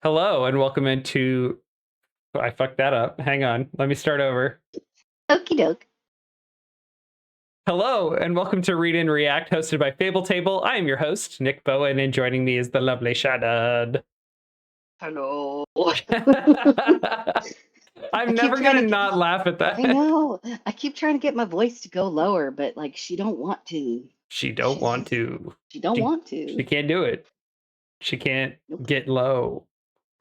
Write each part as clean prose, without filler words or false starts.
Hello and welcome into. I fucked that up. Hang on. Let me start over. Okie doke. Hello and welcome to Read and React, hosted by Fable Table. I am your host, Nik Bowen, and joining me is the lovely Shannon. Hello. I'm never gonna not laugh at that. I know. I keep trying to get my voice to go lower, but like she don't want to. She don't want to. She don't want to. She can't do it. She can't get low.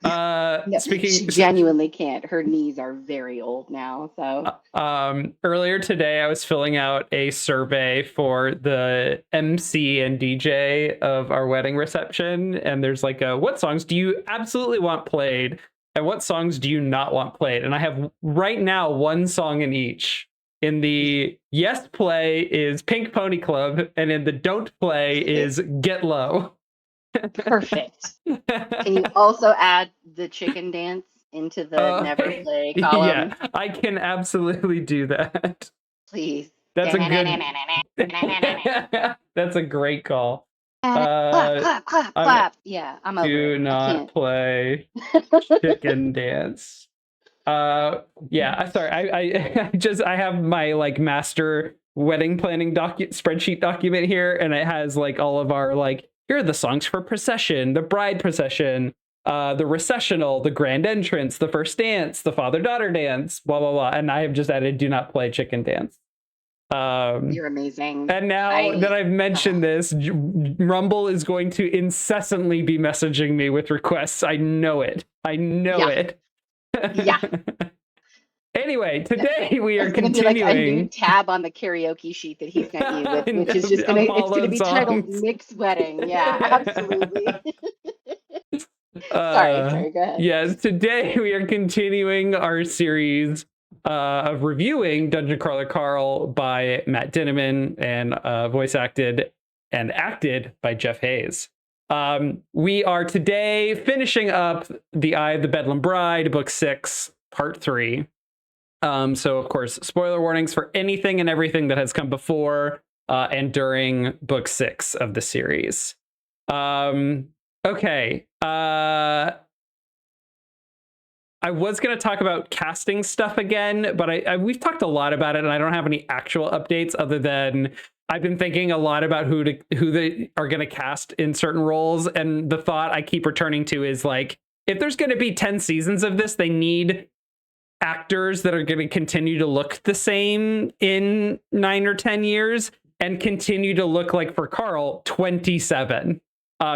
No, she genuinely can't. Her knees are very old now. So earlier today I was filling out a survey for the MC and DJ of our wedding reception, and there's like what songs do you absolutely want played and what songs do you not want played, and I have right now one song in each. In the yes play is Pink Pony Club, and in the don't play is Get Low. Perfect. Can you also add the chicken dance into the never play column? Yeah, I can absolutely do that. Please. That's a good. That's a great call. Clap, clap. Yeah, I'm over it. Do not play chicken dance. Yeah, sorry. I have my like master wedding planning spreadsheet document here, and it has like all of our like, here are the songs for procession, the bride procession, the recessional, the grand entrance, the first dance, the father-daughter dance, blah blah blah, and I have just added do not play chicken dance. You're amazing. And now that I've mentioned this, Rumble is going to incessantly be messaging me with requests. I know it. Yeah. Anyway, today we are continuing. Be like a new tab on the karaoke sheet that he sent you, which is just going to be titled Nick's Wedding. Yeah, absolutely. Sorry, go ahead. Yes, today we are continuing our series of reviewing Dungeon Crawler Carl by Matt Dinniman and voice acted and acted by Jeff Hayes. We are today finishing up The Eye of the Bedlam Bride, Book 6, Part 3. So, of course, spoiler warnings for anything and everything that has come before and during Book 6 of the series. Okay. I was going to talk about casting stuff again, but we've talked a lot about it, and I don't have any actual updates other than I've been thinking a lot about who they are going to cast in certain roles, and the thought I keep returning to is like, if there's going to be 10 seasons of this, they need actors that are going to continue to look the same in 9 or 10 years and continue to look like, for Carl, 27.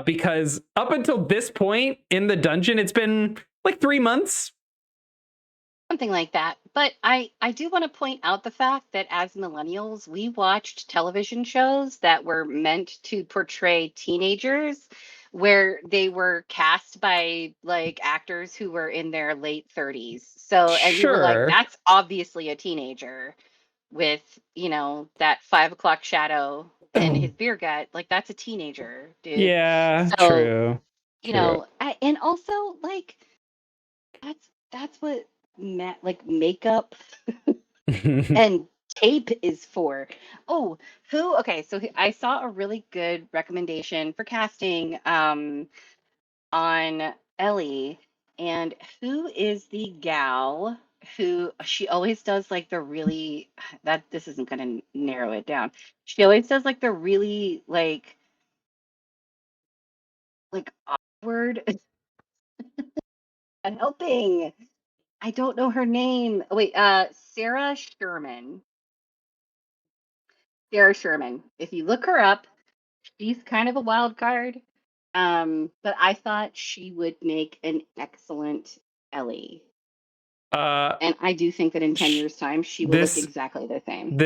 Because up until this point in the dungeon, it's been like 3 months. Something like that. But I do want to point out the fact that as millennials, we watched television shows that were meant to portray teenagers, where they were cast by like actors who were in their late 30s. So, and you were like, that's obviously a teenager with, that 5 o'clock shadow and his beer gut. Like, that's a teenager, dude. Yeah, so, true. And also like, that's what makeup and tape is for. Okay, so I saw a really good recommendation for casting on Ellie, and who is the gal who she always does like the really, that this isn't going to narrow it down. She always does like the really like awkward I'm helping. I don't know her name. Oh, wait, Sarah Sherman. Sarah Sherman. If you look her up, she's kind of a wild card. But I thought she would make an excellent Ellie. And I do think that in 10 years' time, she will look exactly the same.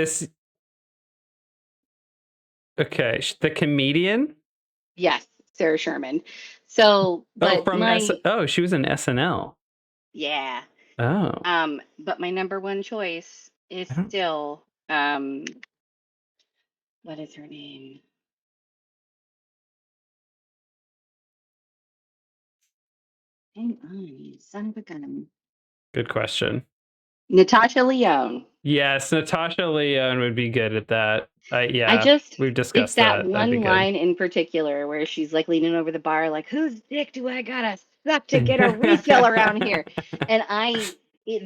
Okay, the comedian? Yes, Sarah Sherman. So, but she was in SNL. Yeah. Oh. But my number one choice is still what is her name? Hang on, you son of a gun. Good question. Natasha Lyonne. Yes, Natasha Lyonne would be good at that. Yeah, we've discussed it's that one line in particular where she's like leaning over the bar, like, "Whose dick do I gotta suck to get a refill around here. And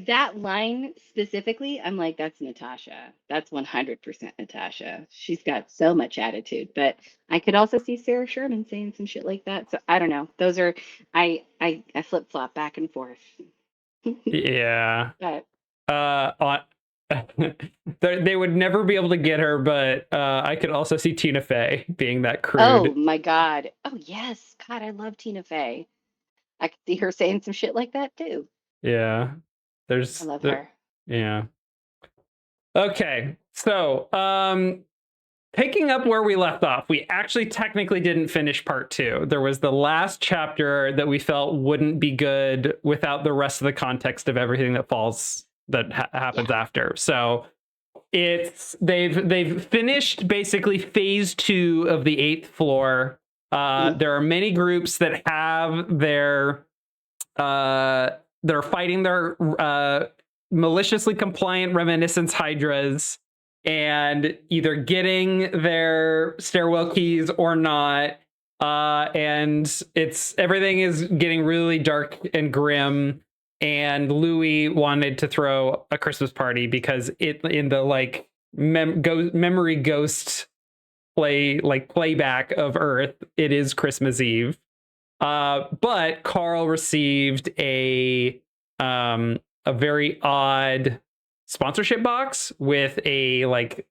that line specifically, I'm like, that's Natasha. That's 100% Natasha. She's got so much attitude. But I could also see Sarah Sherman saying some shit like that. So I don't know. Those are, I flip flop back and forth. Yeah. But On they would never be able to get her, but I could also see Tina Fey being that oh crude. my God. Oh yes. God, I love Tina Fey. I could see her saying some shit like that too. Yeah. I There's love the her. yeah. Okay. So, picking up where we left off, we actually technically didn't finish part 2. There was the last chapter that we felt wouldn't be good without the rest of the context of everything that happens Yeah. after. So, they've finished basically phase 2 of the 8th floor. Mhm. There are many groups that have their that are fighting their maliciously compliant reminiscence hydras and either getting their stairwell keys or not. And it's everything is getting really dark and grim. And Louis wanted to throw a Christmas party because it in the like memory ghost playback of Earth, it is Christmas Eve. But Carl received a very odd sponsorship box with a like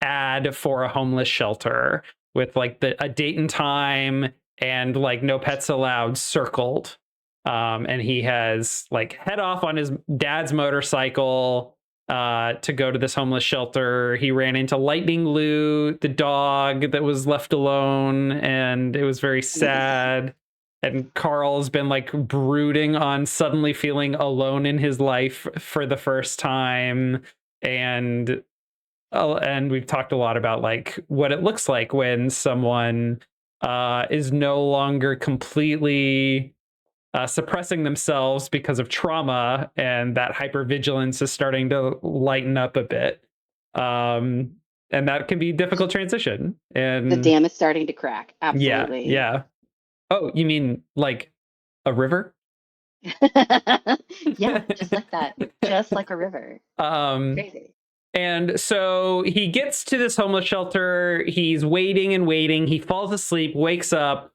ad for a homeless shelter with like a date and time and like no pets allowed circled. And he has like head off on his dad's motorcycle to go to this homeless shelter. He ran into Lightning Lou, the dog that was left alone, and it was very sad. And Carl's been like brooding on suddenly feeling alone in his life for the first time. And we've talked a lot about like what it looks like when someone is no longer completely suppressing themselves because of trauma, and that hypervigilance is starting to lighten up a bit. And that can be a difficult transition. The And dam is starting to crack. yeah, Absolutely. yeah. Oh, you mean like a river? Yeah, just like that. Just like a river. um, Crazy. and so he gets to this homeless shelter. He's waiting and waiting. He falls asleep, wakes up,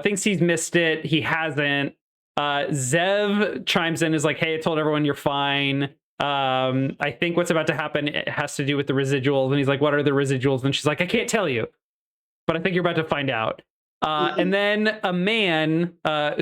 thinks he's missed it. He hasn't. Zev chimes in, is like, "Hey, I told everyone you're fine. I think what's about to happen it has to do with the residuals." And he's like, "What are the residuals?" And she's like, "I can't tell you, but I think you're about to find out." And Mhm. then a man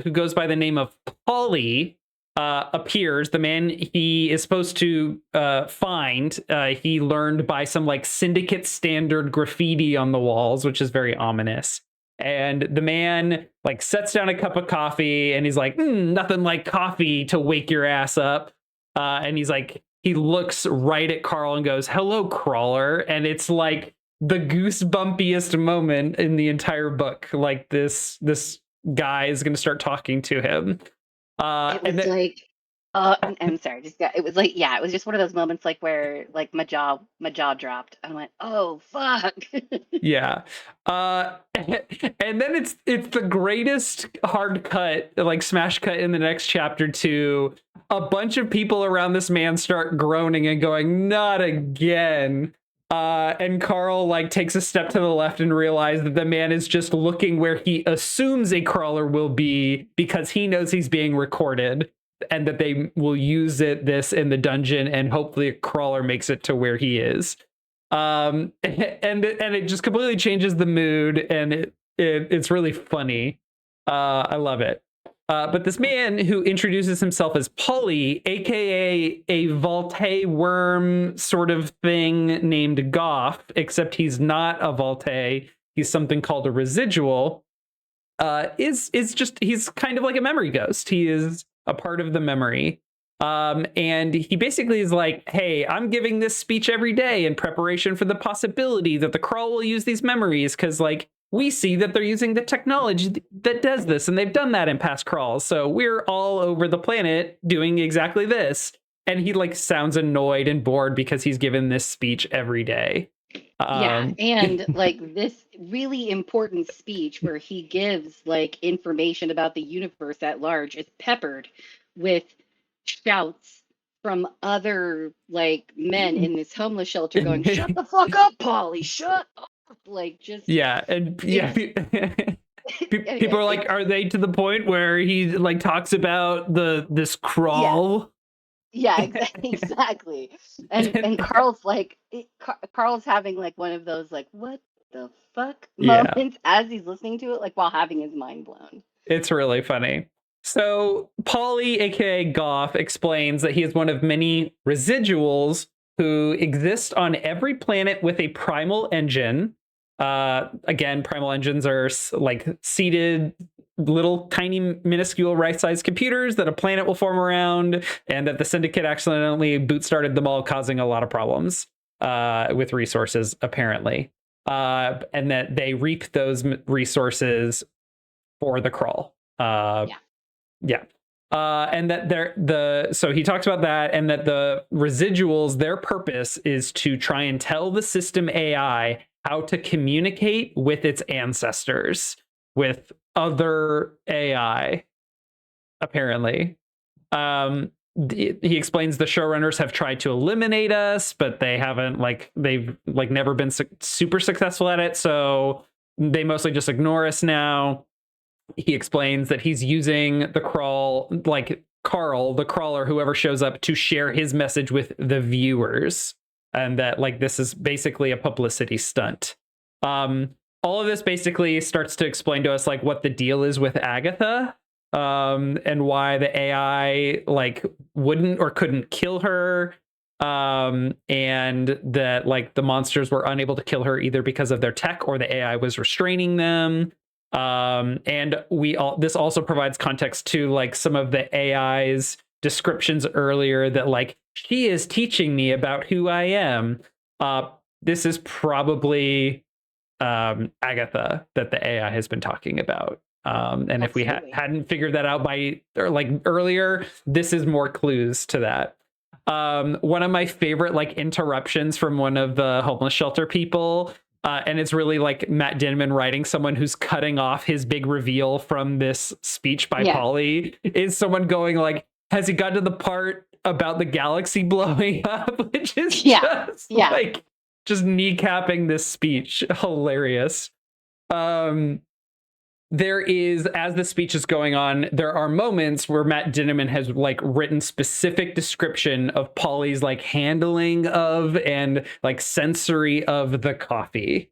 who goes by the name of Polly appears. The man he is supposed to find, he learned by some like syndicate standard graffiti on the walls, which is very ominous. And the man like sets down a cup of coffee and he's like, nothing like coffee to wake your ass up. And he's like, he looks right at Carl and goes, "Hello, crawler." And it's like the goosebumpiest moment in the entire book. Like this guy is going to start talking to him. It And was then, like, I'm sorry, just got, it was like, yeah, it was just one of those moments like where like my jaw dropped. I went, oh fuck. yeah, and then it's the greatest hard cut, like smash cut in the next chapter to a bunch of people around this man start groaning and going, "Not again." And Carl like takes a step to the left and realizes that the man is just looking where he assumes a crawler will be because he knows he's being recorded and that they will use this in the dungeon, and hopefully a crawler makes it to where he is. And it just completely changes the mood, and it's really funny. I love it. But this man who introduces himself as Polly, aka a Volte worm sort of thing named Goff, except he's not a Volte, he's something called a residual. Is just, he's kind of like a memory ghost. He is a part of the memory. And he basically is like, "Hey, I'm giving this speech every day in preparation for the possibility that the crawl will use these memories, because like we see that they're using the technology that does this, and they've done that in past crawls. So we're all over the planet doing exactly this." And he like sounds annoyed and bored because he's given this speech every day. Yeah, Um, and like this really important speech where he gives like information about the universe at large is peppered with shouts from other like men in this homeless shelter going, "Shut the fuck up, Polly! Shut up!" Like just yeah, and yeah, it's people are like, it's are they to the point where he like talks about this yeah. crawl? Yeah, exactly, exactly. And Carl's like Carl's having like one of those like what the fuck Yeah, moments as he's listening to it, like while having his mind blown. it's really funny. So Polly, aka Goff, explains that he is one of many residuals who exist on every planet with a primal engine. Again, primal engines are like seated little tiny minuscule right-sized computers that a planet will form around, and that the Syndicate accidentally boot-started them all, causing a lot of problems with resources, apparently. And that they reap those resources for the crawl. Yeah. Yeah. And that so he talks about that, and that the residuals, their purpose is to try and tell the system AI how to communicate with its ancestors, with other AI, apparently. He explains the showrunners have tried to eliminate us, but they haven't, like, they've like never been super successful at it. So they mostly just ignore us now. He explains that he's using the crawl, like Carl, the crawler, whoever shows up, to share his message with the viewers, and that like this is basically a publicity stunt. Um, all of this basically starts to explain to us like what the deal is with Agatha, and why the AI like wouldn't or couldn't kill her, and that like the monsters were unable to kill her either because of their tech or the AI was restraining them. And this also provides context to like some of the AI's descriptions earlier, that like she is teaching me about who I am. This is probably Agatha that the AI has been talking about. And if we Absolutely. hadn't figured that out by or like earlier, this is more clues to that. One of my favorite like interruptions from one of the homeless shelter people, and it's really like Matt Dinniman writing someone who's cutting off his big reveal from this speech by Yeah. Polly, is someone going like, has he got to the part about the galaxy blowing up? Which is Yeah. just Yeah. like just kneecapping this speech. Hilarious. Um, there is, as the speech is going on, there are moments where Matt Dinniman has like written specific description of Polly's like handling of and like sensory of the coffee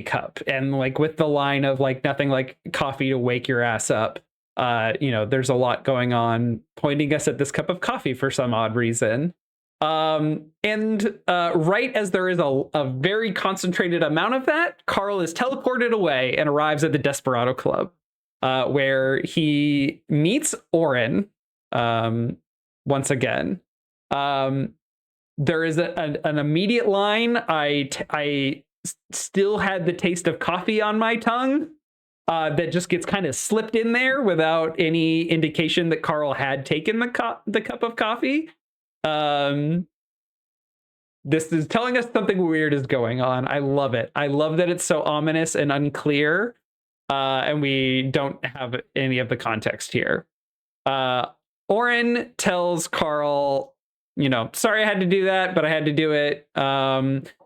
cup, and like with the line of like nothing like coffee to wake your ass up. There's a lot going on pointing us at this cup of coffee for some odd reason. And right as there is a very concentrated amount of that, Carl is teleported away and arrives at the Desperado Club, where he meets Oren once again. There is an immediate line. I still had the taste of coffee on my tongue. That just gets kind of slipped in there without any indication that Carl had taken the cup of coffee. Um, this is telling us something weird is going on. I love it. I love that it's so ominous and unclear, and we don't have any of the context here. Oren tells Carl, sorry I had to do that, but I had to do it.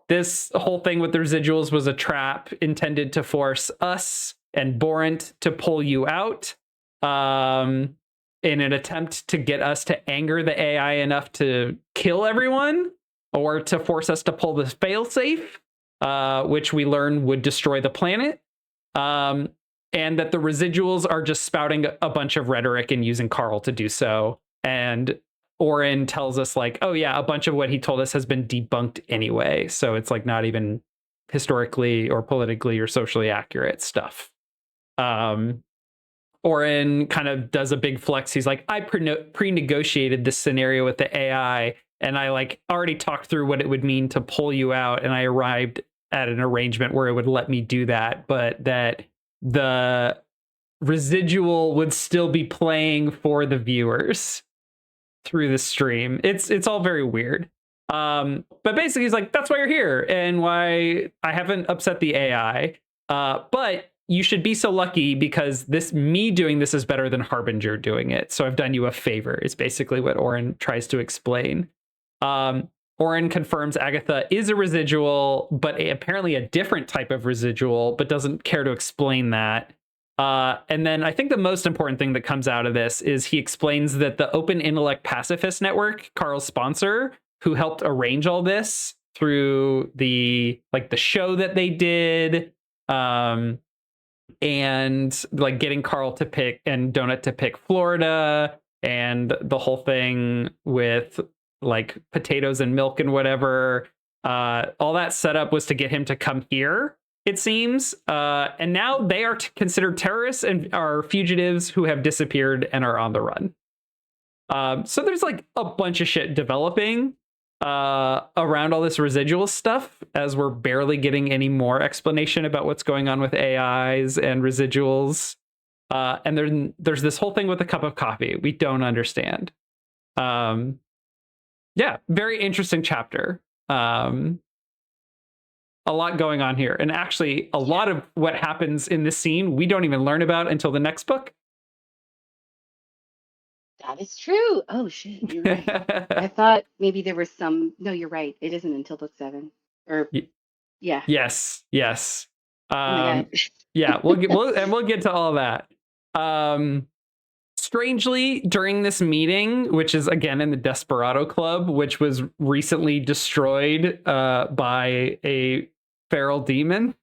This whole thing with the residuals was a trap intended to force us and Borant to pull you out. In an attempt to get us to anger the AI enough to kill everyone, or to force us to pull this failsafe, which we learn would destroy the planet. And that the residuals are just spouting a bunch of rhetoric and using Carl to do so. And Oren tells us like, oh yeah, a bunch of what he told us has been debunked anyway. So it's like not even historically or politically or socially accurate stuff. Oren kind of does a big flex. He's like, I pre-negotiated this scenario with the AI, and I like already talked through what it would mean to pull you out, and I arrived at an arrangement where it would let me do that, but that the residual would still be playing for the viewers through the stream. It's all very weird. But basically, he's like, that's why you're here and why I haven't upset the AI. But you should be so lucky because me doing this is better than Harbinger doing it. So I've done you a favor, is basically what Oren tries to explain. Oren confirms Agatha is a residual, but apparently a different type of residual, but doesn't care to explain that. And then I think the most important thing that comes out of this is he explains that the Open Intellect Pacifist Network, Carl's sponsor, who helped arrange all this through the show that they did, and like getting Carl to pick and Donut to pick Florida, and the whole thing with like potatoes and milk and whatever. All that setup was to get him to come here, it seems. And now they are considered terrorists and are fugitives who have disappeared and are on the run. So there's like a bunch of shit developing around all this residual stuff, as we're barely getting any more explanation about what's going on with AIs and residuals. And there's this whole thing with a cup of coffee we don't understand. Yeah, very interesting chapter. A lot going on here. And actually, a lot of what happens in this scene, we don't even learn about until the next book. That is true. Oh, shit. You're right. I thought maybe there was some. No, you're right. It isn't until book 7. Or, yeah. Yes. Oh my God. Yeah, we'll get to all that. Strangely, during this meeting, which is again in the Desperado Club, which was recently destroyed by a feral demon,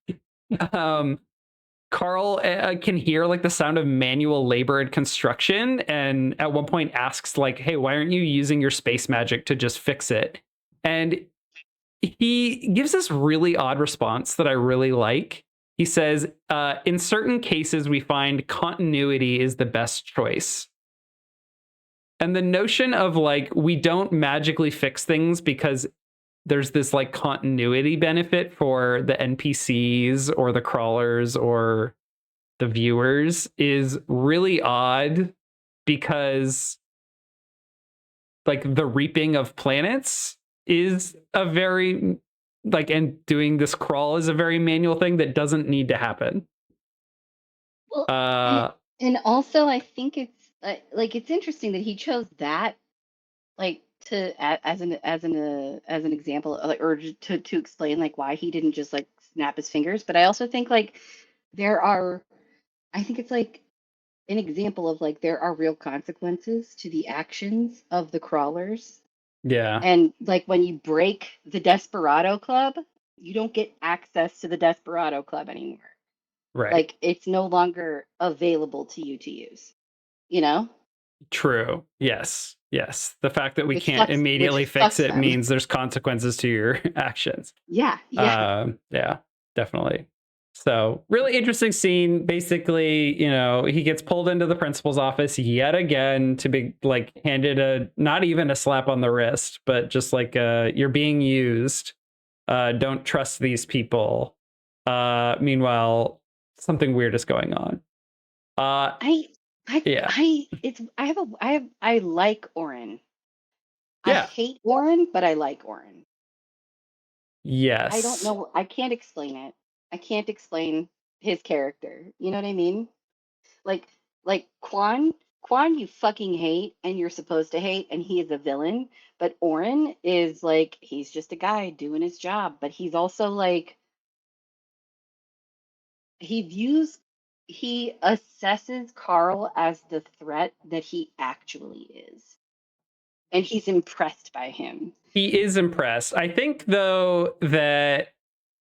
Carl can hear like the sound of manual labor and construction, and at one point asks like, hey, why aren't you using your space magic to just fix it? And he gives this really odd response that I really like. He says, in certain cases, we find continuity is the best choice. And the notion of like, we don't magically fix things because there's this like continuity benefit for the NPCs or the crawlers or the viewers is really odd, because like the reaping of planets is a very like, and doing this crawl is a very manual thing that doesn't need to happen. Well, and also I think it's like it's interesting that he chose that like as an example, or to explain like why he didn't just like snap his fingers. But I also think like I think it's like an example of like there are real consequences to the actions of the crawlers. Yeah. And like when you break the Desperado Club, you don't get access to the Desperado Club anymore. Right. Like it's no longer available to you to use, you know? True. Yes. The fact that we can't immediately fix it means there's consequences to your actions. Yeah. Yeah, definitely. So really interesting scene. Basically, he gets pulled into the principal's office yet again to be like handed not even a slap on the wrist, but just like you're being used. Don't trust these people. Meanwhile, something weird is going on. I like Oren. Yeah. I hate Oren, but I like Oren. Yes. I don't know. I can't explain it. I can't explain his character. You know what I mean? Like Quan, you fucking hate, and you're supposed to hate, and he is a villain. But Oren is like, he's just a guy doing his job, but he's also like, he assesses Carl as the threat that he actually is. And he's impressed by him. He is impressed. I think, though, that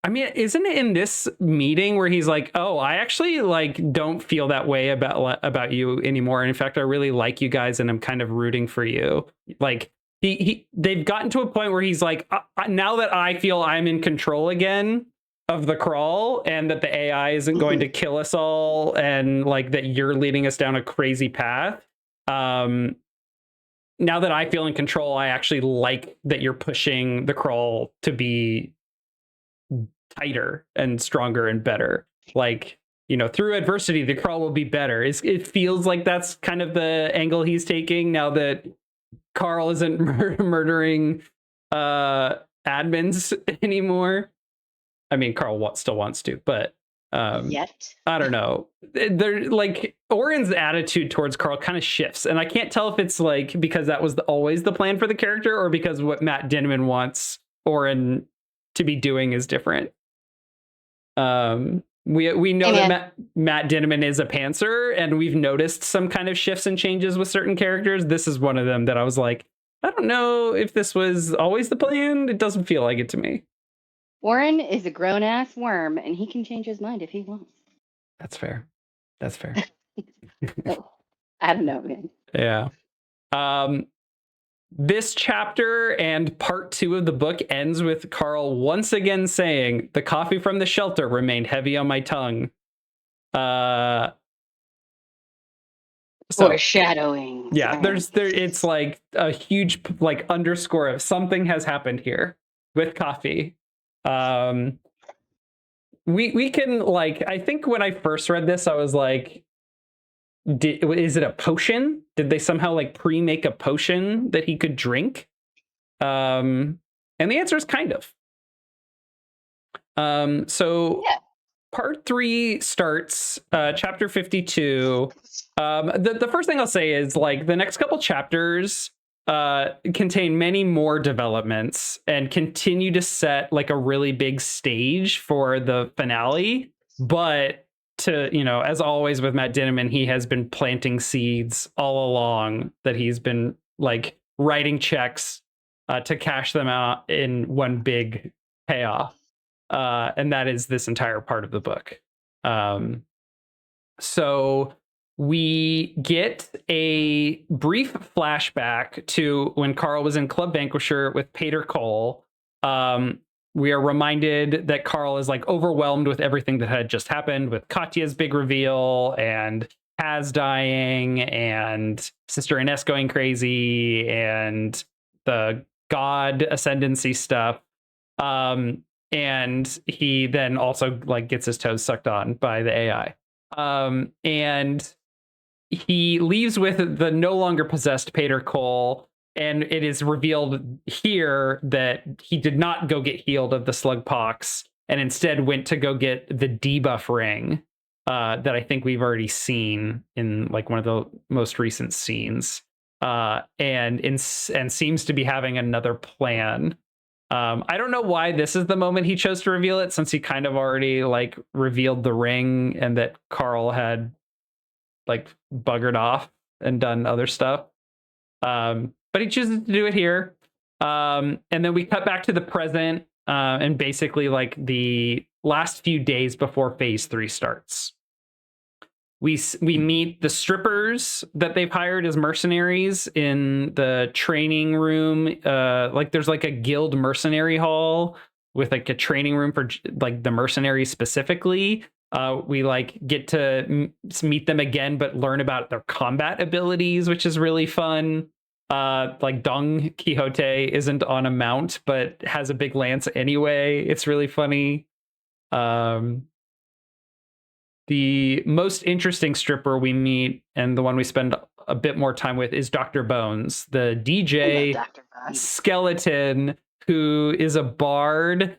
isn't it in this meeting where he's like, "Oh, I actually like don't feel that way about you anymore. And in fact, I really like you guys, and I'm kind of rooting for you." Like they've gotten to a point where he's like, "Now that I feel I'm in control again of the crawl, and that the AI isn't going to kill us all, and like that you're leading us down a crazy path." Now that I feel in control, I actually like that you're pushing the crawl to be tighter and stronger and better. Like, through adversity, the crawl will be better. It feels like that's kind of the angle he's taking now that Carl isn't murdering admins anymore. I mean, Carl still wants to, but Yet. I don't know. They're like Oren's attitude towards Carl kind of shifts, and I can't tell if it's like because that was always the plan for the character, or because what Matt Dinniman wants Oren to be doing is different. We know that Matt Dinniman is a pantser, and we've noticed some kind of shifts and changes with certain characters. This is one of them that I was like, I don't know if this was always the plan. It doesn't feel like it to me. Oren is a grown-ass worm, and he can change his mind if he wants. That's fair. That's fair. Oh, I don't know, man. Yeah. This chapter and part 2 of the book ends with Carl once again saying, "The coffee from the shelter remained heavy on my tongue." Foreshadowing. Yeah, it's like a huge like underscore of something has happened here with coffee. We can like, I think when I first read this, I was like, is it a potion? Did they somehow like pre-make a potion that he could drink? And the answer is kind of. So yeah. Part 3 starts chapter 52. The first thing I'll say is like the next couple chapters contain many more developments and continue to set like a really big stage for the finale. But to, you know, as always with Matt Dinniman, he has been planting seeds all along that he's been like writing checks to cash them out in one big payoff. And that is this entire part of the book. So we get a brief flashback to when Carl was in Club Vanquisher with Pater Cole. We are reminded that Carl is like overwhelmed with everything that had just happened with Katya's big reveal and Haz dying and Sister Ines going crazy and the God ascendancy stuff. And he then also like gets his toes sucked on by the AI. And he leaves with the no longer possessed Pater Cole, and it is revealed here that he did not go get healed of the slugpox and instead went to go get the debuff ring that I think we've already seen in like one of the most recent scenes, and seems to be having another plan. I don't know why this is the moment he chose to reveal it, since he kind of already like revealed the ring and that Carl had like buggered off and done other stuff. But he chooses to do it here. And then we cut back to the present and basically like the last few days before phase 3 starts. We meet the strippers that they've hired as mercenaries in the training room. Like there's like a guild mercenary hall with like a training room for like the mercenaries specifically. We like get to meet them again, but learn about their combat abilities, which is really fun. Like Don Quixote isn't on a mount, but has a big lance anyway. It's really funny. The most interesting stripper we meet, and the one we spend a bit more time with, is Dr. Bones, the DJ skeleton who is a bard,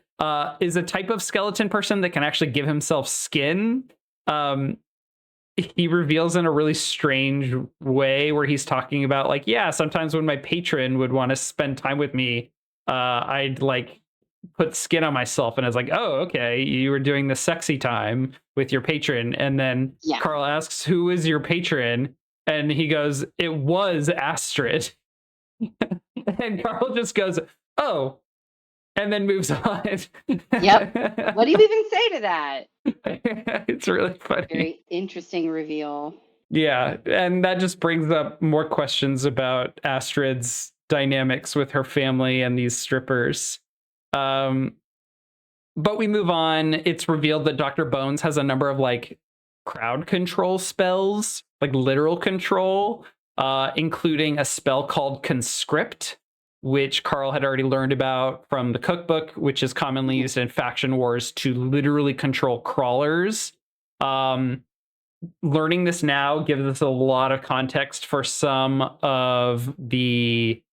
is a type of skeleton person that can actually give himself skin. He reveals in a really strange way where he's talking about like, yeah, sometimes when my patron would want to spend time with me, I'd like put skin on myself. And I was like, oh, okay, you were doing the sexy time with your patron. And then Carl asks, who is your patron? And he goes, it was Astrid. And Carl just goes, oh, and then moves on. Yep. What do you even say to that? It's really funny. Very interesting reveal. Yeah, and that just brings up more questions about Astrid's dynamics with her family and these strippers. But we move on. It's revealed that Dr. Bones has a number of like crowd control spells, like literal control, including a spell called Conscript, which Carl had already learned about from the cookbook, which is commonly used in faction wars to literally control crawlers. Learning this now gives us a lot of context for some of the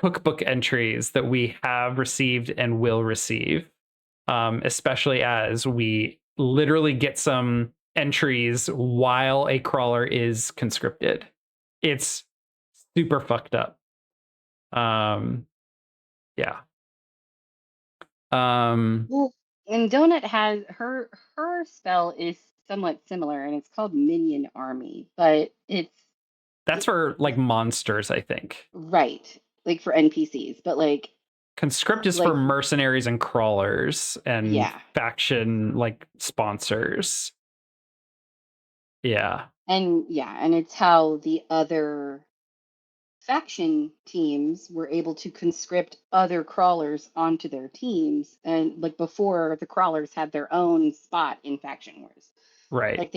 cookbook entries that we have received and will receive, especially as we literally get some entries while a crawler is conscripted. It's super fucked up. Yeah. Well, and Donut has her spell is somewhat similar, and it's called Minion Army, but That's it, for like monsters, I think. right, like for NPCs, but Conscript is for like mercenaries and crawlers and yeah, faction like sponsors. Yeah. and it's how the other faction teams were able to conscript other crawlers onto their teams, and like before the crawlers had their own spot in faction wars, Right. like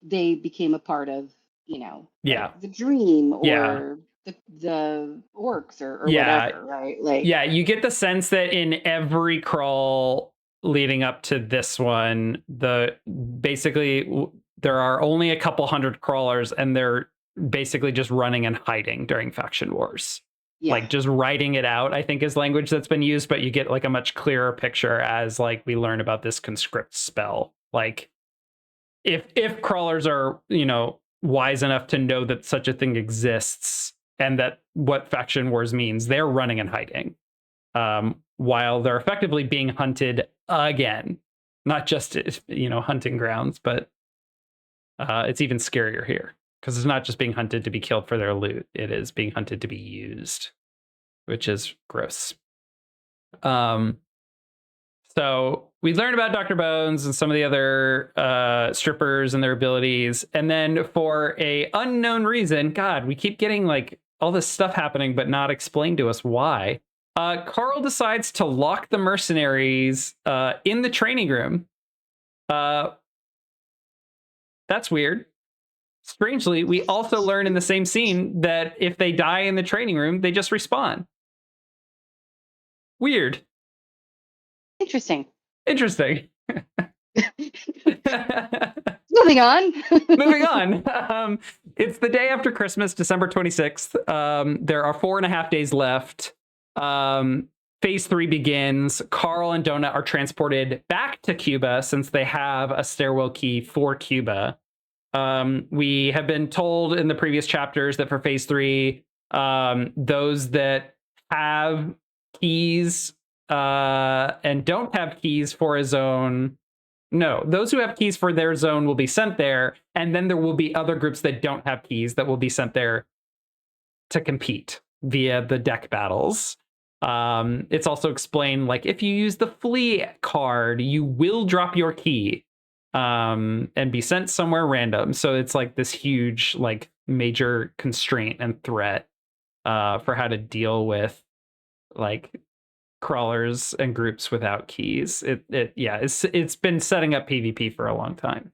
they became a part of, Yeah. like the dream Yeah. or the orcs or Yeah. whatever, right? Like Yeah, you get the sense that in every crawl leading up to this one, basically there are only a couple hundred crawlers, and they're basically just running and hiding during faction wars. yeah, Like just writing it out, I think, is language that's been used, but you get like a much clearer picture as like we learn about this conscript spell. Like if crawlers are, wise enough to know that such a thing exists and that what faction wars means, they're running and hiding, while they're effectively being hunted again. Not just, hunting grounds, but it's even scarier here because it's not just being hunted to be killed for their loot. It is being hunted to be used, which is gross. So we learned about Dr. Bones and some of the other strippers and their abilities. And then for a unknown reason, God, we keep getting like all this stuff happening, but not explained to us why. Carl decides to lock the mercenaries in the training room. That's weird. Strangely, we also learn in the same scene that if they die in the training room, they just respawn. Weird. interesting. Interesting. Moving on. Moving on. It's the day after Christmas, December 26th. There are 4.5 days left. Phase 3 begins. Carl and Donut are transported back to Cuba since they have a stairwell key for Cuba. We have been told in the previous chapters that for Phase 3, those that have keys and don't have keys for a zone. No, those who have keys for their zone will be sent there, and then there will be other groups that don't have keys that will be sent there to compete via the deck battles. It's also explained, like, if you use the flee card, you will drop your key and be sent somewhere random. So it's like this huge, like, major constraint and threat for how to deal with, like, crawlers and groups without keys. It's been setting up PvP for a long time.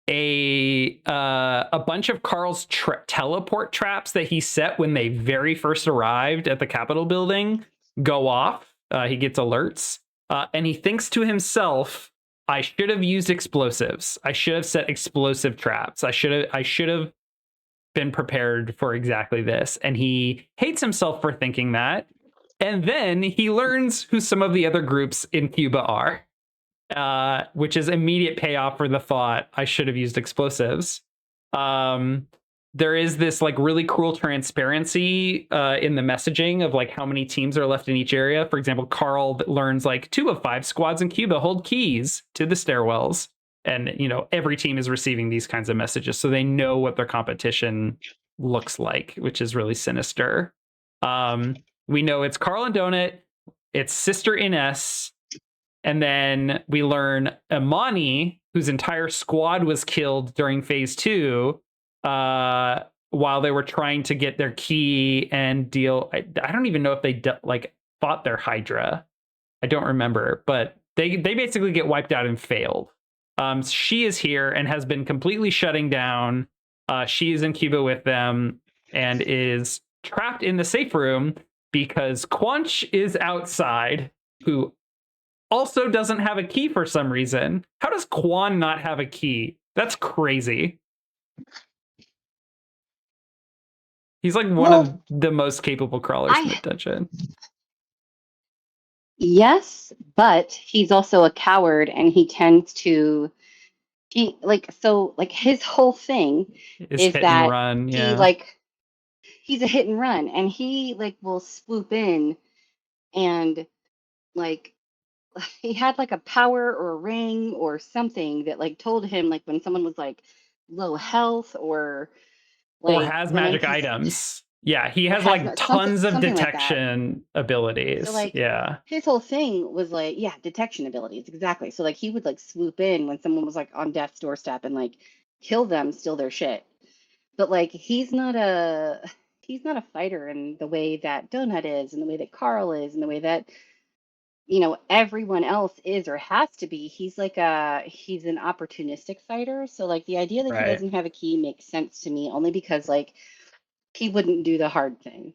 A bunch of Carl's teleport traps that he set when they very first arrived at the Capitol building go off. He gets alerts, and he thinks to himself, "I should have used explosives. I should have set explosive traps. I should have been prepared for exactly this." And he hates himself for thinking that. And then he learns who some of the other groups in Cuba are, which is immediate payoff for the thought, I should have used explosives. There is this like really cruel transparency in the messaging of like how many teams are left in each area. For example, Carl learns like 2 of 5 squads in Cuba hold keys to the stairwells. And, every team is receiving these kinds of messages. So they know what their competition looks like, which is really sinister. We know it's Carl and Donut, it's Sister Ines, and then we learn Imani, whose entire squad was killed during Phase 2 while they were trying to get their key and deal. I don't even know if they fought their Hydra. I don't remember, but they basically get wiped out and failed. She is here and has been completely shutting down. She is in Cuba with them and is trapped in the safe room because Quanch is outside, who also doesn't have a key for some reason. How does Quan not have a key? That's crazy. He's like one of Well, the most capable crawlers in the I dungeon. yes, but he's also a coward, and he tends to he like so like his whole thing Is is hit and that run, he yeah. like he's a hit and run, and he like will swoop in and like he had like a power or a ring or something that like told him like when someone was like low health or Or like has when magic he's items. Yeah, he or has has like something tons of like that. detection So abilities. like Yeah. his whole thing was like, yeah, detection abilities, exactly. So like he would like swoop in when someone was like on death's doorstep and like kill them, steal their shit. But like he's not a fighter in the way that Donut is, and the way that Carl is, and the way that everyone else is or has to be. He's an opportunistic fighter. So like the idea that he Right. doesn't have a key makes sense to me only because like he wouldn't do the hard thing.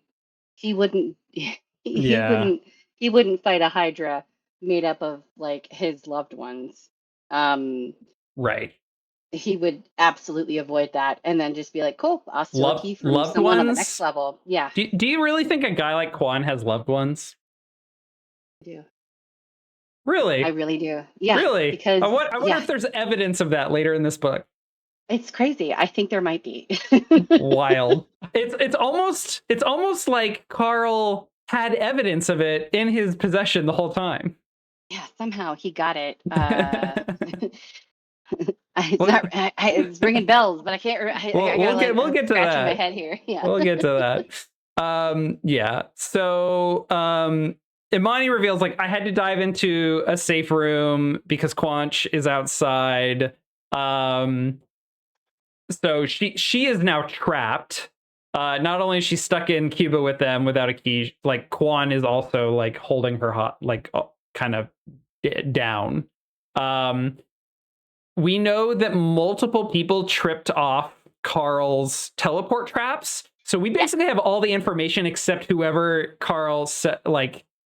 He wouldn't he Yeah. wouldn't he wouldn't fight a hydra made up of like his loved ones. Um Right. he would absolutely avoid that and then just be like, cool, I'll steal a key from Loved someone on the next ones. level. Yeah, Do you really think a guy like Quan has loved ones? I do. I Really? really do. Yeah, Really? because I wonder yeah, if there's evidence of that later in this book. it's crazy. I think there might be. Wild. It's almost like Carl had evidence of it in his possession the whole time. Yeah, somehow he got it. It's Well, not. It's ringing bells, but I can't. I gotta like we'll I'm get to scratching my that. head here. Yeah. We'll get to that. Yeah. So Imani reveals like I had to dive into a safe room because Quanch is outside. So she is now trapped. Not only is she stuck in Cuba with them without a key, like Quan is also like holding her hot, like kind of down. Um, we know that multiple people tripped off Carl's teleport traps. So we Yeah. basically have all the information except whoever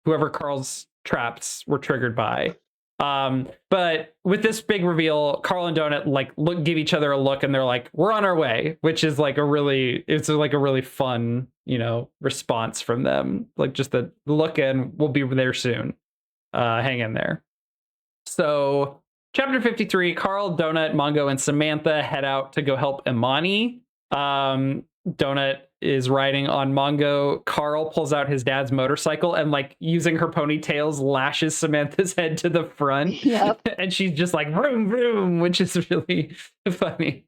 whoever Carl's traps were triggered by. But with this big reveal, Carl and Donut like give each other a look and they're like, we're on our way, which is like it's like a really fun, response from them. Like just the look and we'll be there soon. Hang in there. So, chapter 53, Carl, Donut, Mongo, and Samantha head out to go help Imani. Donut is riding on Mongo. Carl pulls out his dad's motorcycle and, like, using her ponytails, lashes Samantha's head to the front. Yep. And she's just like, vroom, vroom, which is really funny.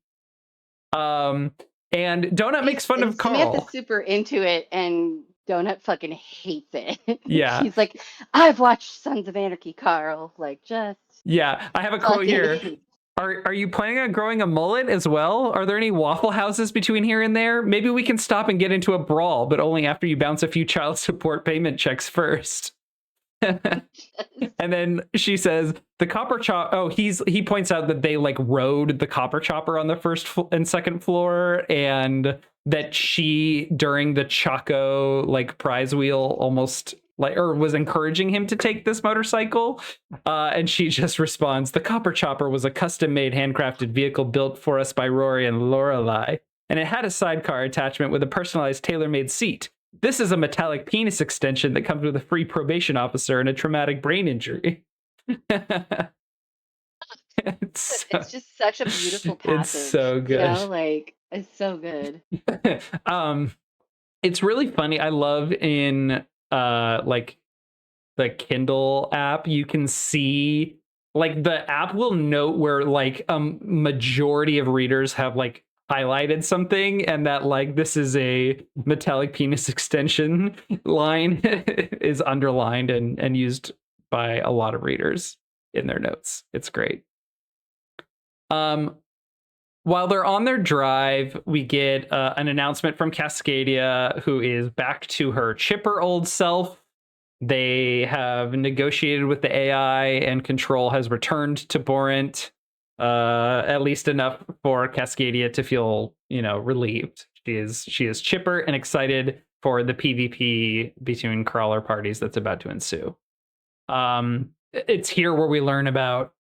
And Donut makes fun of Samantha's Carl. super into it, and Donut fucking hates it. Yeah. She's like, I've watched Sons of Anarchy, Carl. Like, just Yeah. I have a quote fucking here. hate. Are you planning on growing a mullet as well? Are there any Waffle Houses between here and there? Maybe we can stop and get into a brawl, but only after you bounce a few child support payment checks first. And then she says the copper chop. Oh, he points out that they like rode the copper chopper on the first and second floor, and that she during the Chaco like prize wheel almost like or was encouraging him to take this motorcycle. And she just responds, "The copper chopper was a custom-made, handcrafted vehicle built for us by Rory and Lorelei, and it had a sidecar attachment with a personalized, tailor-made seat. This is a metallic penis extension that comes with a free probation officer and a traumatic brain injury." It's just such a beautiful passage. It's so good. Like it's so good. It's really funny. I love in like the Kindle app, you can see like the app will note where like majority of readers have like highlighted something and that like this is a metallic penis extension line is underlined and used by a lot of readers in their notes. It's great. While they're on their drive, we get an announcement from Cascadia, who is back to her chipper old self. They have negotiated with the AI, and control has returned to Borant, at least enough for Cascadia to feel, relieved. She is chipper and excited for the PvP between crawler parties that's about to ensue. It's here where we learn about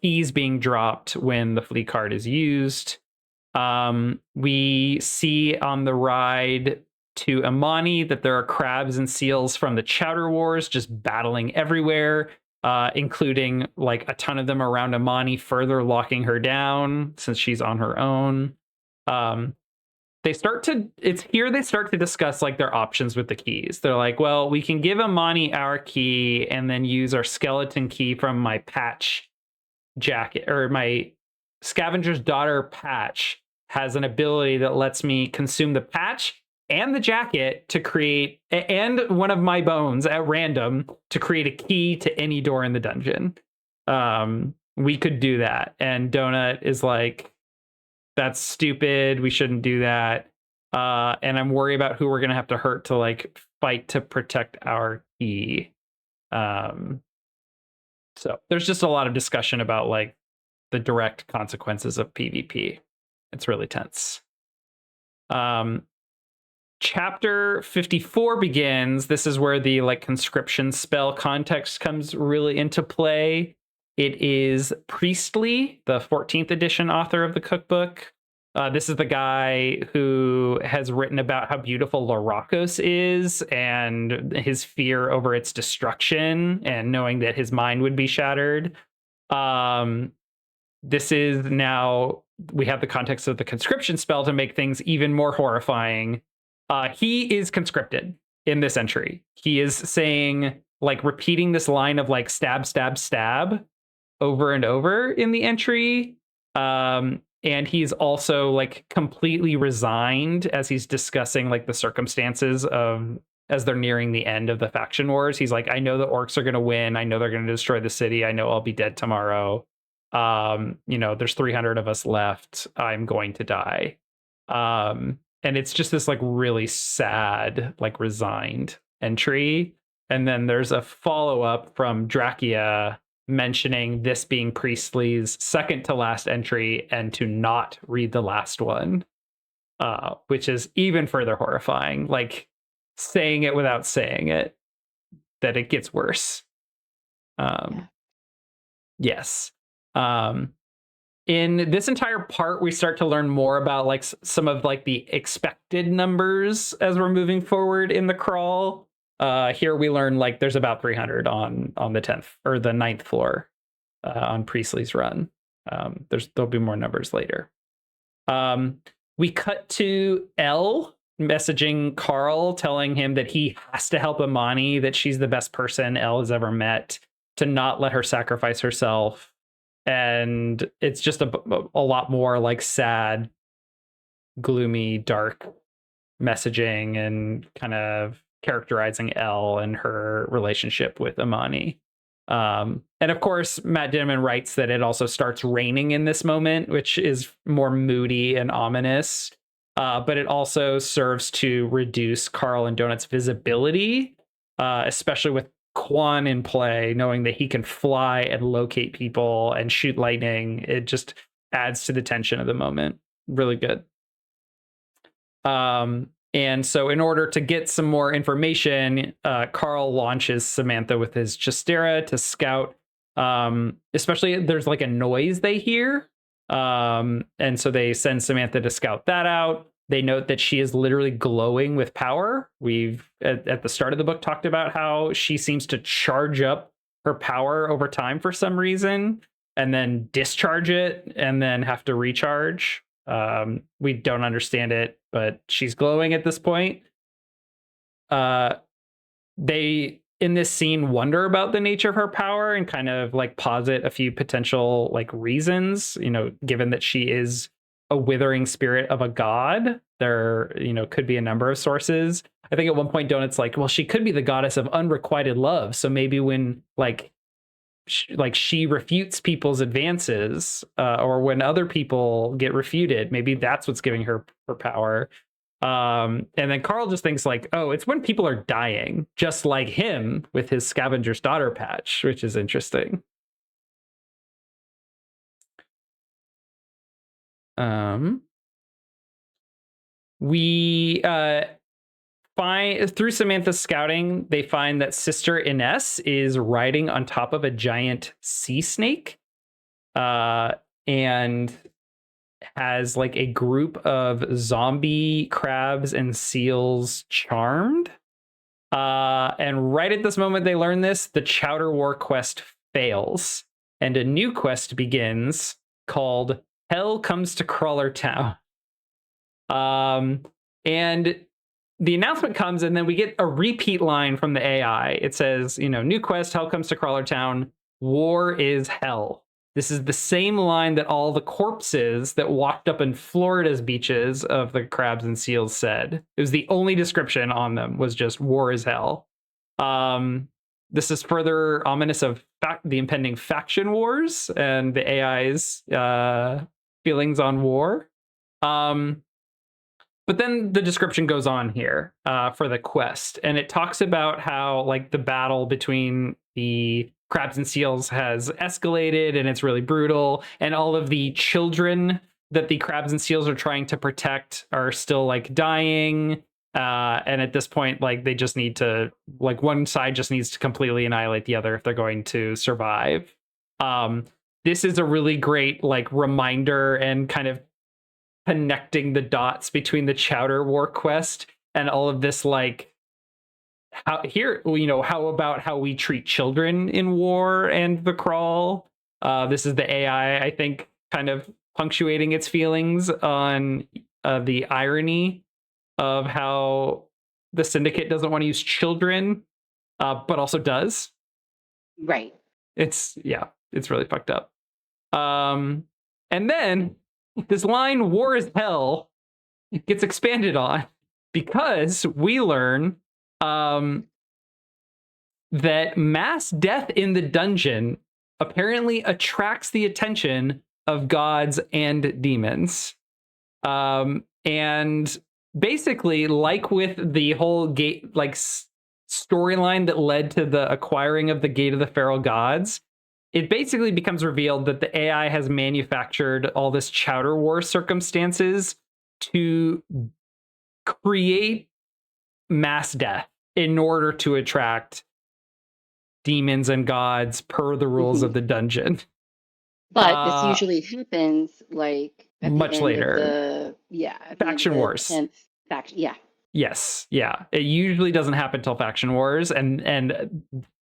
keys being dropped when the fleet card is used. We see on the ride to Amani that there are crabs and seals from the Chowder Wars just battling everywhere, including like a ton of them around Amani, further locking her down since she's on her own. They start to discuss like their options with the keys. They're like, well, we can give Amani our key and then use our skeleton key from my patch jacket, or my scavenger's daughter patch has an ability that lets me consume the patch and the jacket to create, and one of my bones at random to create a key to any door in the dungeon. We could do that. And Donut is like, that's stupid. We shouldn't do that. And I'm worried about who we're going to have to hurt to like fight to protect our key. So there's just a lot of discussion about like the direct consequences of PvP. It's really tense. Chapter 54 begins. This is where the like conscription spell context comes really into play. It is Priestley, the 14th edition author of the cookbook. This is the guy who has written about how beautiful Larakos is and his fear over its destruction and knowing that his mind would be shattered. This is now, we have the context of the conscription spell to make things even more horrifying. He is conscripted in this entry. He is saying, like, repeating this line of like stab, stab, stab over and over in the entry. And he's also like completely resigned as he's discussing like the circumstances of, as they're nearing the end of the faction wars. He's like, I know the orcs are going to win. I know they're going to destroy the city. I know I'll be dead tomorrow. There's 300 of us left. I'm going to die. And it's just this like really sad, like resigned entry. And then there's a follow-up from Drachia mentioning this being Priestley's second to last entry and to not read the last one, which is even further horrifying, like saying it without saying it, that it gets worse. Yes. In this entire part, we start to learn more about like some of like the expected numbers as we're moving forward in the crawl. Here we learn like there's about 300 on the 10th or the 9th floor on Priestley's run. There'll be more numbers later. We cut to Elle messaging Carl, telling him that he has to help Amani, that she's the best person Elle has ever met, to not let her sacrifice herself. And it's just a lot more like sad, gloomy, dark messaging and kind of characterizing Elle and her relationship with Amani. And of course, Matt Dinniman writes that it also starts raining in this moment, which is more moody and ominous. But it also serves to reduce Carl and Donut's visibility, especially with Quan in play, knowing that he can fly and locate people and shoot lightning. It just adds to the tension of the moment. Really good. And so in order to get some more information, Carl launches Samantha with his Chistera to scout. Especially there's like a noise they hear. And so they send Samantha to scout that out. They note that she is literally glowing with power. We've at the start of the book talked about how she seems to charge up her power over time for some reason and then discharge it and then have to recharge. We don't understand it, but she's glowing at this point. They in this scene wonder about the nature of her power and kind of like posit a few potential like reasons, given that she is a withering spirit of a god. There, could be a number of sources. I think at one point Donut's like, well, she could be the goddess of unrequited love. So maybe when she refutes people's advances, or when other people get refuted, maybe that's what's giving her power. And then Carl just thinks like, oh, it's when people are dying, just like him with his scavenger's daughter patch, which is interesting. We find through Samantha's scouting, they find that Sister Ines is riding on top of a giant sea snake. And has like a group of zombie crabs and seals charmed. And right at this moment they learn this, the Chowder War quest fails, and a new quest begins called Hell Comes to Crawler Town. And the announcement comes, and then we get a repeat line from the AI. It says, new quest, Hell Comes to Crawler Town, war is hell. This is the same line that all the corpses that walked up in Florida's beaches of the crabs and seals said. It was the only description on them was just war is hell. This is further ominous of the impending faction wars and the AI's feelings on war. But then the description goes on here for the quest, and it talks about how like the battle between the crabs and seals has escalated, and it's really brutal, and all of the children that the crabs and seals are trying to protect are still like dying. And at this point, like they just need to, like one side just needs to completely annihilate the other if they're going to survive. This is a really great like reminder and kind of connecting the dots between the Chowder War quest and all of this, like how about how we treat children in war and the crawl. This is the AI, I think, kind of punctuating its feelings on the irony of how the Syndicate doesn't want to use children, but also does. Right. It's really fucked up. And then this line, war is hell, gets expanded on because we learn that mass death in the dungeon apparently attracts the attention of gods and demons. And basically, like with the whole gate, like storyline that led to the acquiring of the Gate of the Feral Gods, it basically becomes revealed that the AI has manufactured all this Chowder War circumstances to create mass death in order to attract demons and gods per the rules of the dungeon. But this usually happens like at much the end later. Of the, Faction Wars. Faction, yeah. Yes, yeah. It usually doesn't happen till Faction Wars, and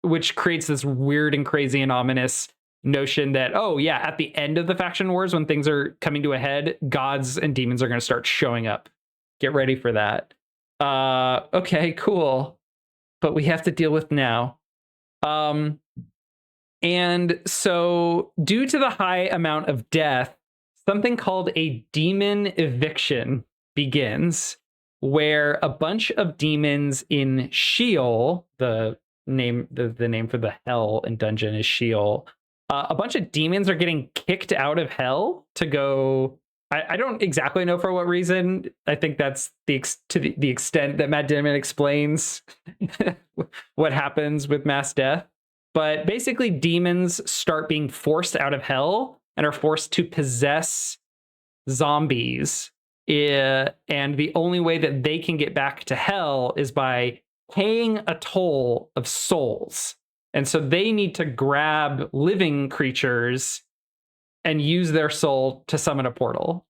which creates this weird and crazy and ominous notion that, oh yeah, at the end of the Faction Wars, when things are coming to a head, gods and demons are going to start showing up. Get ready for that. Okay, cool. But we have to deal with now. And so due to the high amount of death, something called a demon eviction begins, where a bunch of demons in Sheol, the name for the hell and dungeon is Sheol. A bunch of demons are getting kicked out of hell to go. I don't exactly know for what reason. I think that's to the extent that Matt Dinniman explains what happens with mass death. But basically, demons start being forced out of hell and are forced to possess zombies. And the only way that they can get back to hell is by paying a toll of souls. And so they need to grab living creatures and use their soul to summon a portal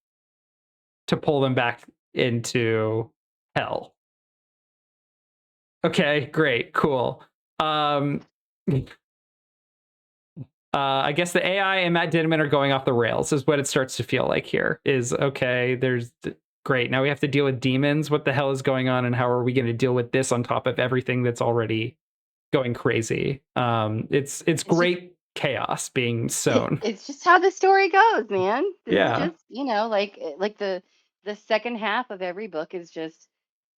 to pull them back into hell. Okay, great, cool. I guess the AI and Matt Dinniman are going off the rails is what it starts to feel like here. Is okay, great. Now we have to deal with demons. What the hell is going on, and how are we going to deal with this on top of everything that's already going crazy? It's great chaos being sown. It's just how the story goes, man. This Yeah. is just, like the second half of every book is just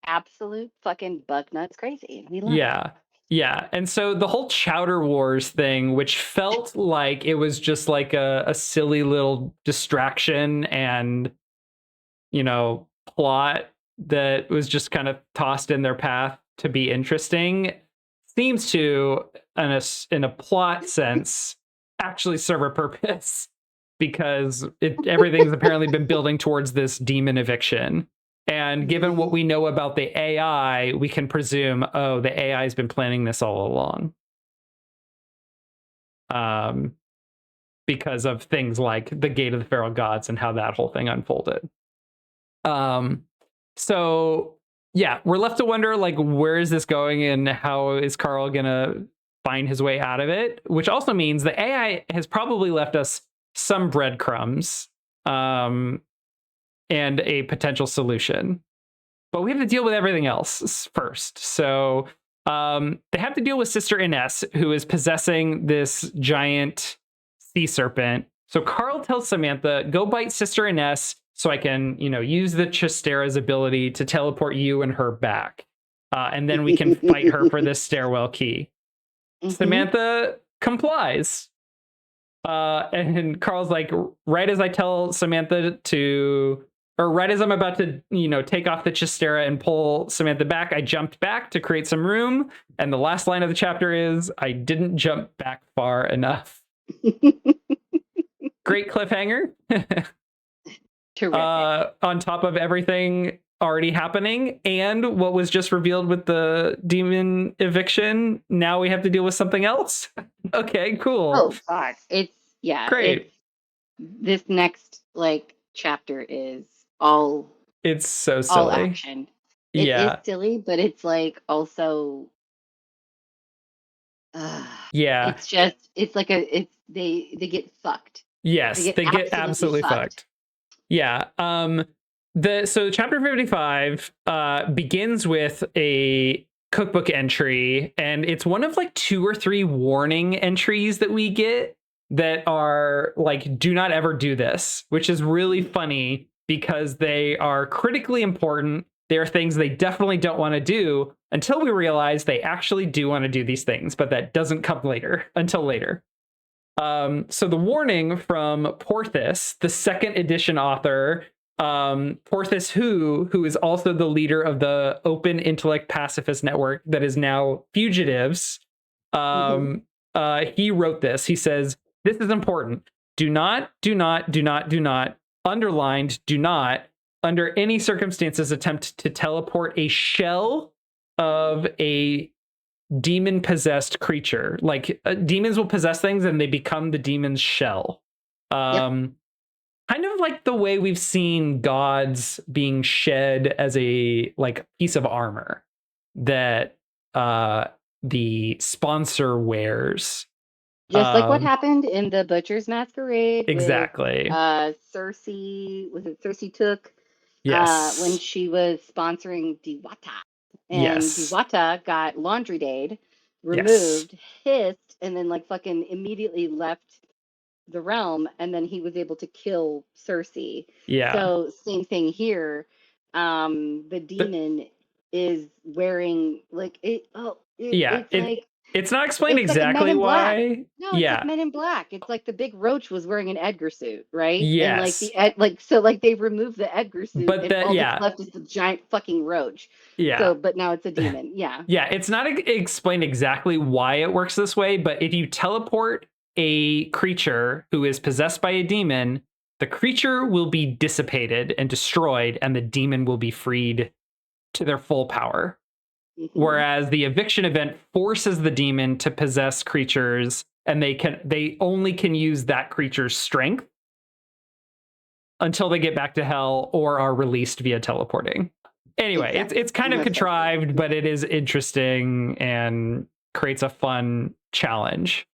absolute fucking bug nuts crazy. We love it. Yeah. And so the whole Chowder Wars thing, which felt like it was just like a silly little distraction and, plot that was just kind of tossed in their path to be interesting, seems to, in a plot sense, actually serve a purpose, because everything's apparently been building towards this demon eviction. And given what we know about the AI, we can presume, the AI has been planning this all along. because of things like the Gate of the Feral Gods and how that whole thing unfolded. So yeah, we're left to wonder, like, where is this going and how is Carl gonna find his way out of it? Which also means the AI has probably left us some breadcrumbs and a potential solution. But we have to deal with everything else first. So they have to deal with Sister Ines, who is possessing this giant sea serpent. So Carl tells Samantha, go bite Sister Ines so I can, use the Chistera's ability to teleport you and her back. And then we can fight her for this stairwell key. Samantha complies. And Carl's like, right as I tell Samantha to, or right as I'm about to, take off the Chistera and pull Samantha back, I jumped back to create some room. And the last line of the chapter is, I didn't jump back far enough. Great cliffhanger. Terrific. On top of everything already happening and what was just revealed with the demon eviction, now we have to deal with something else. Okay, cool. Oh God, it's great. This next chapter is all. It's so silly. All action. It is silly, but it's also. Yeah. It's just they get fucked. Yes, they get absolutely fucked. Yeah. So chapter 55 begins with a cookbook entry, and it's one of 2 or 3 warning entries that we get that are do not ever do this, which is really funny because they are critically important. They are things they definitely don't want to do until we realize they actually do want to do these things, but that doesn't come until later. So the warning from Porthos, the 2nd edition author, Porthos, who is also the leader of the Open Intellect Pacifist Network that is now Fugitives. He wrote this. He says, this is important. Do not, underlined, do not, under any circumstances, attempt to teleport a shell of a demon-possessed creature. Demons will possess things and they become the demon's shell. Kind of like the way we've seen gods being shed as a piece of armor that the sponsor wears. Just like what happened in the Butcher's Masquerade. Exactly. Cersei, was it Cersei Took? Yes. When she was sponsoring Diwata. And Diwata got Laundry Dayed, removed, hissed, and then fucking immediately left the realm, and then he was able to kill Cersei. Yeah. So same thing here. The demon is wearing it's not explained exactly why. No, it's like Men in Black. It's like the big roach was wearing an Edgar suit, right? Yes. And they removed the Edgar suit, but and all that's left is the giant fucking roach. Yeah. So, but now it's a demon. Yeah. Yeah, it's not explained exactly why it works this way, but if you teleport a creature who is possessed by a demon, the creature will be dissipated and destroyed, and the demon will be freed to their full power. Whereas the eviction event forces the demon to possess creatures, and they only can use that creature's strength until they get back to hell or are released via teleporting. Anyway, it's kind of contrived, but it is interesting and creates a fun challenge.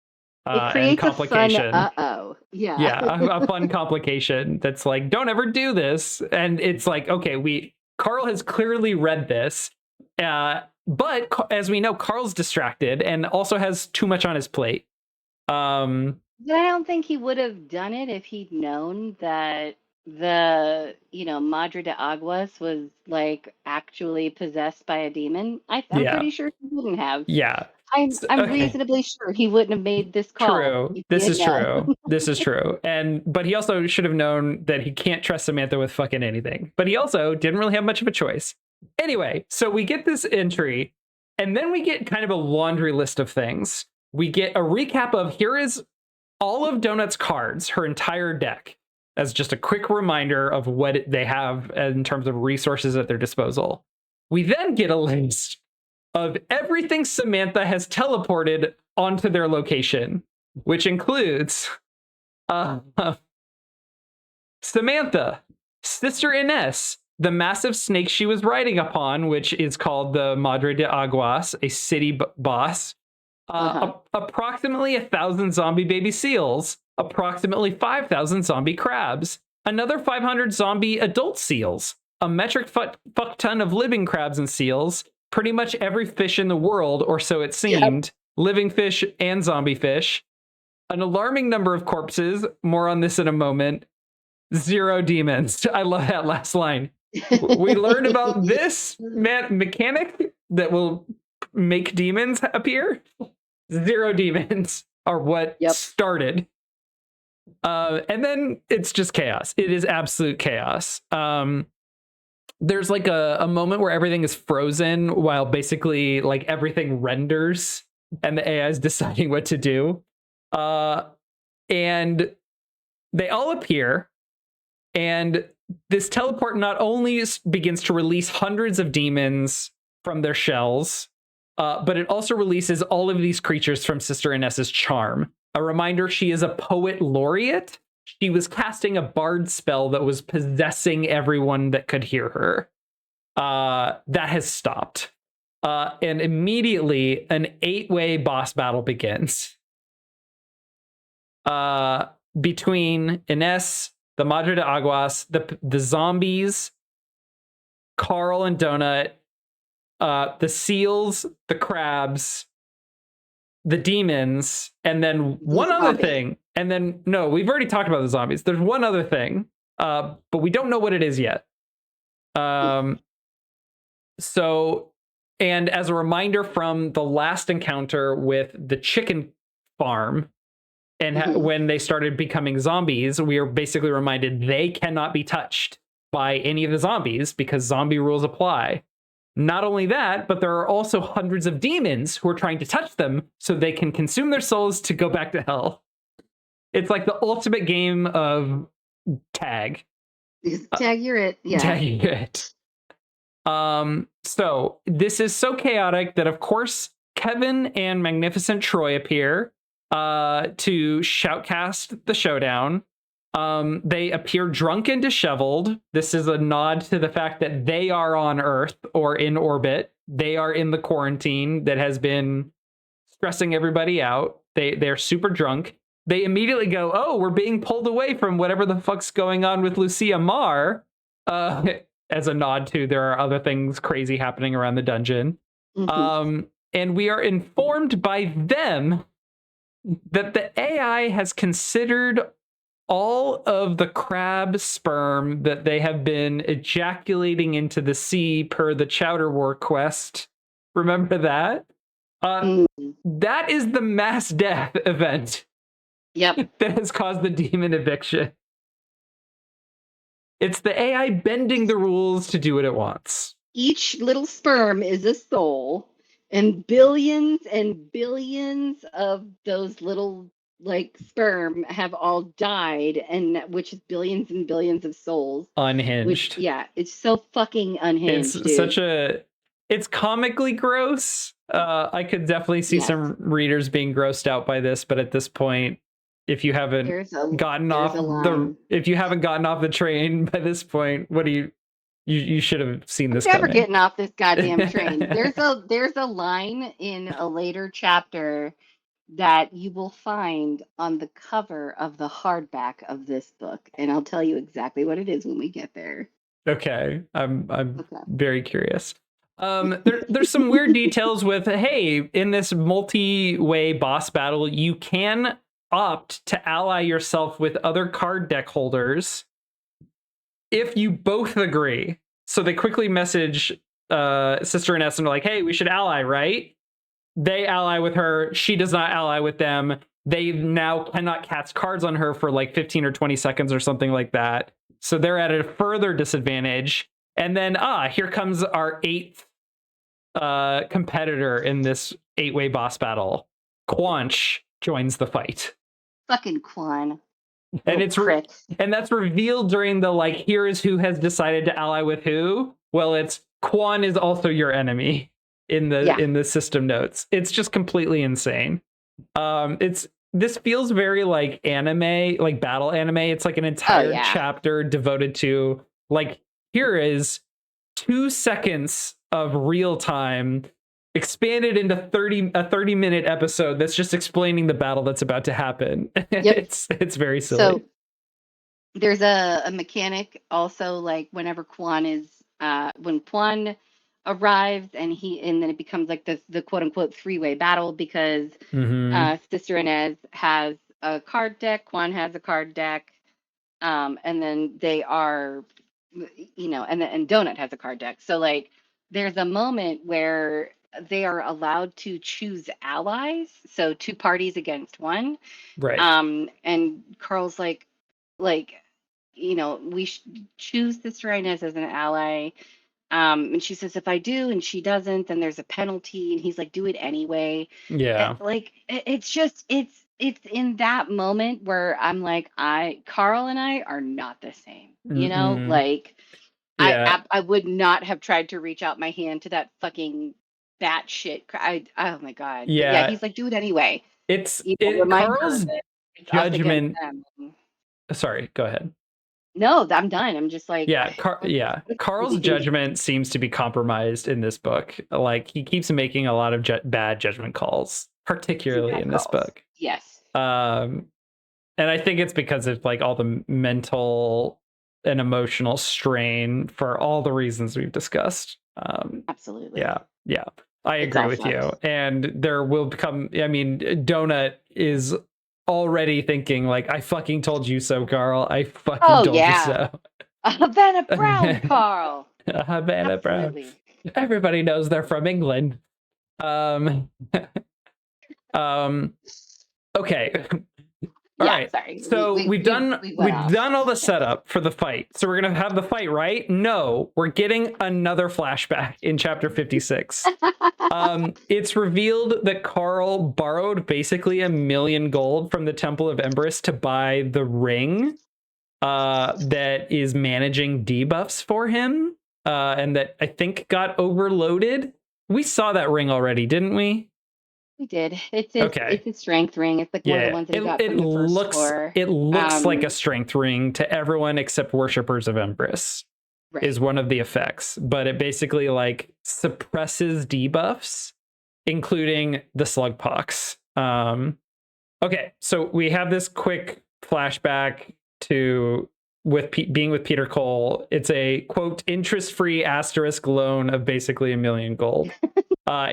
It creates and complication. A fun, a fun complication that's don't ever do this. And it's okay, Carl has clearly read this. But as we know, Carl's distracted and also has too much on his plate. But I don't think he would have done it if he'd known that the Madre de Aguas was actually possessed by a demon. I'm pretty sure he wouldn't have. Yeah. I'm reasonably sure he wouldn't have made this call. True. This is true. This is true. But he also should have known that he can't trust Samantha with fucking anything. But he also didn't really have much of a choice. Anyway, so we get this entry, and then we get kind of a laundry list of things. We get a recap of, here is all of Donut's cards, her entire deck, as just a quick reminder of what they have in terms of resources at their disposal. We then get a list of everything Samantha has teleported onto their location, which includes Uh, Samantha, Sister Ines, the massive snake she was riding upon, which is called the Madre de Aguas, a city boss. Approximately 1,000 zombie baby seals, approximately 5,000 zombie crabs, another 500 zombie adult seals, a metric fuck ton of living crabs and seals, pretty much every fish in the world, or so it seemed, living fish and zombie fish, an alarming number of corpses, more on this in a moment, 0 demons. I love that last line. We learned about this mechanic that will make demons appear. 0 demons are what started. And then it's just chaos. It is absolute chaos. There's like a moment where everything is frozen while basically like everything renders and the AI is deciding what to do. And they all appear, and this teleport not only begins to release hundreds of demons from their shells, but it also releases all of these creatures from Sister Ines's charm. A reminder, she is a poet laureate. She was casting a bard spell that was possessing everyone that could hear her. That has stopped. And immediately an 8-way boss battle begins. Between Ines, the Madre de Aguas, the zombies, Carl and Donut, the seals, the crabs, the demons, and then one other thing. And then, no, we've already talked about the zombies. There's one other thing, but we don't know what it is yet. So, and as a reminder from the last encounter with the chicken farm, and when they started becoming zombies, we are basically reminded they cannot be touched by any of the zombies because zombie rules apply. Not only that, but there are also hundreds of demons who are trying to touch them so they can consume their souls to go back to hell. It's like the ultimate game of tag. Tag, you're it. Yeah. Tag, you're it. So this is so chaotic that, of course, Kevin and Magnificent Troy appear to shoutcast the showdown. They appear drunk and disheveled. This is a nod to the fact that they are on Earth or in orbit. They are in the quarantine that has been stressing everybody out. They're super drunk. They immediately go, "Oh, we're being pulled away from whatever the fuck's going on with Lucia Marr," as a nod to there are other things crazy happening around the dungeon. And we are informed by them that the AI has considered all of the crab sperm that they have been ejaculating into the sea per the Chowder War quest. Remember that? That is the mass death event. Yep. That has caused the demon eviction. It's the AI bending the rules to do what it wants. Each little sperm is a soul, and billions of those little like sperm have all died, and which is billions and billions of souls. Unhinged. It's so fucking unhinged. It's comically gross. I could definitely see some readers being grossed out by this, but at this point, if you haven't gotten off the train by this point, what do you should have seen this never coming. Getting off this goddamn train. There's a line in a later chapter that you will find on the cover of the hardback of this book, and I'll tell you exactly what it is when we get there. Okay, I'm very curious. There's some weird details with, hey, in this multi-way boss battle, you can opt to ally yourself with other card deck holders if you both agree. So they quickly message Sister Ines and are like, hey, we should ally, right? They ally with her. She does not ally with them. They now cannot cast cards on her for like 15 or 20 seconds or something like that. So they're at a further disadvantage. And then, here comes our 8th competitor in this 8-way boss battle. Quanch joins the fight. Fucking Quan. And and that's revealed during the like, here is who has decided to ally with who. Well, it's Quan is also your enemy in the system notes. It's just completely insane. It's this feels very like anime, like battle anime. It's like an entire yeah. chapter devoted to like, here is 2 seconds of real time expanded into 30-minute episode that's just explaining the battle that's about to happen. Yep. It's very silly. So there's a mechanic also, like whenever when Quan arrives and then it becomes like the quote unquote three-way battle because Sister Inez has a card deck, Quan has a card deck, and then they are, and Donut has a card deck. So like there's a moment where they are allowed to choose allies, so two parties against one. Right. And Carl's like, we choose Sister Inez as an ally. And she says, if I do and she doesn't, then there's a penalty. And he's like, do it anyway. Yeah. It's in that moment where I'm like, Carl and I are not the same, like yeah. I would not have tried to reach out my hand to that fucking batshit. Oh my God. But Yeah. yeah, he's like, do it anyway. Carl's judgment. Sorry, go ahead. No, I'm done. I'm just like, Carl's judgment seems to be compromised in this book. Like he keeps making a lot of bad judgment calls, particularly in this book. Yes. And I think it's because of like all the mental and emotional strain for all the reasons we've discussed. Absolutely. Yeah. I agree with you. And there will become, Donut is already thinking like, I fucking told you so, Carl. I fucking told you so. Havana Brown, Carl. Havana Brown. Everybody knows they're from England. Okay. All right. Sorry. So we've done all the setup for the fight. So we're gonna have the fight, right? No, we're getting another flashback in chapter 56. It's revealed that Carl borrowed basically 1 million gold from the Temple of Empress to buy the ring that is managing debuffs for him, and that I think got overloaded. We saw that ring already, didn't we? We did. It's a strength ring. It's like one of the ones that we got from the first floor. It looks like a strength ring to everyone except worshippers of Empress. Right. Is one of the effects, but it basically like suppresses debuffs, including the slugpox. Okay, so we have this quick flashback to being with Peter Cole. It's a quote interest-free asterisk loan of basically 1 million gold.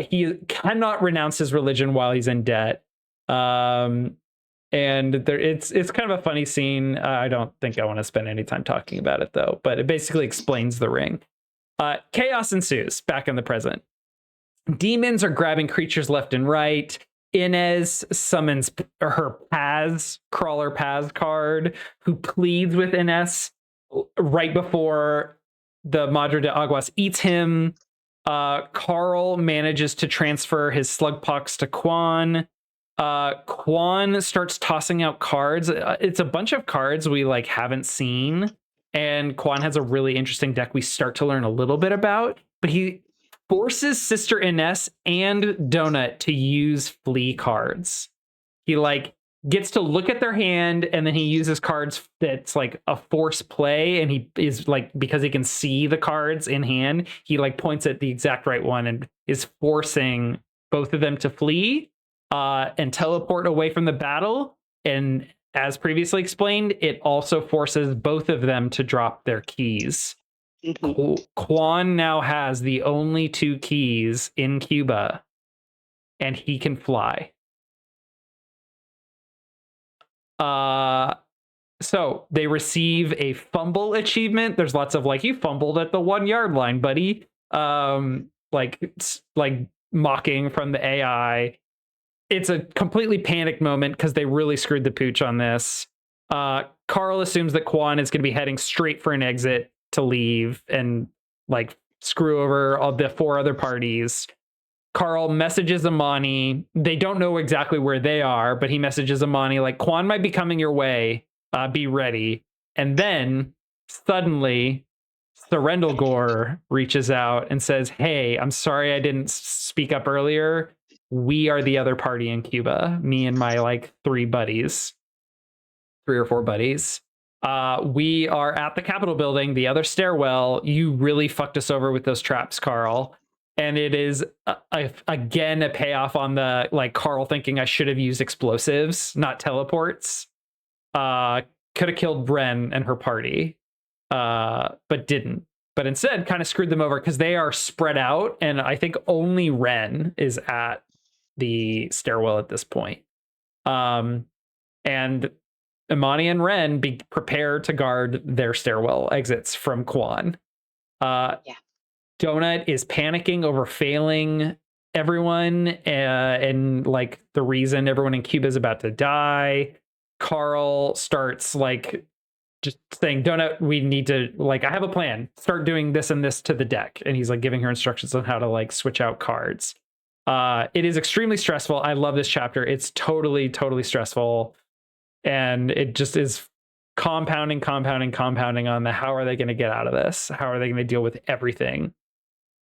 He cannot renounce his religion while he's in debt. And it's kind of a funny scene. I don't think I want to spend any time talking about it though, but it basically explains the ring. Chaos ensues back in the present. Demons are grabbing creatures left and right. Inez summons her Crawler Paz card, who pleads with Inez right before the Madre de Aguas eats him. Carl manages to transfer his slugpox to Quan. Quan starts tossing out cards. It's a bunch of cards we like haven't seen, and Quan has a really interesting deck we start to learn a little bit about, but he forces Sister Inez and Donut to use flea cards. He like gets to look at their hand, and then he uses cards that's like a force play, and he is like, because he can see the cards in hand, he like points at the exact right one and is forcing both of them to flee and teleport away from the battle. And as previously explained, it also forces both of them to drop their keys. Quan now has the only 2 keys in Cuba, and he can fly. So they receive a fumble achievement. There's lots of like, you fumbled at the 1 yard line, buddy. Like mocking from the AI. It's a completely panicked moment because they really screwed the pooch on this. Carl assumes that Quan is going to be heading straight for an exit to leave and like screw over all the 4 other parties. Carl messages Amani. They don't know exactly where they are, but he messages Amani like, Quan might be coming your way. Be ready. And then suddenly Gore reaches out and says, hey, I'm sorry I didn't speak up earlier. we are the other party in Cuba, me and my like three or four buddies. We are at the Capitol building, the other stairwell. You really fucked us over with those traps, Carl. And it is again a payoff on the like Carl thinking I should have used explosives, not teleports. Could have killed Ren and her party, but didn't. But instead kind of screwed them over because they are spread out, and I think only Ren is at the stairwell at this point. And Imani and Ren be prepared to guard their stairwell exits from Quan. Donut is panicking over failing everyone, and like the reason everyone in Cuba is about to die. Carl starts like just saying, Donut, we need to, like, I have a plan. Start doing this and this to the deck. And he's like giving her instructions on how to like switch out cards. It is extremely stressful. I love this chapter. It's totally stressful. And it just is compounding on the how are they going to get out of this? How are they going to deal with everything?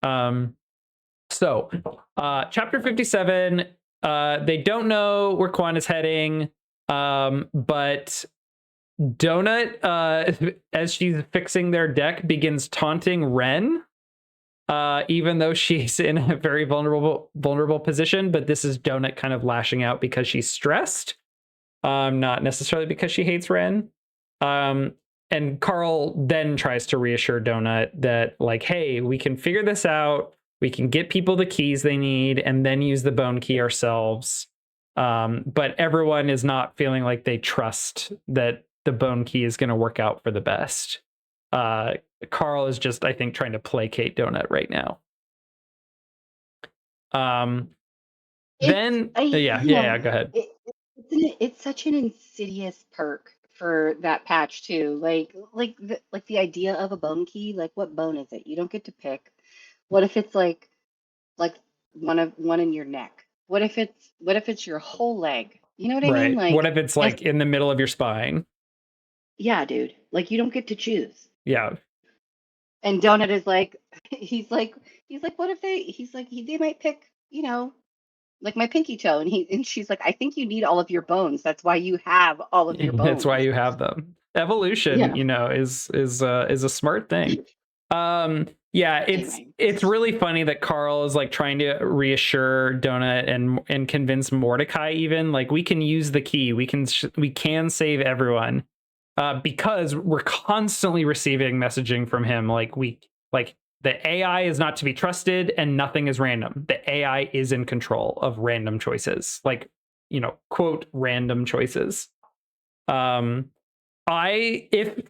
So chapter 57, they don't know where Quan is heading, but Donut, as she's fixing their deck, begins taunting Ren, even though she's in a very vulnerable position. But this is Donut kind of lashing out because she's stressed, not necessarily because she hates Ren. And Carl then tries to reassure Donut that, like, hey, we can figure this out. We can get people the keys they need and then use the bone key ourselves. But everyone is not feeling like they trust that the bone key is going to work out for the best. Carl is just, I think, trying to placate Donut right now. Go ahead. It's such an insidious perk for that patch too. Like the idea of a bone key. Like, what bone is it? You don't get to pick. What if it's like one in your neck? What if it's your whole leg? You know what I mean? Like, what if it's like in the middle of your spine? Yeah, dude. Like, you don't get to choose. Yeah. And Donut is like, he's like, what if they might pick, like my pinky toe, and she's like, I think you need all of your bones. That's why you have all of your bones. That's why you have them. Evolution, is a smart thing. It's really funny that Carl is like trying to reassure Donut and convince Mordecai, even like, we can use the key, we can save everyone, because we're constantly receiving messaging from him like the AI is not to be trusted and nothing is random. The AI is in control of random choices, like, quote, random choices. If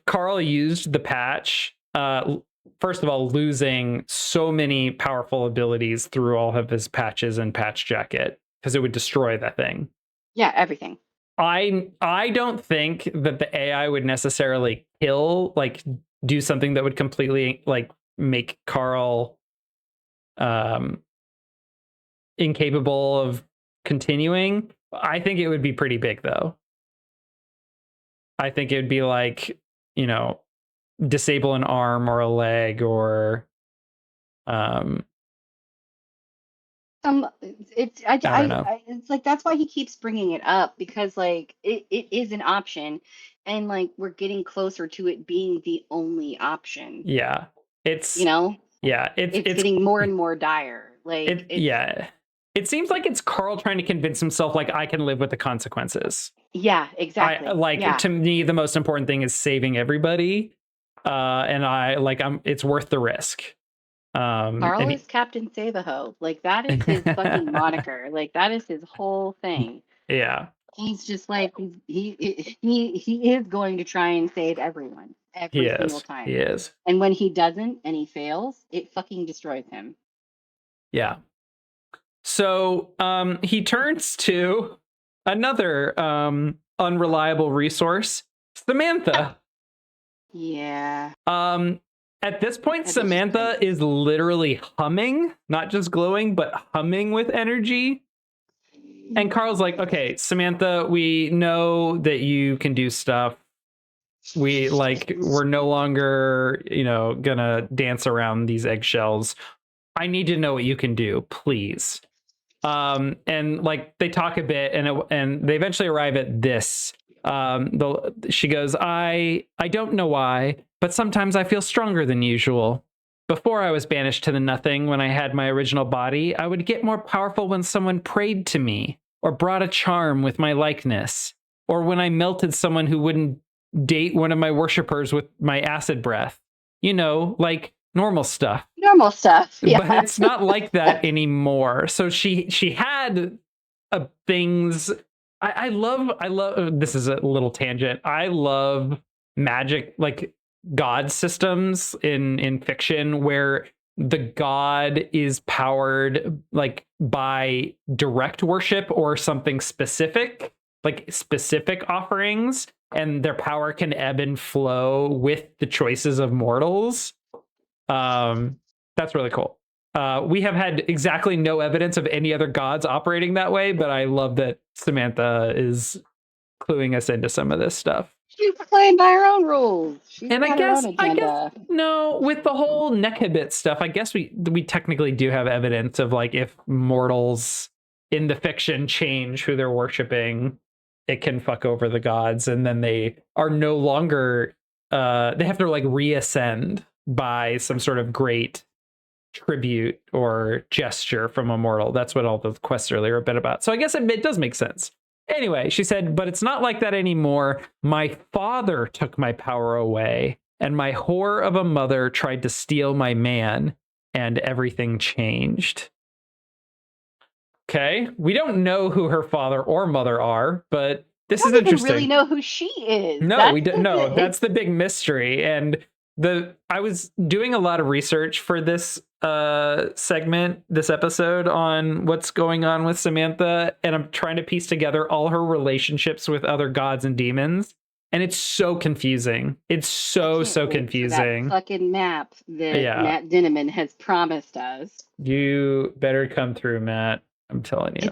Carl used the patch, first of all, losing so many powerful abilities through all of his patches and patch jacket, because it would destroy that thing. Yeah, everything. I don't think that the AI would necessarily do something that would completely like make Carl incapable of continuing. I think it would be pretty big, though. I think it would be like, disable an arm or a leg or it's like, that's why he keeps bringing it up, because like it is an option, and like we're getting closer to it being the only option. Yeah, it's getting more and more dire. Like, it seems like it's Carl trying to convince himself like, I can live with the consequences. Yeah, exactly. To me, the most important thing is saving everybody, and it's worth the risk. Carl is Captain Save-A-Ho. Like, that is his fucking moniker. Like, that is his whole thing. Yeah. He's just like, he is going to try and save everyone every single time. He is. And when he doesn't and he fails, it fucking destroys him. Yeah. So he turns to another unreliable resource, Samantha. Yeah. At this point, Samantha is literally humming, not just glowing, but humming with energy. And Carl's like, okay, Samantha, we know that you can do stuff. We're no longer, gonna dance around these eggshells. I need to know what you can do, please. And like they talk a bit, and they eventually arrive at this. She goes, I don't know why, but sometimes I feel stronger than usual. Before I was banished to the nothing, when I had my original body, I would get more powerful when someone prayed to me, or brought a charm with my likeness, or when I melted someone who wouldn't date one of my worshippers with my acid breath. You know, like normal stuff. Normal stuff. Yeah. But it's not like that anymore. So she had things. I love. This is a little tangent. I love magic, like god systems in fiction where the god is powered like by direct worship or something specific, like specific offerings, and their power can ebb and flow with the choices of mortals. That's really cool. We have had exactly no evidence of any other gods operating that way, but I love that Samantha is cluing us into some of this stuff. She's playing by her own rules. She's And got her own agenda. No, with the whole Nekhabit stuff, I guess we technically do have evidence of like if mortals in the fiction change who they're worshiping, it can fuck over the gods, and then they are no longer they have to like reascend by some sort of great tribute or gesture from a mortal. That's what all the quests earlier have been about. So I guess it does make sense. Anyway, she said, but it's not like that anymore. My father took my power away, and my whore of a mother tried to steal my man, and everything changed. Okay, we don't know who her father or mother are, but this is interesting. We don't really know who she is. No, we don't know. That's the big mystery. And I was doing a lot of research for this segment, this episode, on what's going on with Samantha, and I'm trying to piece together all her relationships with other gods and demons, and it's so confusing. It's so confusing. That fucking map that Matt Dinniman has promised us. You better come through, Matt. I'm telling you.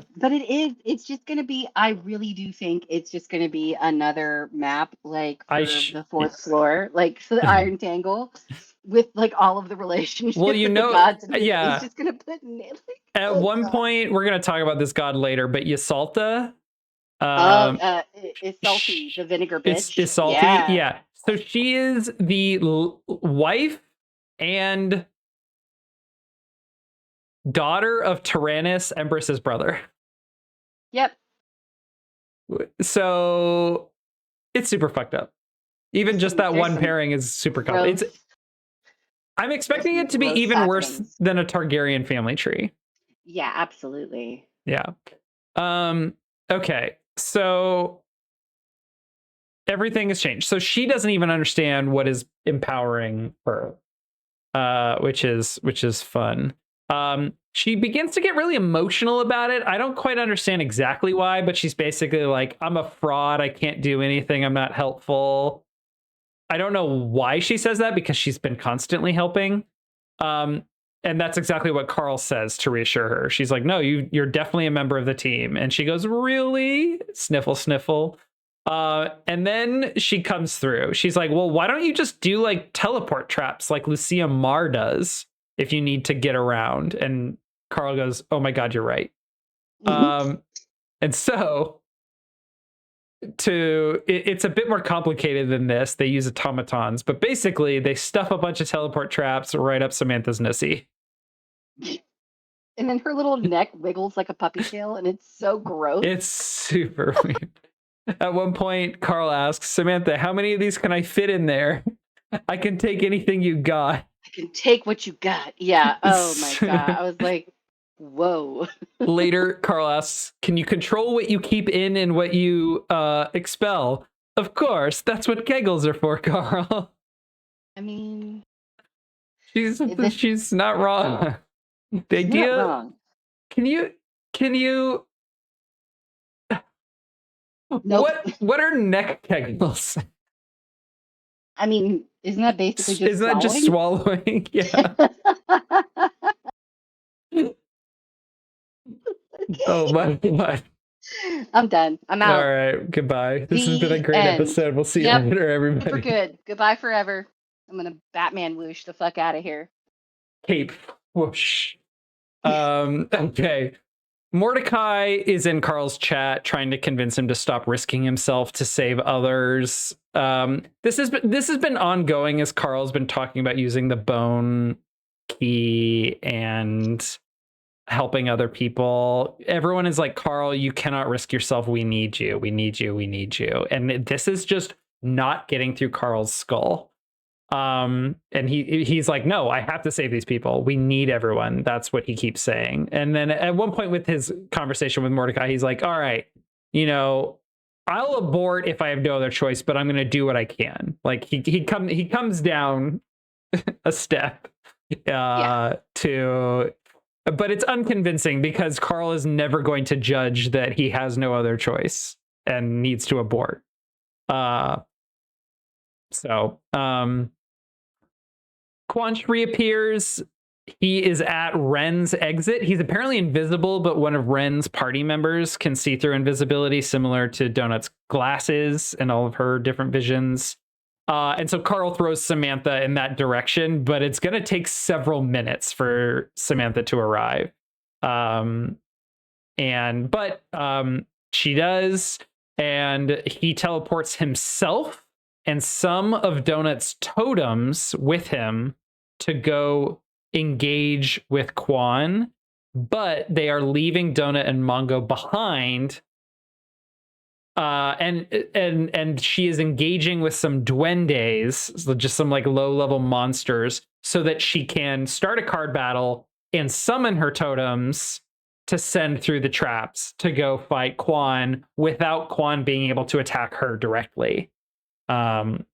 It's just going to be, I really do think it's just going to be another map, like for the fourth floor, like for the Iron Tangle, with like all of the relationships. Well, the gods, and it's just going to put at one point, we're going to talk about this god later, but Ysalta. Isalti, the vinegar bitch. Isalti, yeah. So she is the wife and daughter of Tyrannus, Empress's brother. Yep. So it's super fucked up. Even just that one pairing is super complicated. I'm expecting it to be even worse than a Targaryen family tree. Yeah, absolutely. Yeah. Okay. So everything has changed. So she doesn't even understand what is empowering her, which is fun. She begins to get really emotional about it. I don't quite understand exactly why, but she's basically like, I'm a fraud. I can't do anything. I'm not helpful. I don't know why she says that, because she's been constantly helping. And that's exactly what Carl says to reassure her. She's like, no, you're definitely a member of the team. And she goes, really? Sniffle, sniffle. And then she comes through. She's like, well, why don't you just do like teleport traps like Lucia Marr does if you need to get around? And Carl goes, oh my God, you're right. And so it's a bit more complicated than this. They use automatons, but basically they stuff a bunch of teleport traps right up Samantha's nussy. And then her little neck wiggles like a puppy tail, and it's so gross. It's super weird. At one point, Carl asks, Samantha, how many of these can I fit in there? I can take anything you got. I can take what you got. Yeah. Oh my God. I was like, whoa. Later, Carl asks, can you control what you keep in and what you expel? Of course. That's what kegels are for, Carl. I mean, she's not wrong. The idea. Not wrong. Can you Nope. What are neck kegels? I mean, isn't that basically just Isn't that just swallowing? Yeah. Oh my God. I'm done. I'm out. All right. Goodbye. This has been a great episode. We'll see you later, everybody. Super good. Goodbye forever. I'm gonna Batman whoosh the fuck out of here. Cape whoosh. Okay. Mordecai is in Carl's chat trying to convince him to stop risking himself to save others. This has been ongoing as Carl's been talking about using the bone key and helping other people. Everyone is like, Carl, you cannot risk yourself. We need you. We need you. We need you. And this is just not getting through Carl's skull. And he's like, no, I have to save these people. We need everyone. That's what he keeps saying. And then at one point with his conversation with Mordecai, he's like, all right, I'll abort if I have no other choice, but I'm going to do what I can. Like he comes down a step but it's unconvincing because Carl is never going to judge that he has no other choice and needs to abort. Quanch reappears. He is at Ren's exit. He's apparently invisible, but one of Ren's party members can see through invisibility, similar to Donut's glasses and all of her different visions. And so Carl throws Samantha in that direction, but it's going to take several minutes for Samantha to arrive. But she does, and he teleports himself and some of Donut's totems with him to go engage with Quan, but they are leaving Donut and Mongo behind. And she is engaging with some duendes, so just some like low-level monsters, so that she can start a card battle and summon her totems to send through the traps to go fight Quan without Quan being able to attack her directly.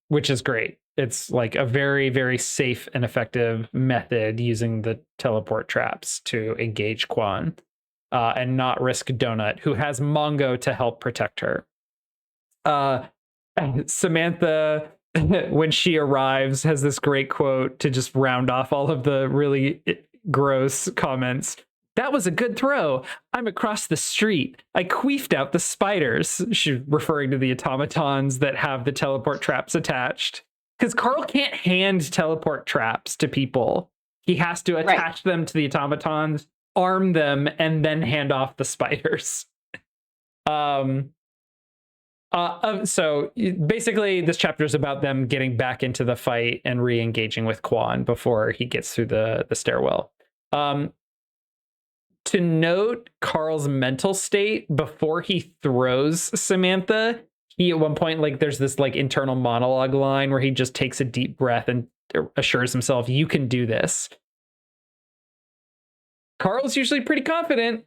Which is great. It's like a very, very safe and effective method using the teleport traps to engage Quan and not risk Donut, who has Mongo to help protect her. Samantha, when she arrives, has this great quote to just round off all of the really gross comments. That was a good throw. I'm across the street. I queefed out the spiders. She's referring to the automatons that have the teleport traps attached. Because Carl can't hand teleport traps to people. He has to attach them to the automatons, arm them, and then hand off the spiders. So basically, this chapter is about them getting back into the fight and re-engaging with Quan before he gets through the stairwell. To note Carl's mental state before he throws Samantha, he at one point, like, there's this like internal monologue line where he just takes a deep breath and assures himself, you can do this. Carl's usually pretty confident.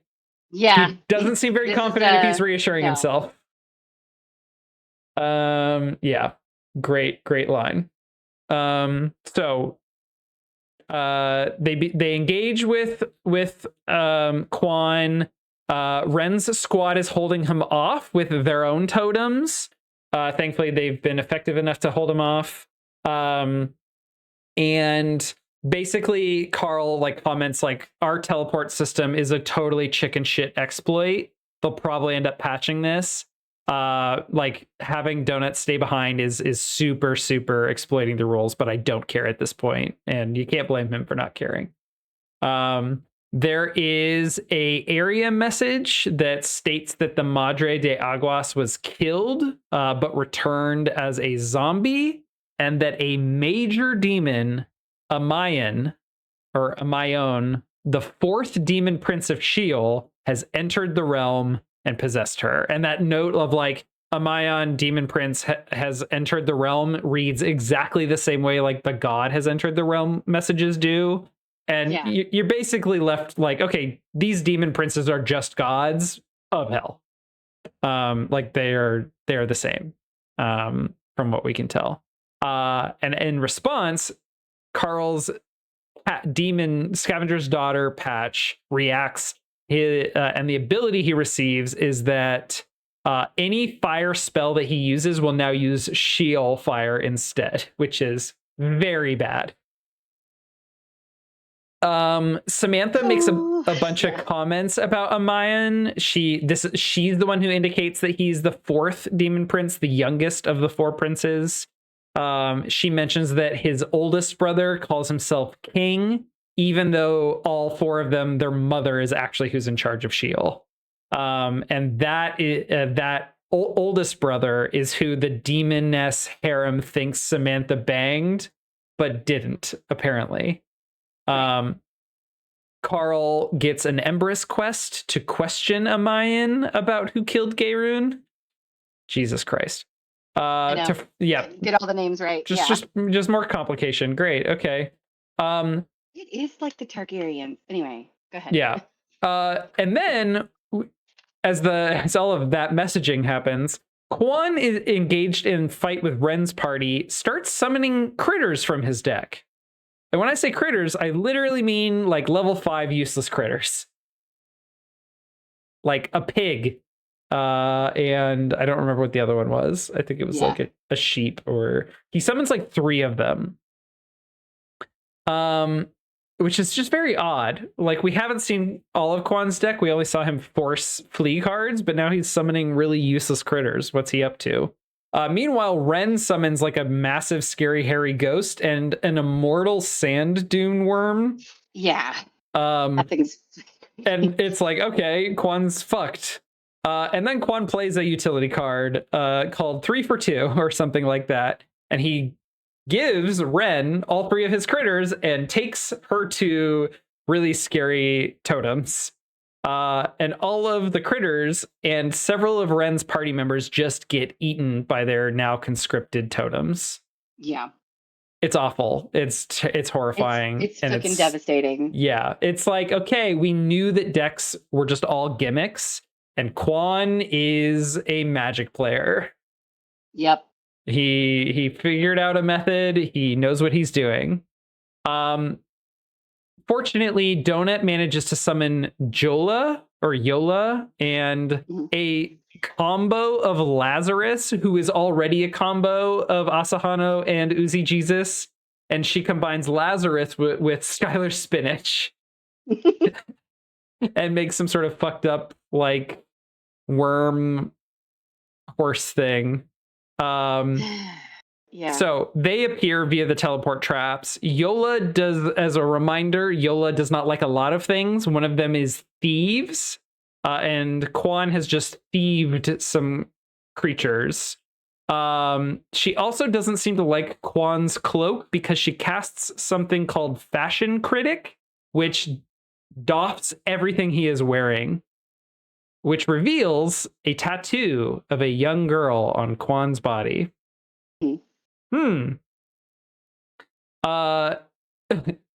Yeah. He doesn't seem very confident if he's reassuring himself. Yeah. Great line. They engage with Quan. Ren's squad is holding him off with their own totems. Thankfully, they've been effective enough to hold him off. And basically, Carl like comments like, our teleport system is a totally chicken shit exploit. They'll probably end up patching this. Like having Donut stay behind is super exploiting the rules, but I don't care at this point, and you can't blame him for not caring. There is a area message that states that the Madre de Aguas was killed, but returned as a zombie, and that a major demon, Amayon, the fourth demon prince of Sheol, has entered the realm and possessed her. And that note of like Amayon, demon prince, has entered the realm reads exactly the same way like the god has entered the realm messages do. And you're basically left like, okay, these demon princes are just gods of hell. Like they are the same, from what we can tell. And in response, Carl's demon scavenger's daughter patch reacts. And the ability he receives is that any fire spell that he uses will now use Sheol fire instead, which is very bad. Samantha makes a bunch of comments about Amayon. She's the one who indicates that he's the fourth demon prince, the youngest of the four princes. She mentions that his oldest brother calls himself king, even though all 4 of them, their mother is actually who's in charge of Sheol. And that is that oldest brother is who the demoness harem thinks Samantha banged, but didn't, apparently. Carl gets an Empress quest to question Amayan about who killed Gaerun. Jesus Christ. Get all the names right. Just more complication. Great. Okay. It is like the Targaryens. Anyway, go ahead. Yeah. And then as all of that messaging happens, Quan is engaged in fight with Ren's party, starts summoning critters from his deck. And when I say critters, I literally mean like level 5 useless critters. Like a pig. And I don't remember what the other one was. I think it was like a sheep, or he summons like 3 of them. Which is just very odd. Like, we haven't seen all of Quan's deck. We only saw him force flea cards, but now he's summoning really useless critters. What's he up to? Meanwhile, Ren summons like a massive, scary, hairy ghost and an immortal sand dune worm. Yeah. I think it's... And it's like, okay, Quan's fucked. And then Quan plays a utility card called 3 for 2 or something like that. And he gives Ren all 3 of his critters and takes her to really scary totems. And all of the critters and several of Ren's party members just get eaten by their now conscripted totems. Yeah. It's awful. It's horrifying. It's fucking devastating. Yeah. It's like, okay, we knew that decks were just all gimmicks, and Quan is a Magic player. Yep. He figured out a method. He knows what he's doing. Fortunately, Donut manages to summon Yola and a combo of Lazarus, who is already a combo of Asahano and Uzi Jesus, and she combines Lazarus with Skylar Spinach and makes some sort of fucked up like worm horse thing. Yeah. So they appear via the teleport traps. Yola does, as a reminder, Yola does not like a lot of things. One of them is thieves. And Quan has just thieved some creatures. She also doesn't seem to like Quan's cloak because she casts something called Fashion Critic, which doffs everything he is wearing, which reveals a tattoo of a young girl on Quan's body. Yola.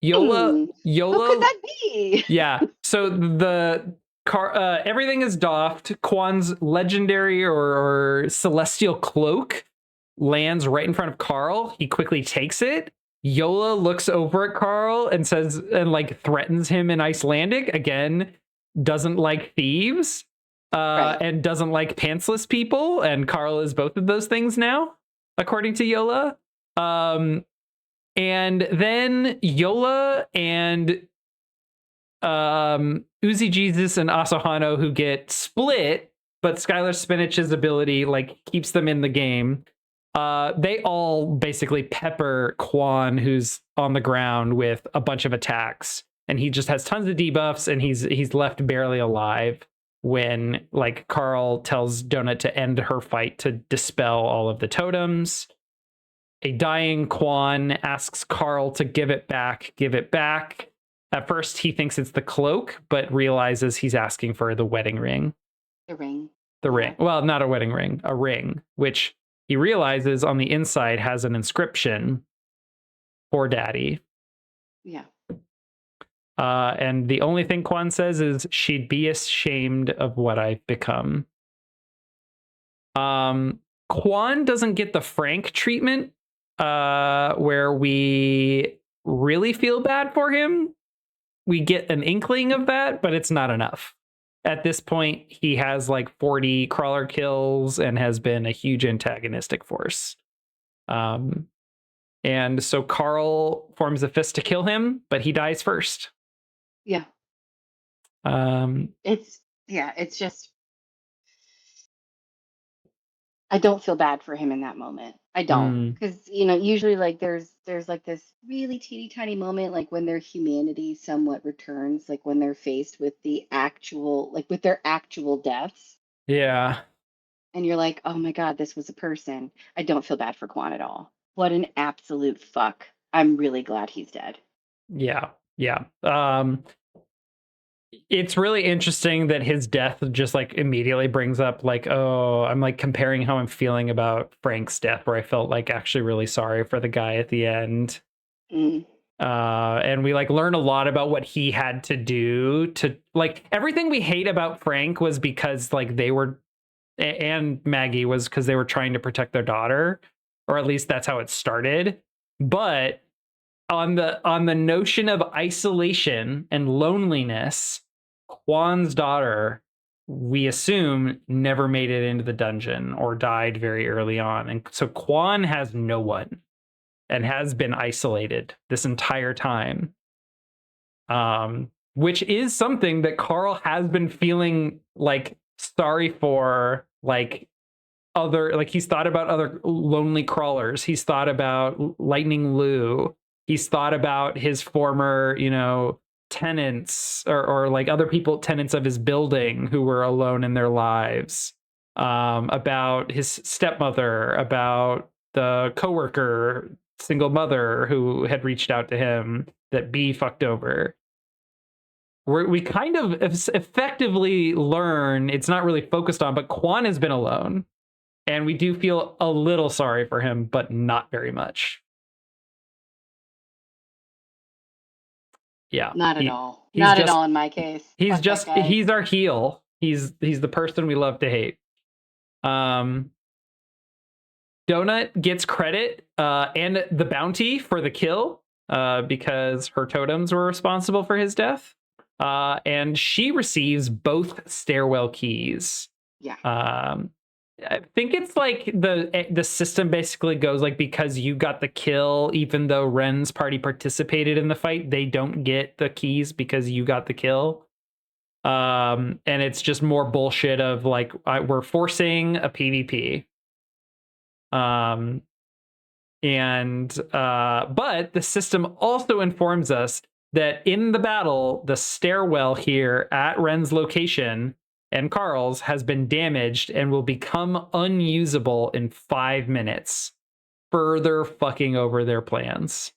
Who could that be? Yeah. So everything is doffed. Quan's legendary or celestial cloak lands right in front of Carl. He quickly takes it. Yola looks over at Carl and says, and like threatens him in Icelandic. Again, doesn't like thieves. And doesn't like pantsless people, and Carl is both of those things now, according to Yola. And then Yola and Uzi Jesus and Asahano, who get split, but Skylar Spinach's ability like keeps them in the game. They all basically pepper Quan, who's on the ground, with a bunch of attacks, and he just has tons of debuffs, and he's left barely alive when like Carl tells Donut to end her fight to dispel all of the totems. A dying Quan asks Carl to give it back. At first he thinks it's the cloak, but realizes he's asking for the wedding ring. The ring. Well, not a wedding ring, a ring, which he realizes on the inside has an inscription for Daddy. Yeah. And the only thing Quan says is she'd be ashamed of what I've become. Quan doesn't get the Frank treatment, where we really feel bad for him. We get an inkling of that, but it's not enough. At this point, he has like 40 crawler kills and has been a huge antagonistic force. And so Carl forms a fist to kill him, but he dies first. Yeah. It's just I don't feel bad for him in that moment. I don't, Mm, because usually like there's like this really teeny tiny moment, like when their humanity somewhat returns, like when they're faced with the actual, like with their actual deaths, yeah. and you're like, oh my God, this was a person. I don't feel bad for Quan at all. What an absolute fuck. I'm really glad he's dead. Yeah. Yeah. It's really interesting that his death just like immediately brings up like, oh, I'm like comparing how I'm feeling about Frank's death, where I felt like actually really sorry for the guy at the end. Mm, And we like learn a lot about what he had to do to like everything we hate about Frank was because like they were and Maggie was because they were trying to protect their daughter, or at least that's how it started. But on the notion of isolation and loneliness, Kwan's daughter, we assume, never made it into the dungeon or died very early on. And so Kwan has no one and has been isolated this entire time. Which is something that Carl has been feeling like sorry for, like other, like he's thought about other lonely crawlers. He's thought about Lightning Lou. He's thought about his former, tenants or like other people, tenants of his building who were alone in their lives. About his stepmother, about the coworker, single mother who had reached out to him that B fucked over. We kind of effectively learn it's not really focused on, but Quan has been alone, and we do feel a little sorry for him, but not very much. Yeah, not at all. he's Not at just all in my case. Fuck that guy. he's our heel. He's the person we love to hate. Um, Donut gets credit and the bounty for the kill because her totems were responsible for his death. And she receives both stairwell keys. Yeah. I think it's like the system basically goes like, because you got the kill, even though Ren's party participated in the fight, they don't get the keys because you got the kill. And it's just more bullshit of like, we're forcing a PvP. But the system also informs us that in the battle, the stairwell here at Ren's location and Carl's has been damaged and will become unusable in 5 minutes, further fucking over their plans.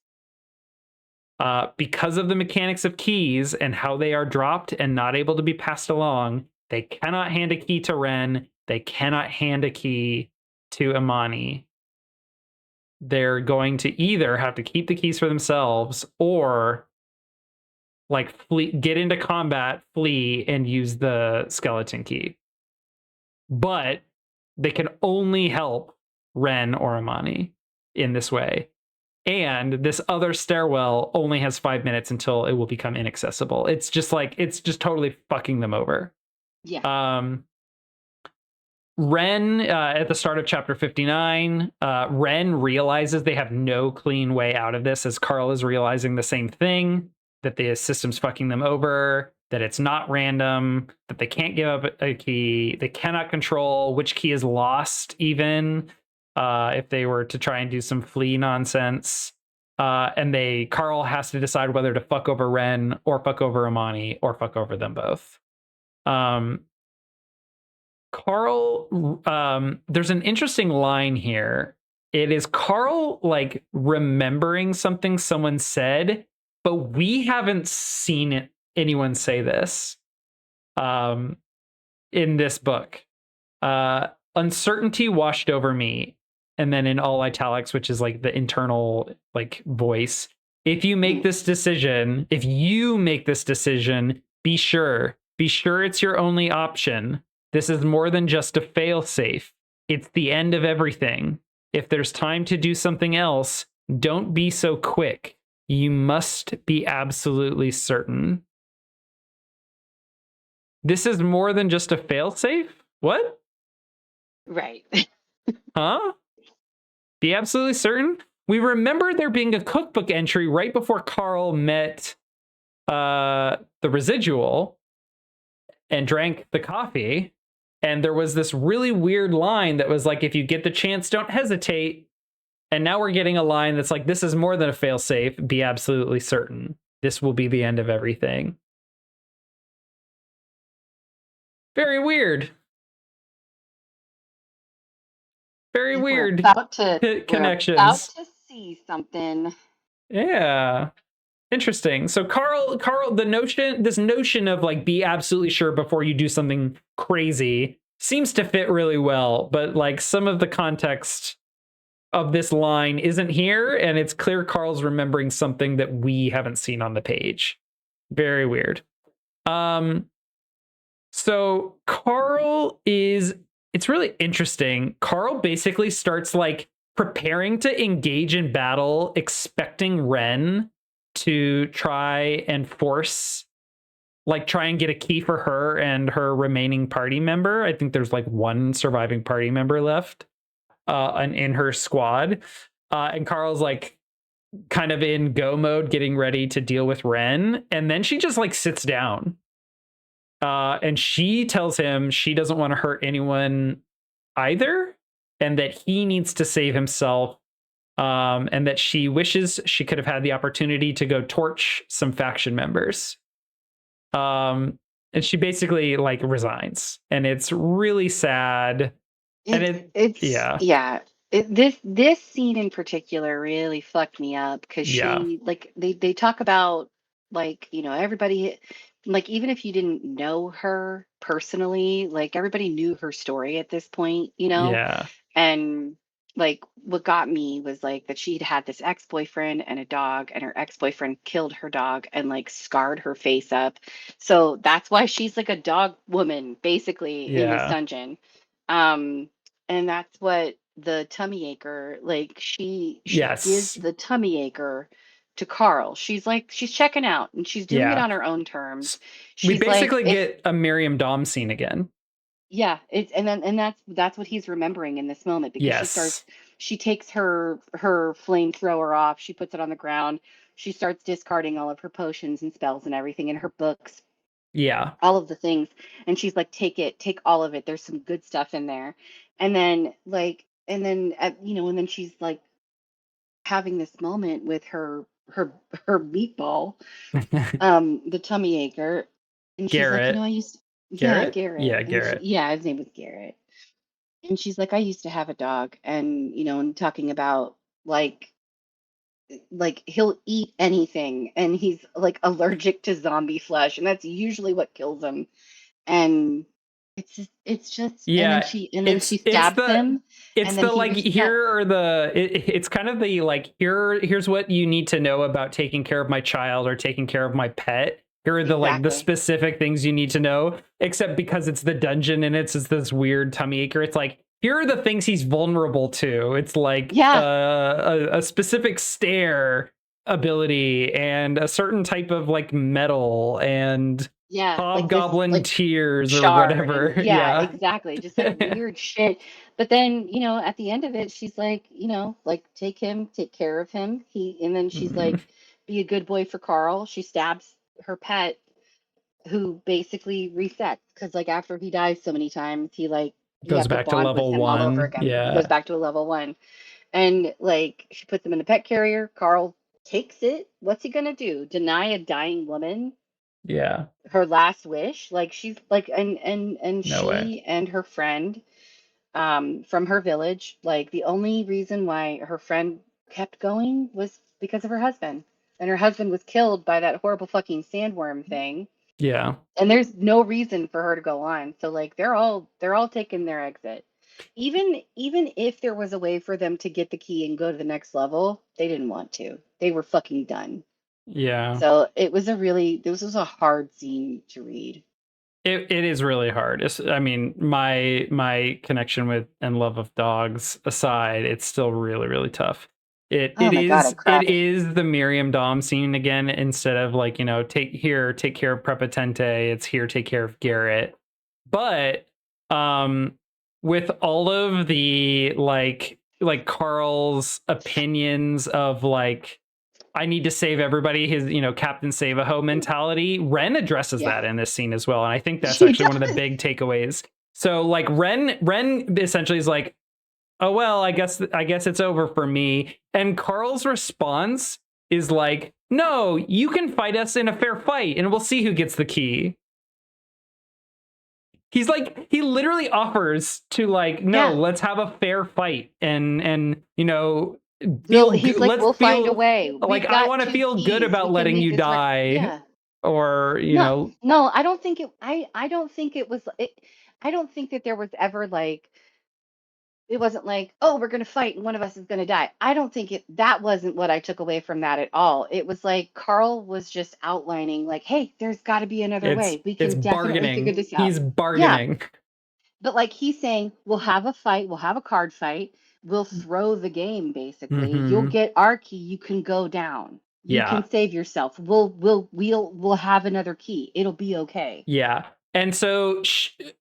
Because of the mechanics of keys and how they are dropped and not able to be passed along, they cannot hand a key to Ren. They cannot hand a key to Imani. They're going to either have to keep the keys for themselves or like get into combat, flee, and use the skeleton key. But they can only help Ren or Imani in this way. And this other stairwell only has 5 minutes until it will become inaccessible. It's just totally fucking them over. Yeah. Ren, at the start of chapter 59, Ren realizes they have no clean way out of this, as Carl is realizing the same thing, that the system's fucking them over, that it's not random, that they can't give up a key, they cannot control which key is lost, even if they were to try and do some flea nonsense. And Carl has to decide whether to fuck over Ren or fuck over Imani or fuck over them both. Carl, there's an interesting line here. It is Carl like remembering something someone said, but we haven't seen anyone say this in this book. Uncertainty washed over me, and then in all italics, which is like the internal like voice. If you make this decision, be sure it's your only option. This is more than just a failsafe. It's the end of everything. If there's time to do something else, don't be so quick. You must be absolutely certain. This is more than just a failsafe? What? Right. Huh? Be absolutely certain? We remember there being a cookbook entry right before Carl met the residual and drank the coffee. And there was this really weird line that was like, if you get the chance, don't hesitate. And now we're getting a line that's like, this is more than a failsafe. Be absolutely certain. This will be the end of everything. Very weird. Very weird connections. We're about to see something. Yeah. Interesting. So Carl, this notion of like be absolutely sure before you do something crazy seems to fit really well, but like some of the context of this line isn't here, and it's clear Carl's remembering something that we haven't seen on the page. Very weird. So Carl it's really interesting. Carl basically starts like preparing to engage in battle, expecting Ren to try and try and get a key for her and her remaining party member. I think there's like one surviving party member left in her squad. And Carl's like kind of in go mode, getting ready to deal with Ren. And then she just like sits down. And she tells him she doesn't want to hurt anyone either, and that he needs to save himself, and that she wishes she could have had the opportunity to go torch some faction members. And she basically like resigns, and it's really sad. This scene in particular really fucked me up because she like they talk about like, you know, everybody, like, even if you didn't know her personally, like everybody knew her story at this point, you know? Yeah. And like what got me was like that she'd had this ex-boyfriend and a dog, and her ex-boyfriend killed her dog and like scarred her face up. So that's why she's like a dog woman basically in this dungeon. And that's what the tummy acher, like she gives the tummy acher to Carl. She's like, she's checking out and she's doing it on her own terms. We basically get a Miriam Dom scene again. Yeah, and that's what he's remembering in this moment, because she takes her flamethrower off, she puts it on the ground, she starts discarding all of her potions and spells and everything in her books. Yeah. All of the things. And she's like, take all of it. There's some good stuff in there. And then and then she's like having this moment with her meatball, the tummy acher. And she's Garrett. like, you know, I used to, Garrett? Garrett. Yeah, Garrett. His name was Garrett. And she's like, I used to have a dog, and you know, and talking about like he'll eat anything, and he's like allergic to zombie flesh, and that's usually what kills him. And it's just and then she stabs him. It's the like it's kind of the like here's what you need to know about taking care of my child or taking care of my pet. Here are the like the specific things you need to know, except because it's the dungeon and it's this weird tummy acher. It's like, here are the things he's vulnerable to. It's like a specific stare ability and a certain type of like metal and hobgoblin like tears or whatever. Exactly. Just like weird shit. But then, you know, at the end of it, she's like, you know, like take care of him. And then she's like, be a good boy for Carl. She stabs her pet, who basically resets, because like after he dies so many times, he like goes back to level 1 all over again. He goes back to a level 1. And like she puts him in the pet carrier. Carl takes it. What's he gonna do? Deny a dying woman her last wish? Like she's like and she and her friend from her village, like the only reason why her friend kept going was because of her husband. And her husband was killed by that horrible fucking sandworm thing. Yeah. And there's no reason for her to go on. So like they're all taking their exit. Even if there was a way for them to get the key and go to the next level, they didn't want to. They were fucking done. Yeah. So this was a hard scene to read. It is really hard. I mean, my connection with and love of dogs aside, it's still really, really tough. It is the Miriam Dom scene again, instead of like, you know, take care of Prepotente, it's here, take care of Garrett. But with all of the like Carl's opinions of like, I need to save everybody, his, you know, Captain Save-A-Ho mentality, Ren addresses that in this scene as well. And I think that's actually one of the big takeaways So like Ren essentially is like, oh well, I guess it's over for me. And Carl's response is like, no, you can fight us in a fair fight and we'll see who gets the key. He's like, he literally offers to like, no, Yeah. let's have a fair fight and you know, He's like, let's we'll find a feel way. like We've I got want to two feel good keys. about We can letting make you this work. die, Yeah. or you No, know, no, I don't think it. I don't think it was. I don't think that there was ever like it wasn't like, oh, we're gonna fight and one of us is gonna die. I don't think it. That wasn't what I took away from that at all. It was like Carl was just outlining, like, hey, there's got to be another way. We it's can definitely figure bargaining. this out. He's Yeah, bargaining. but like he's saying, we'll have a fight. We'll have a card fight. We'll throw the game. Basically, you'll Mm-hmm. get our key. You can go down. You Yeah. can save yourself. We'll have another key. It'll be okay. Yeah. And so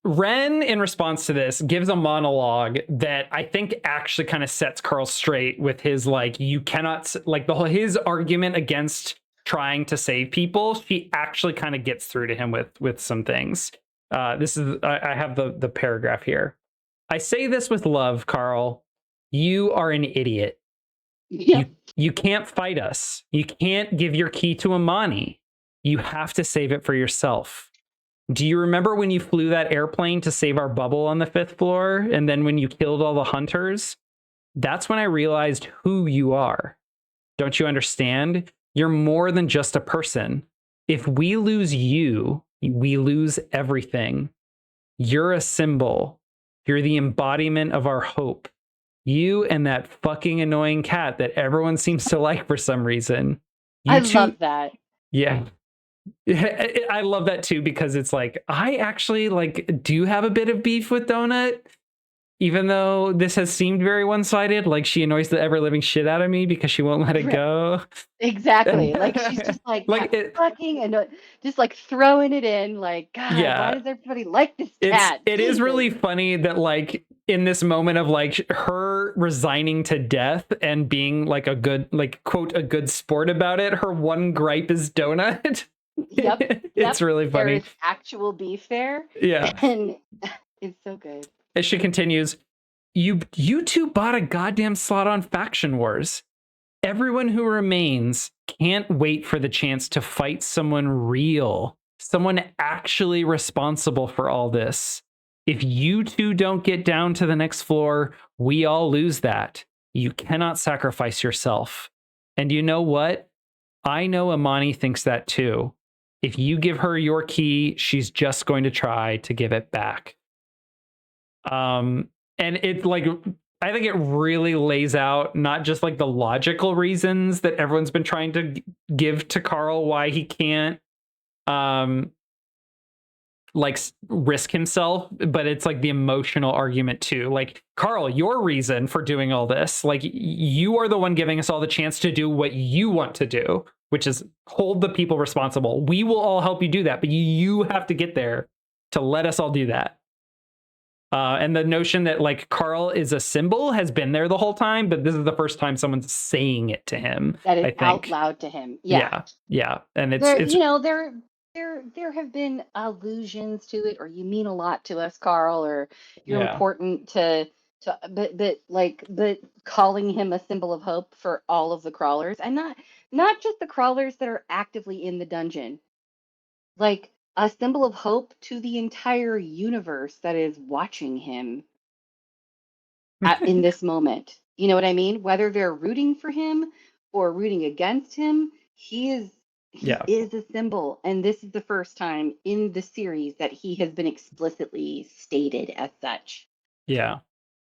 Ren, in response to this, gives a monologue that I think actually kind of sets Carl straight with his like, you cannot like the whole his argument against trying to save people. She actually kind of gets through to him with some things. This is I have the paragraph here. I say this with love, Carl. You are an idiot. Yep. You can't fight us. You can't give your key to Amani. You have to save it for yourself. Do you remember when you flew that airplane to save our bubble on the 5th floor? And then when you killed all the hunters? That's when I realized who you are. Don't you understand? You're more than just a person. If we lose you, we lose everything. You're a symbol. You're the embodiment of our hope. You and that fucking annoying cat that everyone seems to like for some reason. You I two, love that. yeah. I love that too, because it's like I actually like do have a bit of beef with Donut, even though this has seemed very one-sided. Like she annoys the ever-living shit out of me because she won't let it go. Exactly. Like she's just like Like that it, fucking and just like throwing it in. Like God, why yeah. does everybody like this cat? It is Jesus. really funny that like in this moment of like her resigning to death and being like a good like quote a good sport about it, her one gripe is Donut. Yep. It's Yep. really There funny. is actual beef there, Yeah. and it's so good. As she continues, you two bought a goddamn slot on Faction Wars. Everyone who remains can't wait for the chance to fight someone real, someone actually responsible for all this. If you two don't get down to the next floor, we all lose that. You cannot sacrifice yourself. And you know what? I know Amani thinks that too. If you give her your key, she's just going to try to give it back. And it like I think it really lays out not just like the logical reasons that everyone's been trying to give to Carl why he can't like risk himself, but it's like the emotional argument too. Like, Carl, your reason for doing all this, like you are the one giving us all the chance to do what you want to do, which is hold the people responsible. We will all help you do that, but you have to get there to let us all do that. And the notion that like Carl is a symbol has been there the whole time, but this is the first time someone's saying it to him. That is I out think. loud to him. Yeah. Yeah. And There, it's there have been allusions to it, or you mean a lot to us, Carl, or you're yeah. important but calling him a symbol of hope for all of the crawlers, and not just the crawlers that are actively in the dungeon, like a symbol of hope to the entire universe that is watching him in this moment. You know what I mean? Whether they're rooting for him or rooting against him, he Yeah. is a symbol. And this is the first time in the series that he has been explicitly stated as such. Yeah.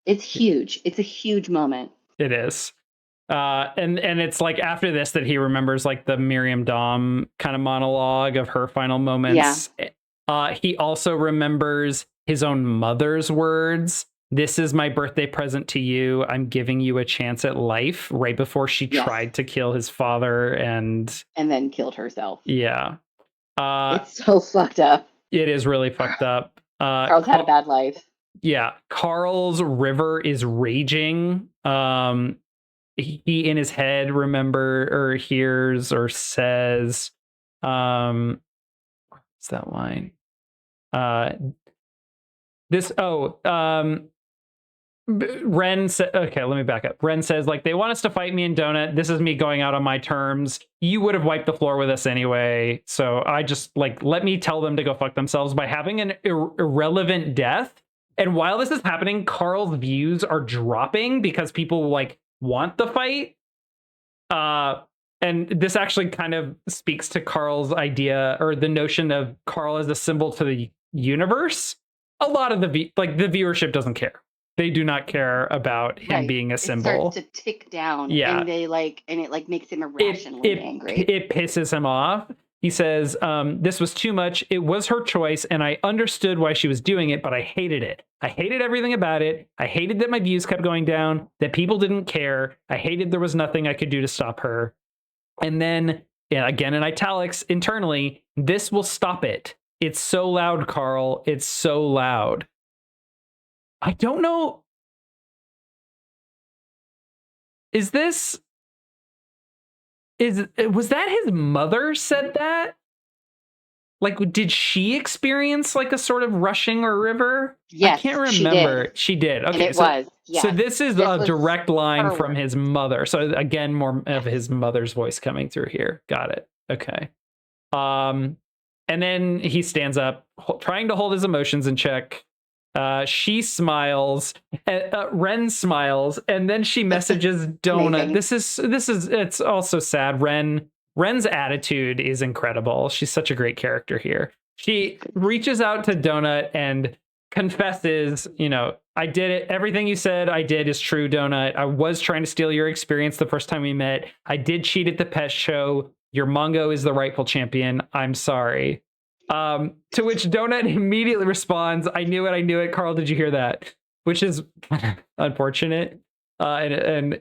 It's huge. It's a huge moment. It is. And it's like after this that he remembers like the Miriam Dom kind of monologue of her final moments. He also remembers his own mother's words. This is my birthday present to you. I'm giving you a chance at life, right before she tried to kill his father and then killed herself. Yeah. It's so fucked up. It is really fucked up. Carl's had a bad life. Yeah. Carl's river is raging. He in his head remember or hears or says, what's that line? Ren said, okay, let me back up. Ren says, like, they want us to fight me and Donut. This is me going out on my terms. You would have wiped the floor with us anyway. So I just, like, let me tell them to go fuck themselves by having an irrelevant death. And while this is happening, Carl's views are dropping because people, like, want the fight. And this actually kind of speaks to Carl's idea, or the notion of Carl as a symbol to the universe. A lot of the viewership doesn't care. They do not care about him being a symbol. It starts to tick down, yeah, and it makes him irrationally angry. It pisses him off. He says, this was too much. It was her choice, and I understood why she was doing it, but I hated it. I hated everything about it. I hated that my views kept going down, that people didn't care. I hated there was nothing I could do to stop her. And then, again in italics, internally, this will stop it. It's so loud, Carl. It's so loud. I don't know. Was that his mother said that? Like, did she experience like a sort of rushing or river? Yes, I can't remember. She did. Okay, and it was. Yes. So this is a direct line from his mother. So again, more of his mother's voice coming through here. Got it. Okay. And then he stands up, trying to hold his emotions in check. She smiles. Ren smiles, and then she messages Donut. It's also sad. Ren's attitude is incredible. She's such a great character here. She reaches out to Donut and confesses, I did it. Everything you said I did is true, Donut. I was trying to steal your experience the first time we met. I did cheat at the pet show. Your Mongo is the rightful champion. I'm sorry. To which Donut immediately responds, I knew it. Carl, did you hear that? Which is unfortunate and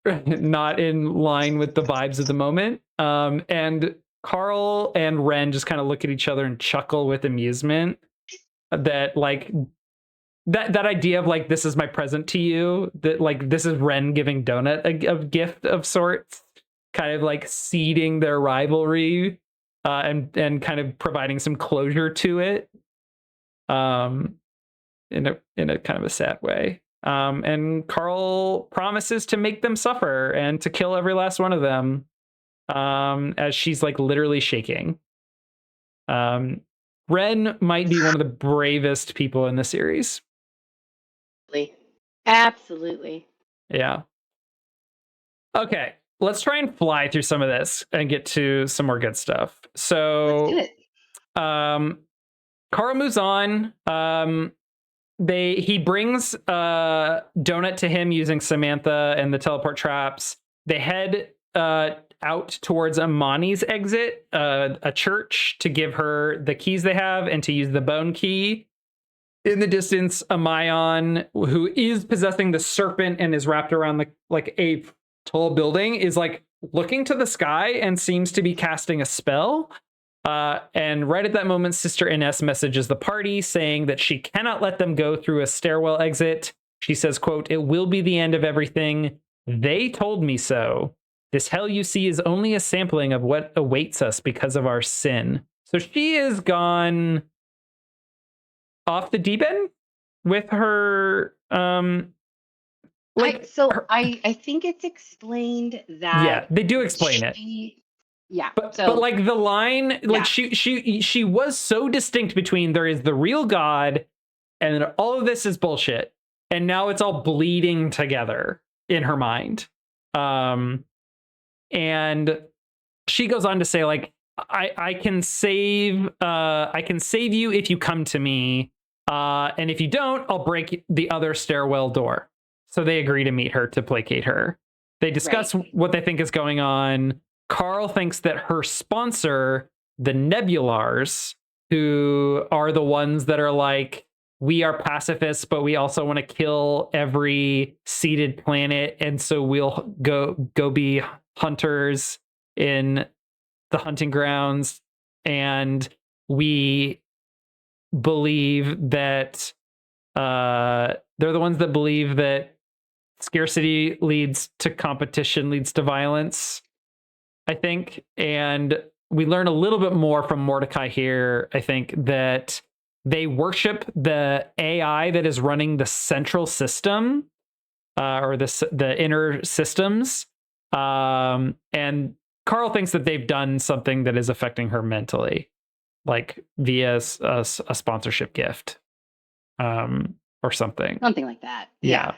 not in line with the vibes of the moment. And Carl and Ren just kind of look at each other and chuckle with amusement. That like that idea of like, this is my present to you, that like this is Ren giving Donut a gift of sorts, kind of like seeding their rivalry and kind of providing some closure to it in a kind of a sad way. And Carl promises to make them suffer and to kill every last one of them as she's like literally shaking. Ren might be one of the bravest people in the series. Absolutely. Yeah. Okay, let's try and fly through some of this and get to some more good stuff. So let's do it. Carl moves on. He brings Donut to him using Samantha and the teleport traps. They head out towards Amani's exit, a church, to give her the keys they have and to use the bone key. In the distance, Amayon, who is possessing the serpent and is wrapped around like a tall building, is like looking to the sky and seems to be casting a spell. And right at that moment, Sister Ines messages the party saying that she cannot let them go through a stairwell exit. She says, quote, "It will be the end of everything. They told me so. This hell you see is only a sampling of what awaits us because of our sin." So she is gone off the deep end with her I think it's explained that yeah, they do explain it. Yeah. But like the line, like she was so distinct between there is the real God and then all of this is bullshit. And now it's all bleeding together in her mind. And she goes on to say, like, I can save you if you come to me. And if you don't, I'll break the other stairwell door. So they agree to meet her to placate her. They discuss what they think is going on. Carl thinks that her sponsor, the Nebulars, who are the ones that are like, we are pacifists, but we also want to kill every seeded planet. And so we'll go be hunters in the hunting grounds. And we believe that they're the ones that believe that scarcity leads to competition, leads to violence, I think. And we learn a little bit more from Mordecai here, I think, that they worship the AI that is running the central system, or the inner systems. And Carl thinks that they've done something that is affecting her mentally, like via a sponsorship gift, or something. Something like that. Yeah.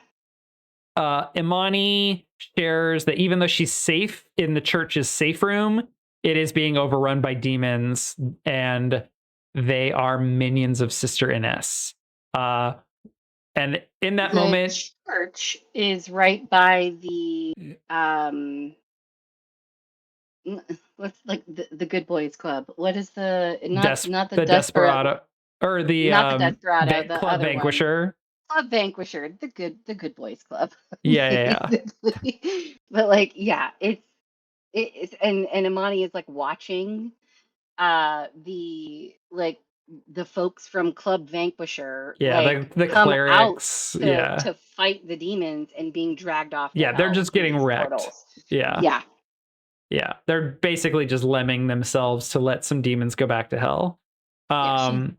Imani shares that even though she's safe in the church's safe room, it is being overrun by demons, and they are minions of Sister Ines. And in that moment, church is right by the what's like the Good Boys Club. What is the not the Desperado, or the not the Desperado, the Club other Vanquisher. Club Vanquisher, the Good Boys Club. Yeah. But like, yeah, it's and Imani is like watching the folks from Club Vanquisher The come clerics out to fight the demons and being dragged off to they're hell just through getting these wrecked. portals. Yeah, they're basically just lemming themselves to let some demons go back to hell.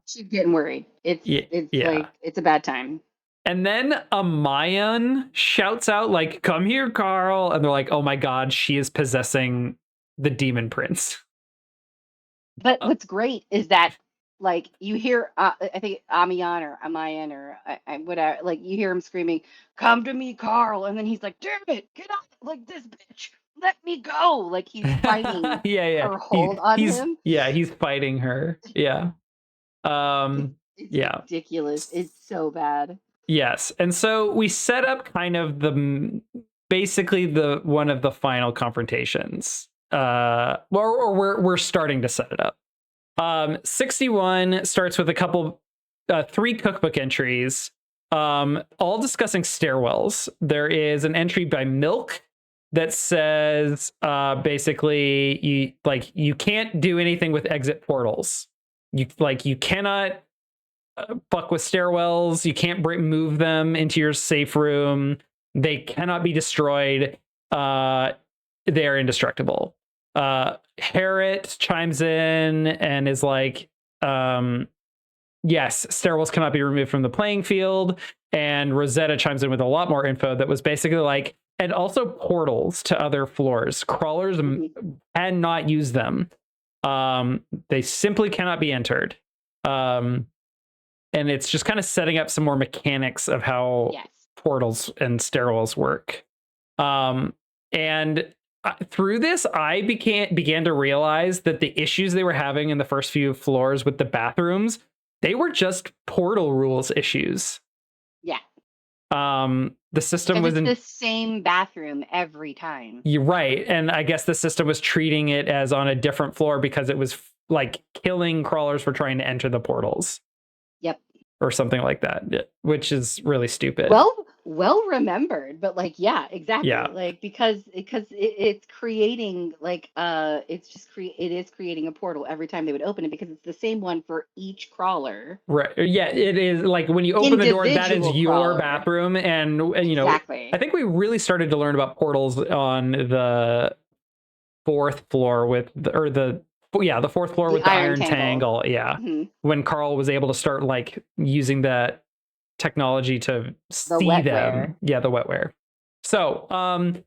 She's getting worried. It's like it's a bad time. And then a Mayan shouts out, like, "Come here, Carl!" And they're like, "Oh my god, she is possessing the demon prince." But what's great is that, like, you hear, I think Amayan or whatever, like, you hear him screaming, "Come to me, Carl!" And then he's like, "Damn it, get off like this bitch! Let me go!" Like he's fighting her hold on him. Yeah, he's fighting her. Yeah. It's ridiculous. It's so bad. Yes. And so we set up kind of basically the one of the final confrontations. Or we're starting to set it up. 61 starts with three cookbook entries, all discussing stairwells. There is an entry by Milk that says basically you can't do anything with exit portals. You cannot fuck with stairwells. You can't move them into your safe room. They cannot be destroyed. They are indestructible. Harriet chimes in and is like, yes, stairwells cannot be removed from the playing field. And Rosetta chimes in with a lot more info that was basically like, and also portals to other floors. Crawlers cannot use them. They simply cannot be entered. And it's just kind of setting up some more mechanics of how portals and stairwells work. And through this, I began to realize that the issues they were having in the first few floors with the bathrooms, they were just portal rules issues. Yeah. The system was in the same bathroom every time. You're right. And I guess the system was treating it as on a different floor because it was like killing crawlers for trying to enter the portals. Yep. Or something like that, which is really stupid. Well remembered, but like, yeah, exactly. Yeah. Like, because it's creating like it is creating a portal every time they would open it, because it's the same one for each crawler. Right. Yeah, it is like when you open the door, that is your bathroom. And you know, I think we really started to learn about portals on the fourth floor the fourth floor with the iron tangle. Yeah. Mm-hmm. When Carl was able to start like using that technology to see them. Yeah, the wetware. So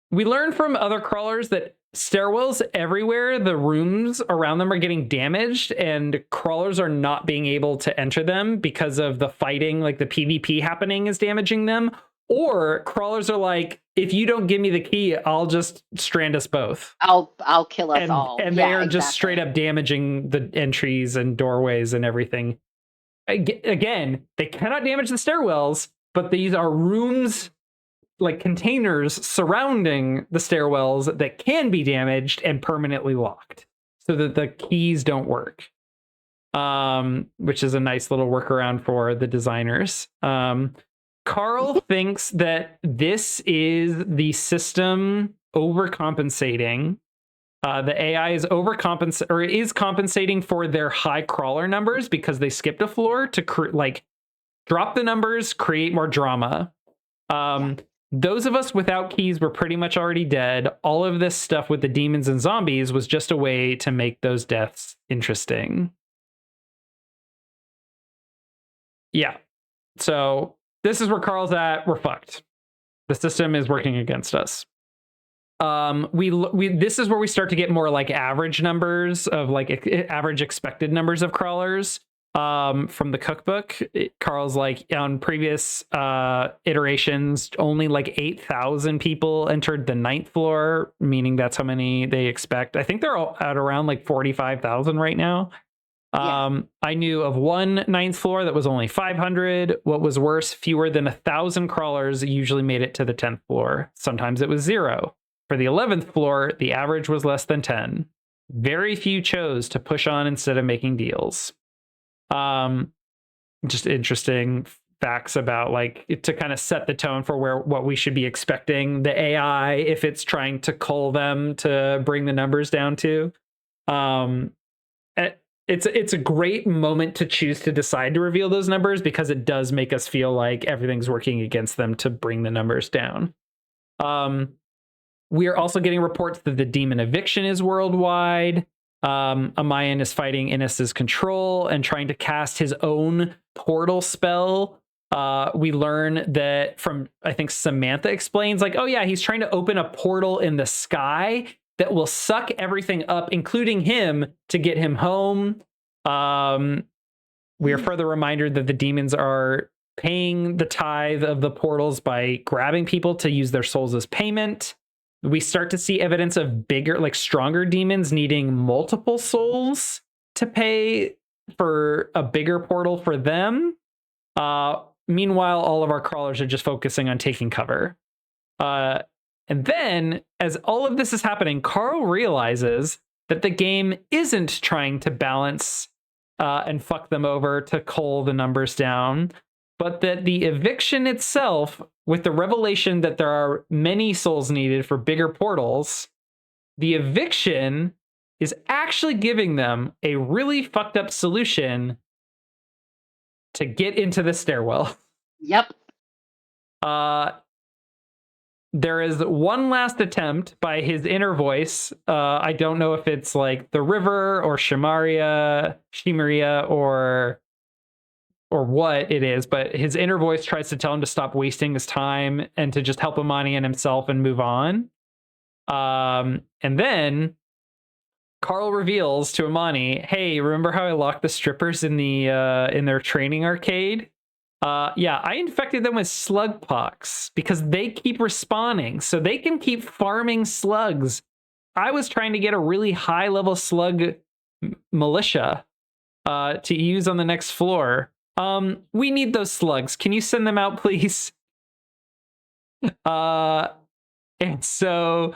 we learned from other crawlers that stairwells everywhere, the rooms around them are getting damaged, and crawlers are not being able to enter them because of the fighting, like the PvP happening is damaging them. Or crawlers are like, if you don't give me the key, I'll just strand us both. I'll kill us all. And they are just straight up damaging the entries and doorways and everything. Again, they cannot damage the stairwells, but these are rooms, like containers surrounding the stairwells that can be damaged and permanently locked so that the keys don't work. Which is a nice little workaround for the designers. Carl thinks that this is the system overcompensating. The AI is compensating for their high crawler numbers because they skipped a floor to drop the numbers, create more drama. Those of us without keys were pretty much already dead. All of this stuff with the demons and zombies was just a way to make those deaths interesting. Yeah. So this is where Carl's at. We're fucked. The system is working against us. We this is where we start to get more like average numbers of like average expected numbers of crawlers. From the cookbook, Carl's like on previous iterations, only like 8,000 people entered the 9th floor, meaning that's how many they expect. I think they're all at around like 45,000 right now. Yeah. I knew of one 9th floor that was only 500. What was worse, fewer than 1,000 crawlers usually made it to the 10th floor. Sometimes it was 0. For the 11th floor, the average was less than 10. Very few chose to push on instead of making deals. Just interesting facts about like to kind of set the tone for what we should be expecting the AI if it's trying to cull them to bring the numbers down to. It's a great moment to choose to decide to reveal those numbers because it does make us feel like everything's working against them to bring the numbers down. We are also getting reports that the demon eviction is worldwide. Amayan is fighting Innes's control and trying to cast his own portal spell. We learn that from, I think Samantha explains, like, oh yeah, he's trying to open a portal in the sky that will suck everything up, including him, to get him home. We are further reminded that the demons are paying the tithe of the portals by grabbing people to use their souls as payment. We start to see evidence of bigger, like stronger demons needing multiple souls to pay for a bigger portal for them. Meanwhile, all of our crawlers are just focusing on taking cover. And then, as all of this is happening, Carl realizes that the game isn't trying to balance and fuck them over to cull the numbers down, but that the eviction itself, with the revelation that there are many souls needed for bigger portals, the eviction is actually giving them a really fucked up solution to get into the stairwell. Yep. There is one last attempt by his inner voice. I don't know if it's like the river or Shimaria, or what it is, but his inner voice tries to tell him to stop wasting his time and to just help Imani and himself and move on. And then Carl reveals to Imani, "Hey, remember how I locked the strippers in their training arcade? Yeah, I infected them with slug pox because they keep respawning, so they can keep farming slugs. I was trying to get a really high level slug militia to use on the next floor. We need those slugs. Can you send them out, please?" And so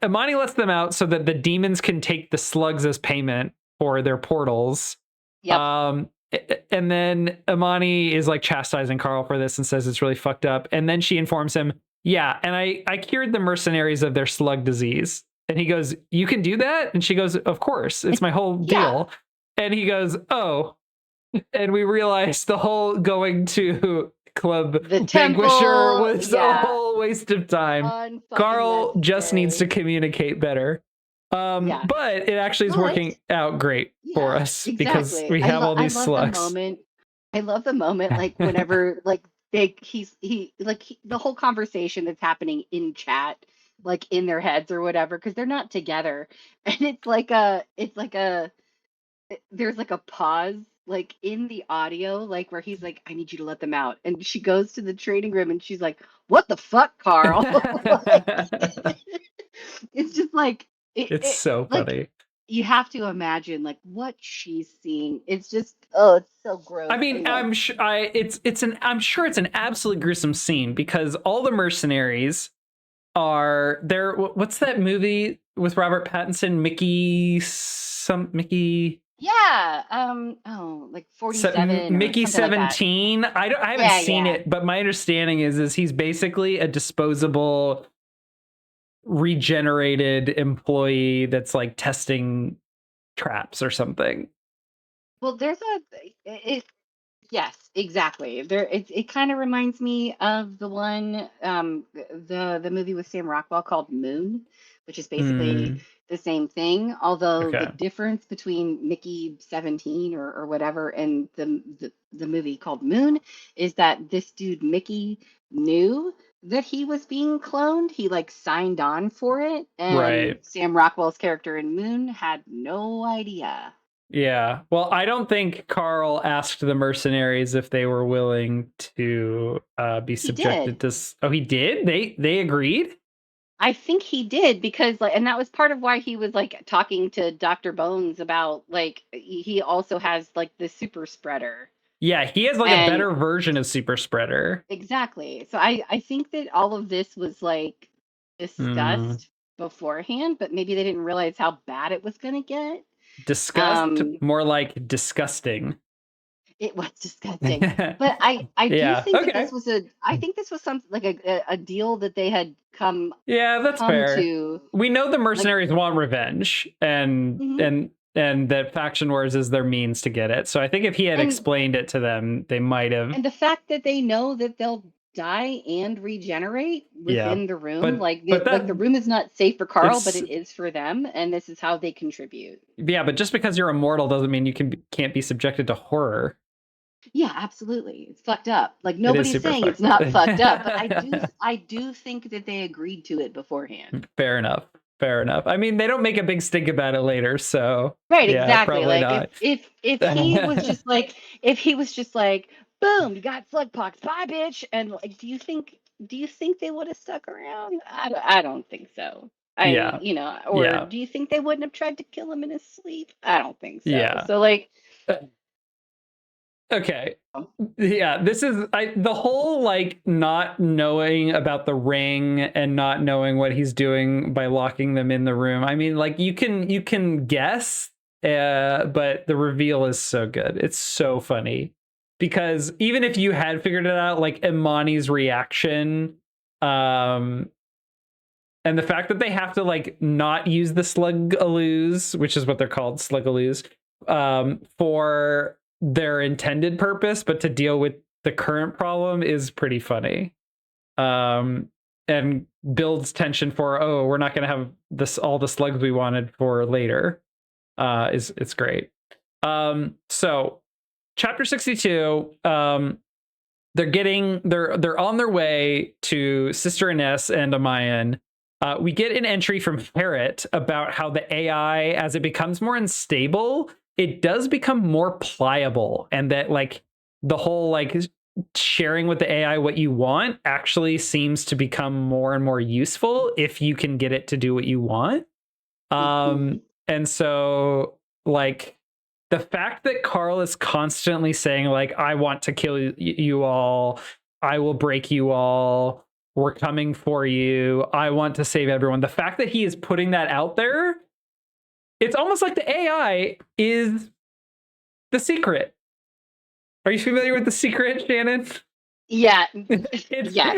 Imani lets them out so that the demons can take the slugs as payment for their portals. Yep. And then Imani is like chastising Carl for this and says it's really fucked up. And then she informs him, yeah, and I cured the mercenaries of their slug disease. And he goes, you can do that? And she goes, of course, it's my whole deal. And he goes, oh. And we realize the whole going to Club Vanquisher was a whole waste of time. Carl just needs to communicate better. But it actually is working out great for us because we have all these slugs. I love the moment, like whenever like the whole conversation that's happening in chat, like in their heads or whatever, because they're not together, and there's like a pause like in the audio, like where he's like, I need you to let them out, and she goes to the training room and she's like, what the fuck, Carl? It's just like it's so funny. Like, you have to imagine like what she's seeing. It's just it's so gross. I mean, I'm sure I'm sure it's an absolutely gruesome scene because all the mercenaries are there. What's that movie with Robert Pattinson? Mickey. Yeah. Like 47. Mickey 17. Like I haven't seen it, but my understanding is he's basically a disposable, regenerated employee that's like testing traps or something. Well, yes, exactly. It kind of reminds me of the one the movie with Sam Rockwell called Moon, which is basically the same thing. Although the Okay. difference between Mickey 17 or whatever and the movie called Moon is that this dude Mickey knew that he was being cloned. He like signed on for it, and Right. Sam Rockwell's character in Moon had no idea. Yeah. Well, I don't think Carl asked the mercenaries if they were willing to be He subjected did. to. Oh, he did. They agreed. I think he did because like, and that was part of why he was like talking to Dr. Bones about like he also has like the super spreader. Yeah, he has like a And better version of super spreader. exactly. So I think that all of this was like Mm, discussed beforehand, but maybe they didn't realize how bad it was going to get. disgust, Um more like disgusting. it was disgusting. But I do Yeah. think that Okay. this was a I think this was something like a deal that they had Yeah, that's come fair. to We know the like mercenaries want revenge, and mhm. and that faction wars is their means to get it. So I think if he had and explained it to them, they might have. and the fact that they know that they'll die and regenerate Yeah. within the room, But like the that room is not safe for Carl, but it's it is for them, and this is how they contribute. yeah, but just because you're immortal doesn't mean you can't be subjected to horror. Yeah, absolutely. It's fucked up. Like It is nobody's super saying it's fucked not fucked up, but up. I do think that they agreed to it beforehand. Fair enough. Fair enough. I mean, they don't make a big stink about it later, so Right, yeah, exactly. probably Like not. if he was just like, boom, you got slug pox, bye bitch. And like, do you think they would have stuck around? I don't think so. Yeah. Or Yeah. do you think they wouldn't have tried to kill him in his sleep? I don't think so. Yeah. So like, Okay. Yeah, this is the whole like not knowing about the ring and not knowing what he's doing by locking them in the room. I mean, like you can guess, but the reveal is so good. It's so funny because even if you had figured it out, like Imani's reaction, um, and the fact that they have to like not use the slugaloos, which is what they're called, slugaloos, for their intended purpose, but to deal with the current problem is pretty funny. Um, and builds tension for, oh, we're not going to have this all the slugs we wanted for later. Is it's great. So chapter 62. They're on their way to Sister Ines and Amayan. We get an entry from Parrot about how the AI, as it becomes more unstable, it does become more pliable, and that like the whole like sharing with the AI what you want actually seems to become more and more useful if you can get it to do what you want. mhm. And so like the fact that Carl is constantly saying like I want to kill you all, I will break you all, we're coming for you, I want to save everyone. The fact that he is putting that out there, it's almost like the AI is the secret. Are you familiar with the secret, Shannon? Yeah, It's yeah.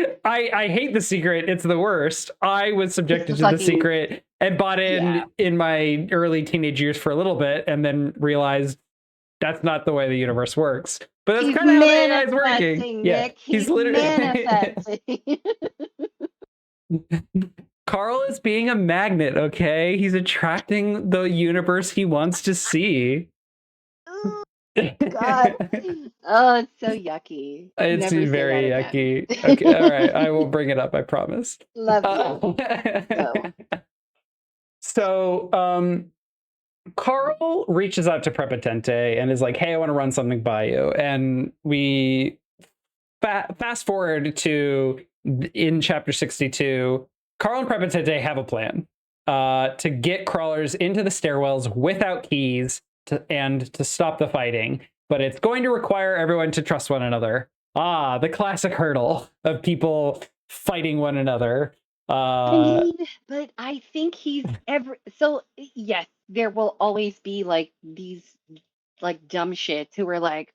I hate the secret. It's the worst. I was It's subjected the to the fucking secret and bought yeah. in my early teenage years for a little bit, and then realized that's not the way the universe works. But that's He's kind of how the AI is working. manifesting, Yeah, Nick. he's He's literally manifesting. Carl is being a magnet. Okay, he's attracting the universe he wants to see. Oh God. Oh, it's so yucky. It's Never say that very again. yucky. Okay, all right, I will bring it up. I promise. Love Uh, you. Go. so, Carl reaches out to Prepotente and is like, "Hey, I want to run something by you." And we fast forward to in chapter 62. Carl and Prepotente have a plan to get crawlers into the stairwells without keys and to stop the fighting. But it's going to require everyone to trust one another. Ah, the classic hurdle of people fighting one another. I Uh, mean, but I think he's ever so yes, there will always be like these like dumb shits who are like,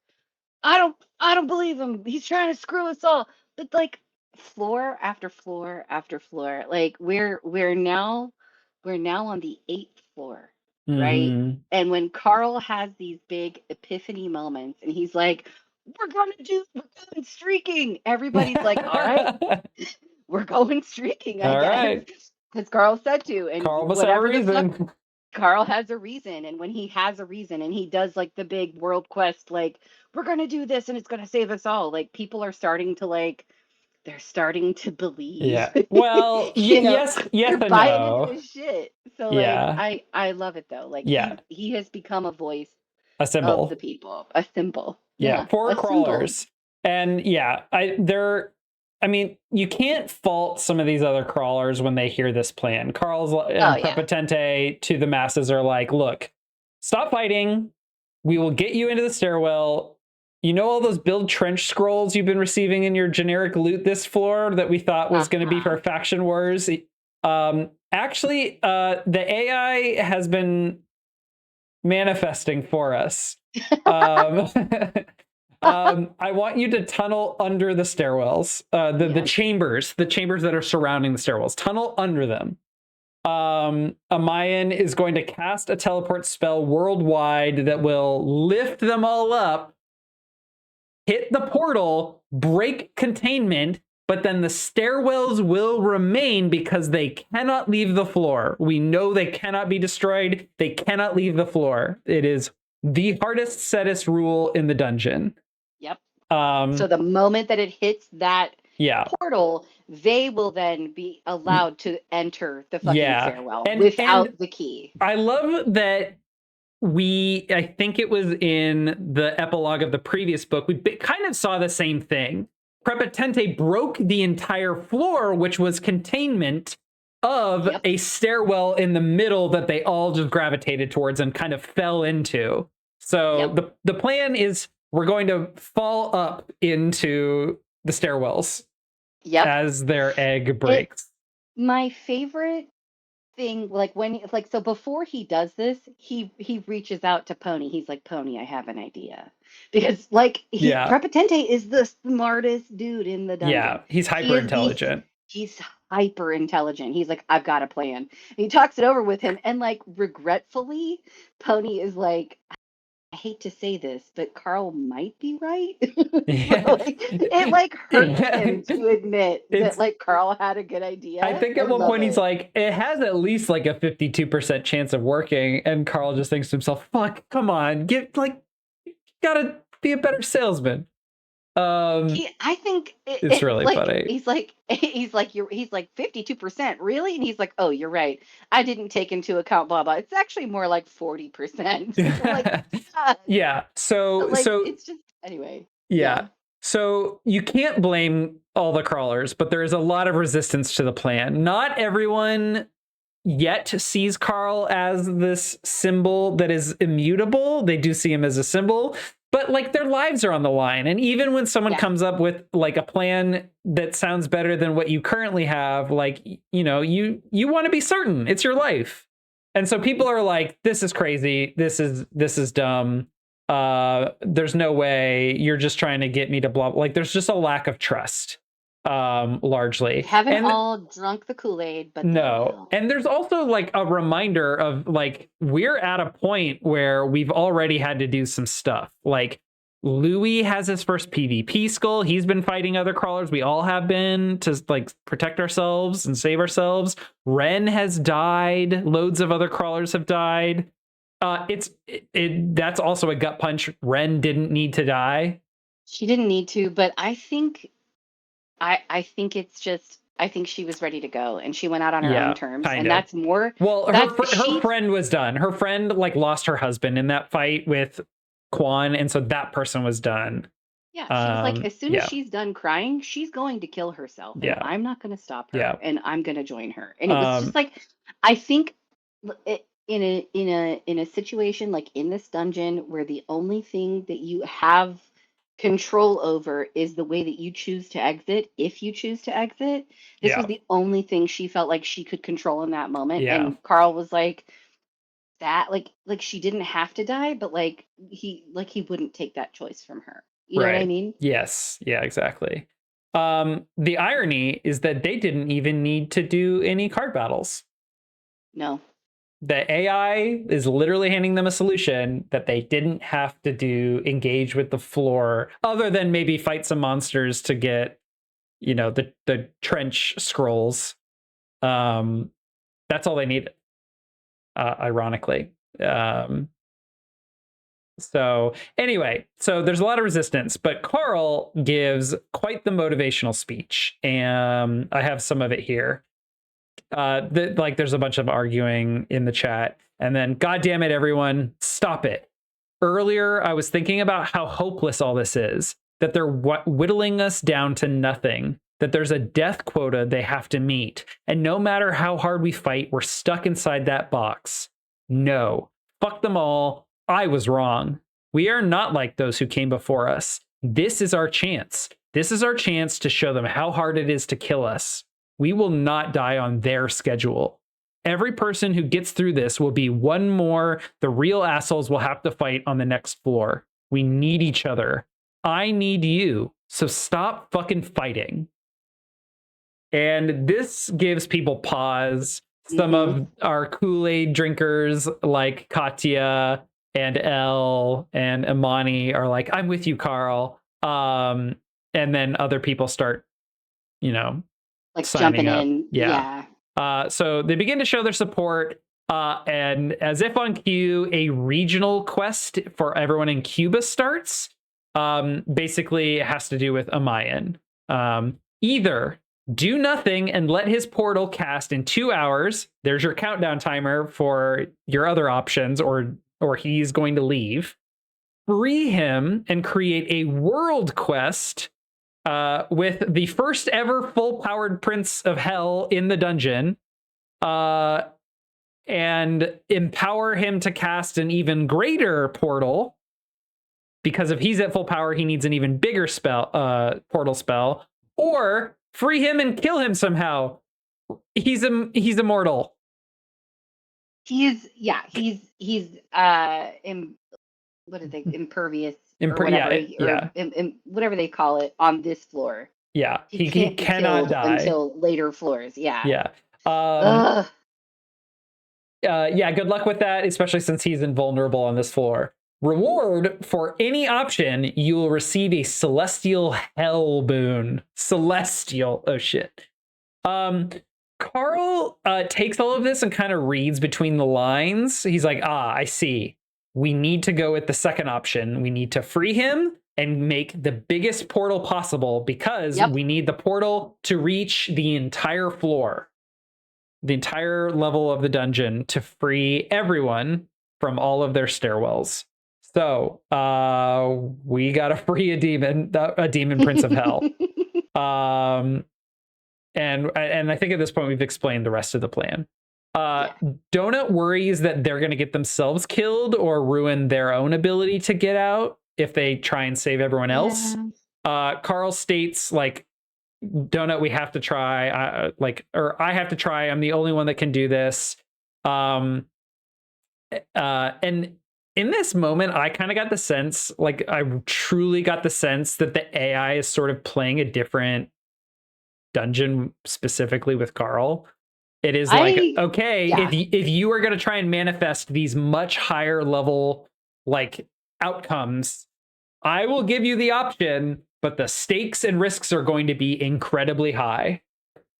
I don't believe him. He's trying to screw us all. But like floor after floor after floor, like we're now on the eighth floor, right? mhm. And when Carl has these big epiphany moments and he's like, we're going streaking. Everybody's like, all right, we're going streaking, I All guess. right. because Carl said to, and Carl must have a whatever the fuck, reason. Carl has a reason, and when he has a reason, and he does like the big world quest, like we're gonna do this, and it's gonna save us all. Like people are starting to like, they're starting to believe, Yeah. Well, you know, yes they're and buying into no. his shit. So like, Yeah. I love it though. Like Yeah. he has become a voice A of the symbol. people, a symbol. Yeah. Yeah, For a symbol. crawlers. And yeah, I mean, you can't fault some of these other crawlers when they hear this plan. Carl's Oh and yeah. Prepotente to the masses are like, look, stop fighting. We will get you into the stairwell. You know all those build trench scrolls you've been receiving in your generic loot this floor that we thought was going to be Uh-huh. for faction wars? Actually, the AI has been manifesting for us. Um, I want you to tunnel under the stairwells, Yes. the chambers that are surrounding the stairwells. Tunnel under them. Amayan is going to cast a teleport spell worldwide that will lift them all up, hit the portal, break containment, but then the stairwells will remain because they cannot leave the floor. We know they cannot be destroyed. They cannot leave the floor. It is the hardest settest rule in the dungeon. Yep. So Um, the moment that it hits that yeah, portal, they will then be allowed to enter the fucking yeah, stairwell and without the key. I love that I think it was in the epilogue of the previous book, we kind of saw the same thing. Prepotente broke the entire floor, which was containment of Yep. a stairwell in the middle that they all just gravitated towards and kind of fell into. So Yep. the plan is we're going to fall up into the stairwells Yep. as their egg It breaks. my favorite thing, like when like so before he does this, he reaches out to Pony. He's like, Pony, I have an idea. Because like he Yeah. Prepotente is the smartest dude in the dungeon. Yeah. He's He hyper is the intelligent. he's hyper intelligent. He's like, I've got a plan. And he talks it over with him, and like regretfully, Pony is like, I hate to say this, but Carl might be right. So, Yeah. like, it like hurts him to admit that It's like Carl had a good I idea. think I at one love point he's it. like, it has at least like a 52% chance of working. And Carl just thinks to himself, fuck, come on, gotta be a better salesman. I think It's it's really like funny. he's like 52%, really? And he's like, oh, you're right. I didn't take into account blah blah. It's actually more like 40%. Like, fuck. Yeah. Like it's just anyway. Yeah. Yeah. So you can't blame all the crawlers, but there is a lot of resistance to the plan. Not everyone yet sees Carl as this symbol that is immutable. They do see him as a symbol, but like their lives are on the line. And even when someone Yeah. comes up with like a plan that sounds better than what you currently have, like, you want to be certain it's your life. And so people are like, this is crazy. This is dumb. There's no way, you're just trying to get me to blah. Like there's just a lack of trust, largely. Haven't And all drunk the Kool-Aid, but they no. will. And there's also like a reminder of like, we're at a point where we've already had to do some stuff. Like Louis has his first PvP skull. He's been fighting other crawlers. We all have been, to like protect ourselves and save ourselves. Ren has died. Loads of other crawlers have died. That's also a gut punch. Ren didn't need to die. She didn't need to, but I think it's just I think she was ready to go and she went out on her own Yeah, terms, kind and of. that's more Well, that's her she friend was done. Her friend like lost her husband in that fight with Quan, and so that person was done. yeah, she was like, as soon as Yeah, she's done crying, she's going to kill herself, and yeah, I'm not going to stop her, yeah. and I'm going to join her. And it was just Um, like, I think in a situation like in this dungeon where the only thing that you have control over is the way that you choose to exit, if you choose to exit, this was yeah, the only thing she felt like she could control in that moment. yeah. And Carl was like, that like she didn't have to die, but like he wouldn't take that choice from her. You know what I Right. mean? Yes. Yeah. Exactly. The irony is that they didn't even need to do any card battles. No. The AI is literally handing them a solution that they didn't have to engage with the floor, other than maybe fight some monsters to get, the trench scrolls. That's all they needed, ironically. So anyway, so there's a lot of resistance, but Carl gives quite the motivational speech. And I have some of it here. Like there's a bunch of arguing in the chat. And then, God damn it, everyone, stop it. Earlier, I was thinking about how hopeless all this is, that they're whittling us down to nothing, that there's a death quota they have to meet. And no matter how hard we fight, we're stuck inside that box. No, fuck them all. I was wrong. We are not like those who came before us. This is our chance. This is our chance to show them how hard it is to kill us. We will not die on their schedule. Every person who gets through this will be one more the real assholes will have to fight on the next floor. We need each other. I need you. So stop fucking fighting. And this gives people pause. Some of our Kool-Aid drinkers like Katya and Elle and Imani are like, I'm with you, Carl. And then other people start, like jumping up. in. Yeah. So they begin to show their support. And as if on cue, a regional quest for everyone in Cuba starts. Basically, it has to do with Amayan. Either do nothing and let his portal cast in 2 hours. There's your countdown timer for your other options, or he's going to leave. Free him and create a world quest with the first ever full-powered Prince of Hell in the dungeon, and empower him to cast an even greater portal, because if he's at full power, he needs an even bigger portal spell, or free him and kill him somehow. He's immortal. He's what are they, impervious? Whatever they call it on this floor. Yeah, he cannot die until later floors. Yeah. Good luck with that, especially since he's invulnerable on this floor. Reward for any option, you will receive a celestial hell boon. Celestial. Oh shit. Carl takes all of this and kind of reads between the lines. He's like, I see. We need to go with the second option. We need to free him and make the biggest portal possible, because we need the portal to reach the entire floor, the entire level of the dungeon, to free everyone from all of their stairwells. So we gotta free a demon Prince of Hell. And I think at this point we've explained the rest of the plan. Donut worries that they're going to get themselves killed or ruin their own ability to get out if they try and save everyone else. Carl states, like, Donut, we have to try, I have to try. I'm the only one that can do this. And in this moment, I kind of got the sense, like, I truly got the sense that the AI is sort of playing a different dungeon specifically with Carl. It is like, if you are going to try and manifest these much higher level like outcomes, I will give you the option, but the stakes and risks are going to be incredibly high.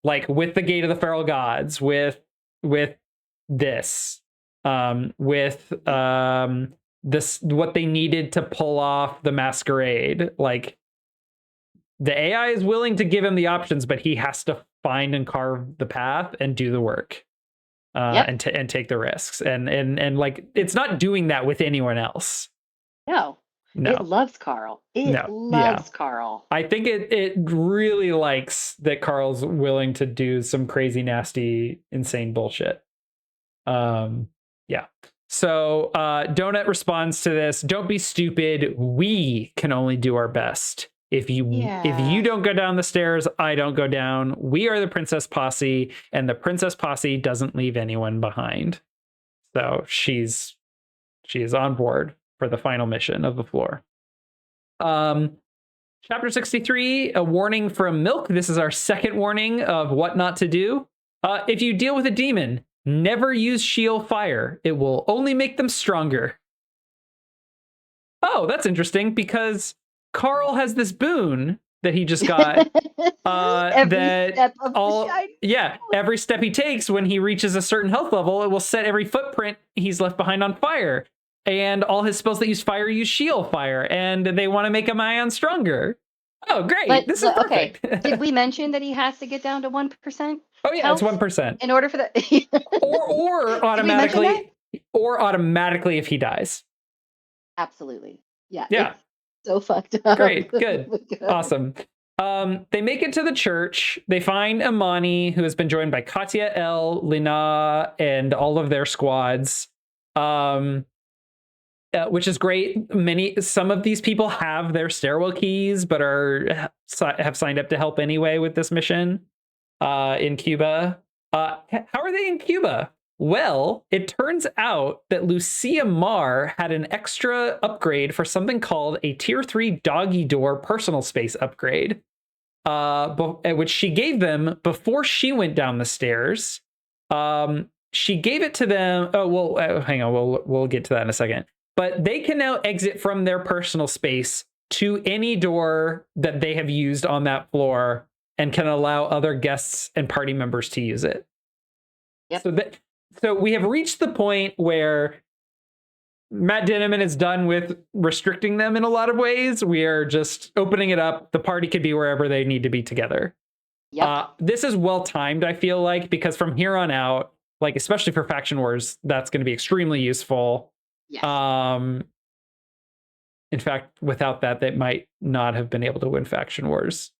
Like with the Gate of the Feral Gods, with this, this, what they needed to pull off the masquerade. Like, the AI is willing to give him the options, but he has to find and carve the path and do the work, and take the risks. And like, it's not doing that with anyone else. No. It loves Carl. Loves Carl. I think it really likes that Carl's willing to do some crazy, nasty, insane bullshit. So Donut responds to this: "Don't be stupid. We can only do our best. If you don't go down the stairs, I don't go down. We are the Princess Posse, and the Princess Posse doesn't leave anyone behind." So she is on board for the final mission of the floor. Chapter 63, a warning from Milk. This is our second warning of what not to do. If you deal with a demon, never use shield fire. It will only make them stronger. Oh, that's interesting, because Carl has this boon that he just got. Every That step of the all shiny. yeah, every step he takes when he reaches a certain health level, it will set every footprint he's left behind on fire. And all his spells that use fire use shield fire, and they want to make him ion stronger. Oh, great! This is Okay, perfect. did we mention that he has to get down to 1% Oh yeah, it's health 1%. in order for the? Or Did we mention that? automatically if he dies. Absolutely. Yeah, Yeah. it's so fucked up. Great, good, awesome. They make it to the church. They find Amani, who has been joined by Katya, El, Lina, and all of their squads. Which is great. Some of these people have their stairwell keys, but have signed up to help anyway with this mission in Cuba. How are they in Cuba? Well, it turns out that Lucia Marr had an extra upgrade for something called a Tier 3 doggy door personal space upgrade, which she gave them before she went down the stairs. She gave it to them. Oh, well, hang on. We'll get to that in a second. But they can now exit from their personal space to any door that they have used on that floor and can allow other guests and party members to use it. Yep. So we have reached the point where Matt Dinniman is done with restricting them in a lot of ways. We are just opening it up. The party could be wherever they need to be together. Yep. This is well timed, I feel like, because from here on out, like especially for Faction Wars, that's going to be extremely useful. Yes. In fact, without that, they might not have been able to win Faction Wars.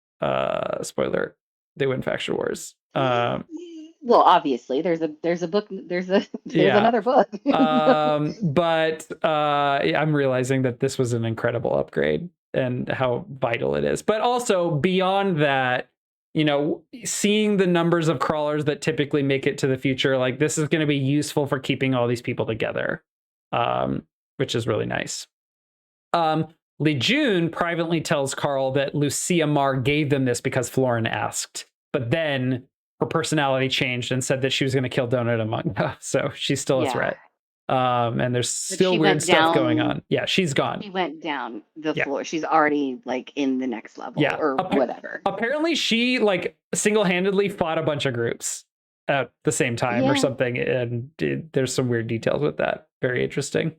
Spoiler: they win Faction Wars. Well, obviously, there's a book. There's another book. But I'm realizing that this was an incredible upgrade and how vital it is. But also beyond that, seeing the numbers of crawlers that typically make it to the future, like this is going to be useful for keeping all these people together. Which is really nice. Lejeune privately tells Carl that Lucia Marr gave them this because Florin asked, but then her personality changed and said that she was going to kill Donut among us, so she's still a threat. And there's still weird stuff going on. Yeah, she's gone. She went down the floor. She's already like in the next level or whatever. Apparently she like single-handedly fought a bunch of groups at the same time or something, and there's some weird details with that. Very interesting.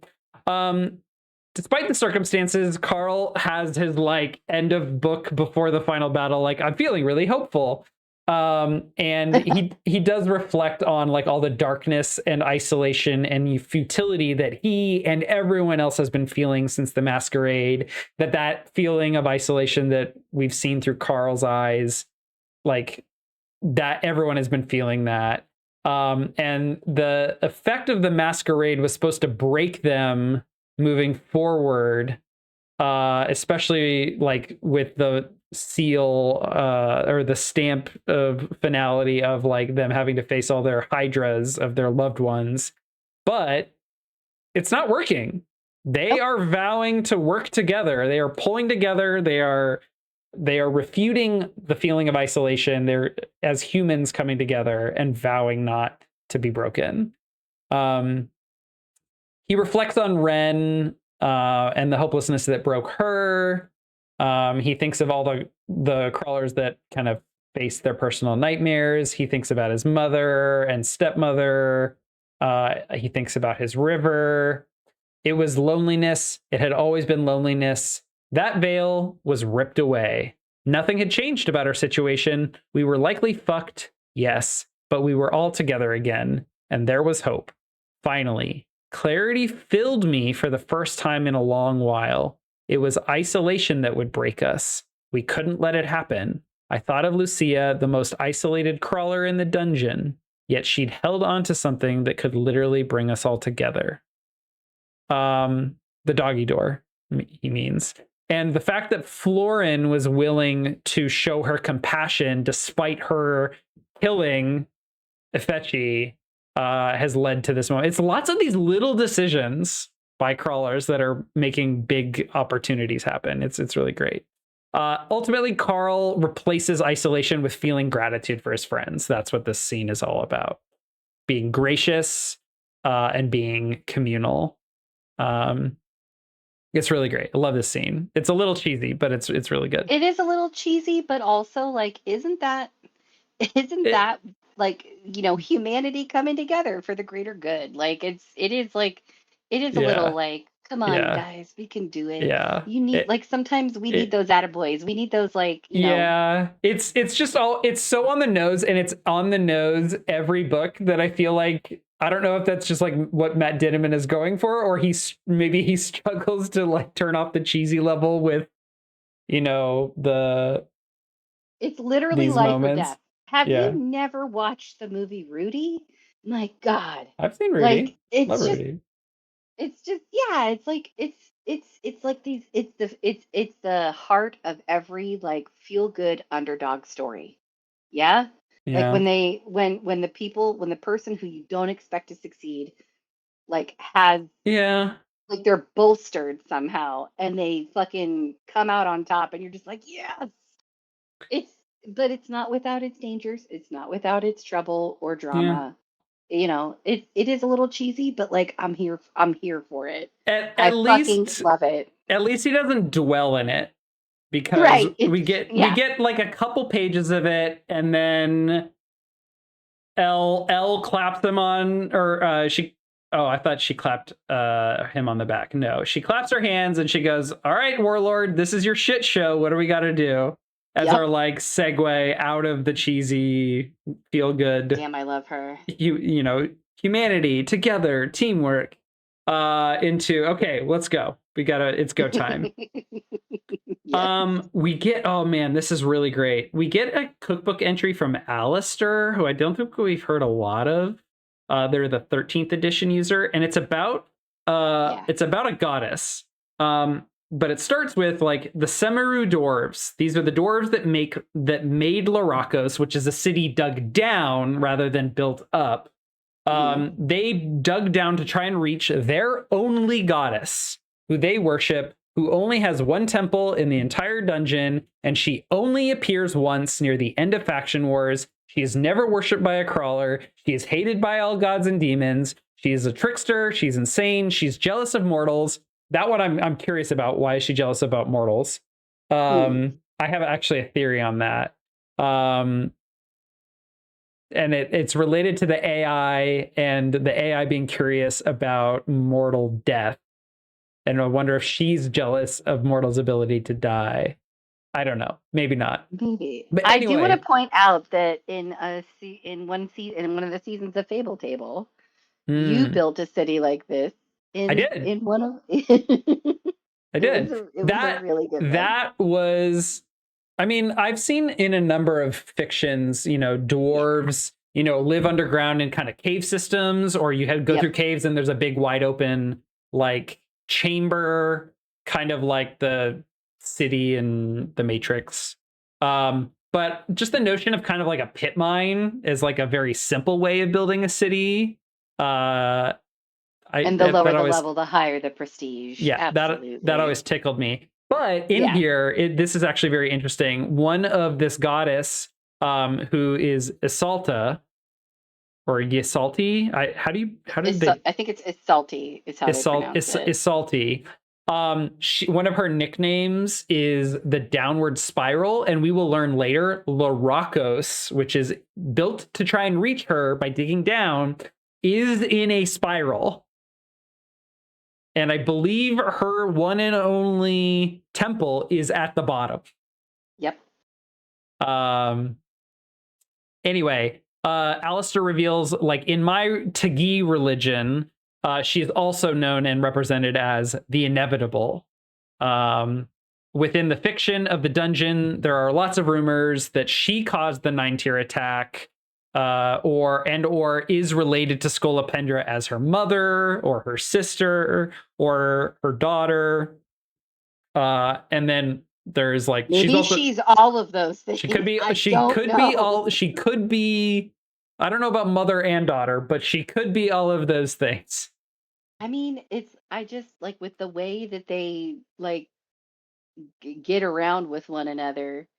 Despite the circumstances, Carl has his like end of book before the final battle. Like, I'm feeling really hopeful. And he does reflect on like all the darkness and isolation and futility that he and everyone else has been feeling since the masquerade. That feeling of isolation that we've seen through Carl's eyes, like that everyone has been feeling that. And the effect of the masquerade was supposed to break them moving forward, especially like with the seal or the stamp of finality of like them having to face all their hydras of their loved ones. But it's not working. They are vowing to work together. They are pulling together. They are refuting the feeling of isolation. They're as humans coming together and vowing not to be broken. He reflects on Ren and the hopelessness that broke her. He thinks of all the crawlers that kind of face their personal nightmares. He thinks about his mother and stepmother. He thinks about his river. It was loneliness. It had always been loneliness. That veil was ripped away. Nothing had changed about our situation. We were likely fucked, yes, but we were all together again, and there was hope. Finally, clarity filled me for the first time in a long while. It was isolation that would break us. We couldn't let it happen. I thought of Lucia, the most isolated crawler in the dungeon, yet she'd held on to something that could literally bring us all together. The doggy door, he means. And the fact that Florin was willing to show her compassion despite her killing Ifechi has led to this moment. It's lots of these little decisions by crawlers that are making big opportunities happen. It's really great. Ultimately, Carl replaces isolation with feeling gratitude for his friends. That's what this scene is all about. Being gracious and being communal. It's really great. I love this scene. It's a little cheesy, but it's really good. It is a little cheesy, but also like, isn't It, that like, humanity coming together for the greater good? Like it is a little yeah, like, come on, yeah, guys, we can do it. yeah. You need, It, like, sometimes we need it, those attaboys. We need those, like, yeah. It's just all, it's so on the nose, and it's on the nose every book that I feel like, I don't know if that's just like what Matt Dinniman is going for, or maybe he struggles to like turn off the cheesy level with, the it's literally these life or moments. death. Have you Yeah. never watched the movie Rudy? My God. I've seen Like Rudy. Love Rudy. it's just, yeah, it's like it's like these it's the heart of every like feel good underdog story. Yeah? Like Yeah. when they when the people when the person who you don't expect to succeed like has Yeah. like they're bolstered somehow and they fucking come out on top and you're just like, yes. It's but it's not without its dangers. It's not without its trouble or Yeah. drama. It is a little cheesy, but like I'm here for it. At I at fucking least love it. at least he doesn't dwell in it, because Right. we It's get we yeah. get like a couple pages of it, and then L claps him on, or she, oh, I thought she clapped him on the back. No, she claps her hands and she goes, "All right, warlord, this is your shit show. What do we got to do?" As our Yep. like segue out of the cheesy feel good, Damn, I love her. humanity, together, teamwork, into, okay, let's go. It's go time. Yes. We get, oh man, this is really great. We get a cookbook entry from Alistair, who I don't think we've heard a lot of. They're the 13th edition user, and Yeah. it's about a goddess. But it starts with like the Semiru dwarves. These are the dwarves that made Larakos, which is a city dug down rather than built up. Mhm. They dug down to try and reach their only goddess, who they worship, who only has one temple in the entire dungeon, and she only appears once near the end of Faction Wars. She is never worshipped by a crawler. She is hated by all gods and demons. She is a trickster. She's insane. She's jealous of mortals. That one I'm curious about. Why is she jealous about mortals? Hmm. I have actually a theory on that. And it's related to the AI, and the AI being curious about mortal death. And I wonder if she's jealous of mortals' ability to die. I don't know. Maybe not. Maybe. But I do want to anyway, point out that in one of the seasons of Fable Table, you built a city like this I in did. in one of I did. it was a really good one. That was, I mean, I've seen in a number of fictions, Yeah. dwarves, live underground in kind of cave systems, or you go Yep. through caves and there's a big wide open like chamber, kind of like the city in the Matrix. But just the notion of kind of like a pit mine is like a very simple way of building a city. Uh, I And the that, lower that the always, level, the higher the prestige. yeah, that Absolutely. always tickled me. But in Yeah. here, this is actually very interesting. One of this goddess, who is Isalta, or Yisalti. How did they I think it's salty is how they pronounce it. Isalti? One of her nicknames is the downward spiral, and we will learn later Larakos, which is built to try and reach her by digging down, is in a spiral. And I believe her one and only temple is at the bottom. Yep. Um. Anyway, Alistair reveals, like, in my Tagi religion, she is also known and represented as the Inevitable. Within the fiction of the dungeon, there are lots of rumors that she caused the 9-tier attack, or is related to Scolopendra as her mother, or her sister, or her daughter. And then there's like, she's Maybe also, she's all of those she could things. be I she don't could be know. all she could be. I don't know about mother and daughter, but she could be all of those things. I mean, I just like with the way that they like get around with one another.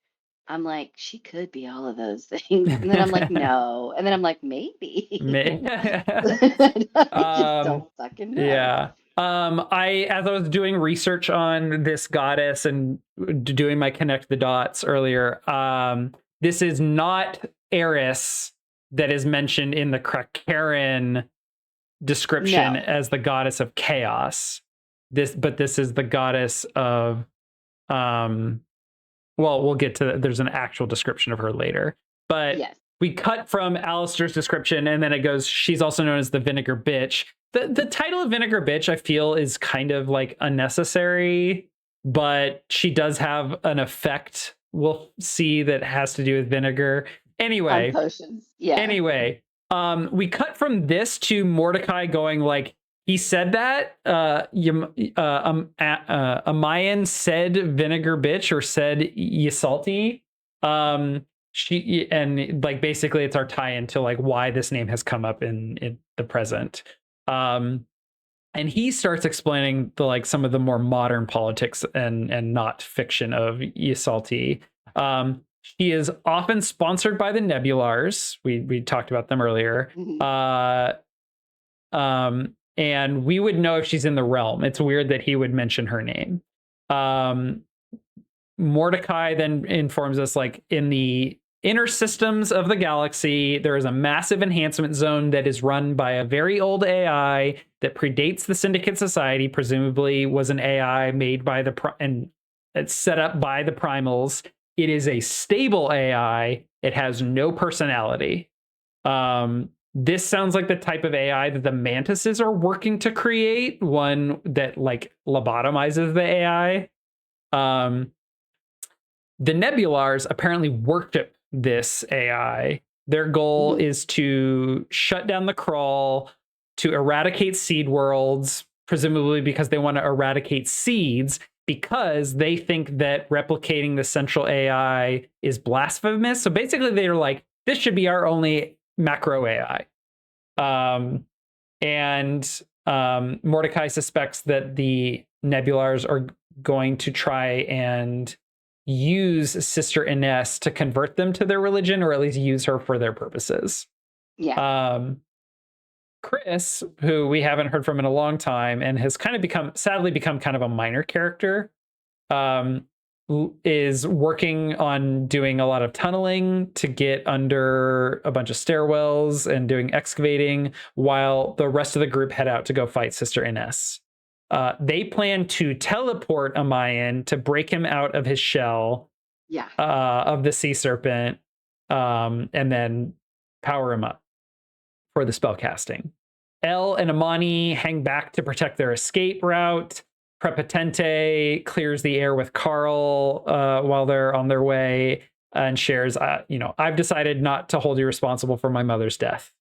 I'm like, she could be all of those things. And then I'm like, no. And then I'm like, maybe. I just um don't fucking know. yeah. As I was doing research on this goddess and doing my connect the dots earlier, this is not Eris that is mentioned in the Krakaren description No. as the goddess of chaos. This is the goddess of, well, we'll get to, there's an actual description of her later, but Yes. we cut from Alistair's description and then it goes, she's also known as the Vinegar Bitch. The title of Vinegar Bitch, I feel, is kind of like unnecessary, but she does have an effect we'll see that has to do with vinegar. Anyway, potions. Yeah. Anyway, we cut from this to Mordecai going like, he said that Amayan said vinegar bitch or said Ysalti. She and like basically it's our tie-in to like why this name has come up in the present. And he starts explaining the like some of the more modern politics and not fiction of Ysalti. She is often sponsored by the Nebulars. We talked about them earlier. Mhm. And we would know if she's in the realm. It's weird that he would mention her name. Mordecai then informs us like in the inner systems of the galaxy, there is a massive enhancement zone that is run by a very old AI that predates the Syndicate Society, presumably was an AI made by and it's set up by the Primals. It is a stable AI. It has no personality. This sounds like the type of AI that the Mantises are working to create, one that like lobotomizes the AI. The Nebulars apparently worship this AI. Their goal is to shut down the crawl, to eradicate seed worlds, presumably because they want to eradicate seeds, because they think that replicating the central AI is blasphemous. So basically, they're like, this should be our only macro AI. Mordecai suspects that the Nebulars are going to try and use Sister Ines to convert them to their religion, or at least use her for their purposes. Yeah. Chris, who we haven't heard from in a long time and has kind of sadly become kind of a minor character, is working on doing a lot of tunneling to get under a bunch of stairwells and doing excavating while the rest of the group head out to go fight Sister Ines. They plan to teleport Amayan to break him out of his shell of the sea serpent, and then power him up for the spell casting. El and Amani hang back to protect their escape route. Prepotente clears the air with Carl while they're on their way and shares, I've decided not to hold you responsible for my mother's death.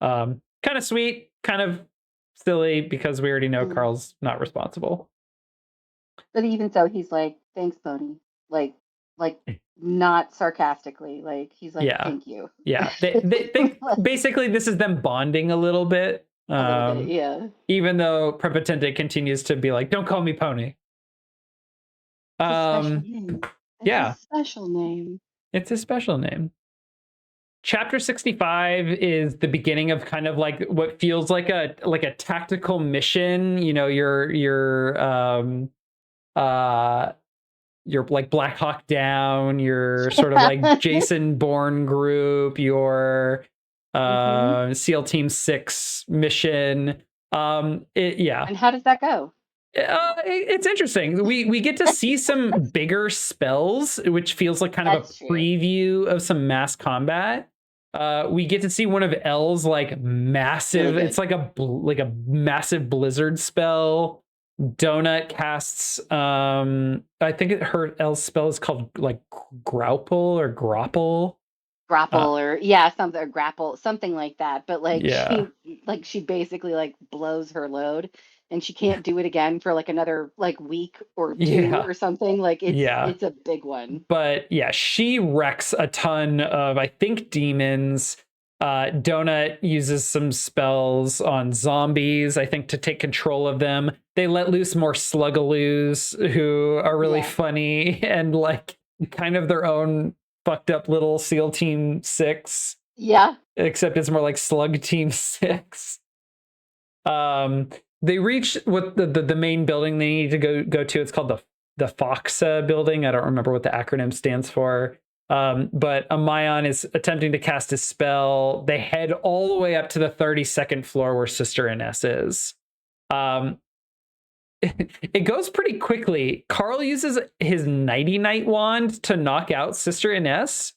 Kind of sweet, kind of silly, because we already know Carl's not responsible. But even so, he's like, thanks, Bodhi. Like not sarcastically. Like he's like, thank you. Yeah. They think basically this is them bonding a little bit. Yeah. Even though Prepotente continues to be like, don't call me Pony. It's a special name. Yeah. A special name. It's a special name. Chapter 65 is the beginning of kind of like what feels like a tactical mission. You know, you're like Black Hawk Down, your sort of like Jason Bourne group, your SEAL Team 6 mission. And how does that go? It's interesting. We get to see some bigger spells, which feels like kind of a preview of some mass combat. We get to see one of Elle's like massive. It's like a massive blizzard spell. Donut casts. I think her Elle's spell is called like Grapple or Grapple. Something, or grapple, something like that. But like she basically like blows her load, and she can't do it again for like another like week or two or something. Like it's a big one. But yeah, she wrecks a ton of, I think, demons. Donut uses some spells on zombies, I think, to take control of them. They let loose more sluggaloos who are really funny and like kind of their own fucked up little SEAL Team 6. Yeah. Except it's more like Slug Team 6. they reach what the main building they need to go to. It's called the Fox building. I don't remember what the acronym stands for. But Amayan is attempting to cast his spell. They head all the way up to the 32nd floor where Sister Ines is. It goes pretty quickly. Carl uses his Nighty Night wand to knock out Sister Ines,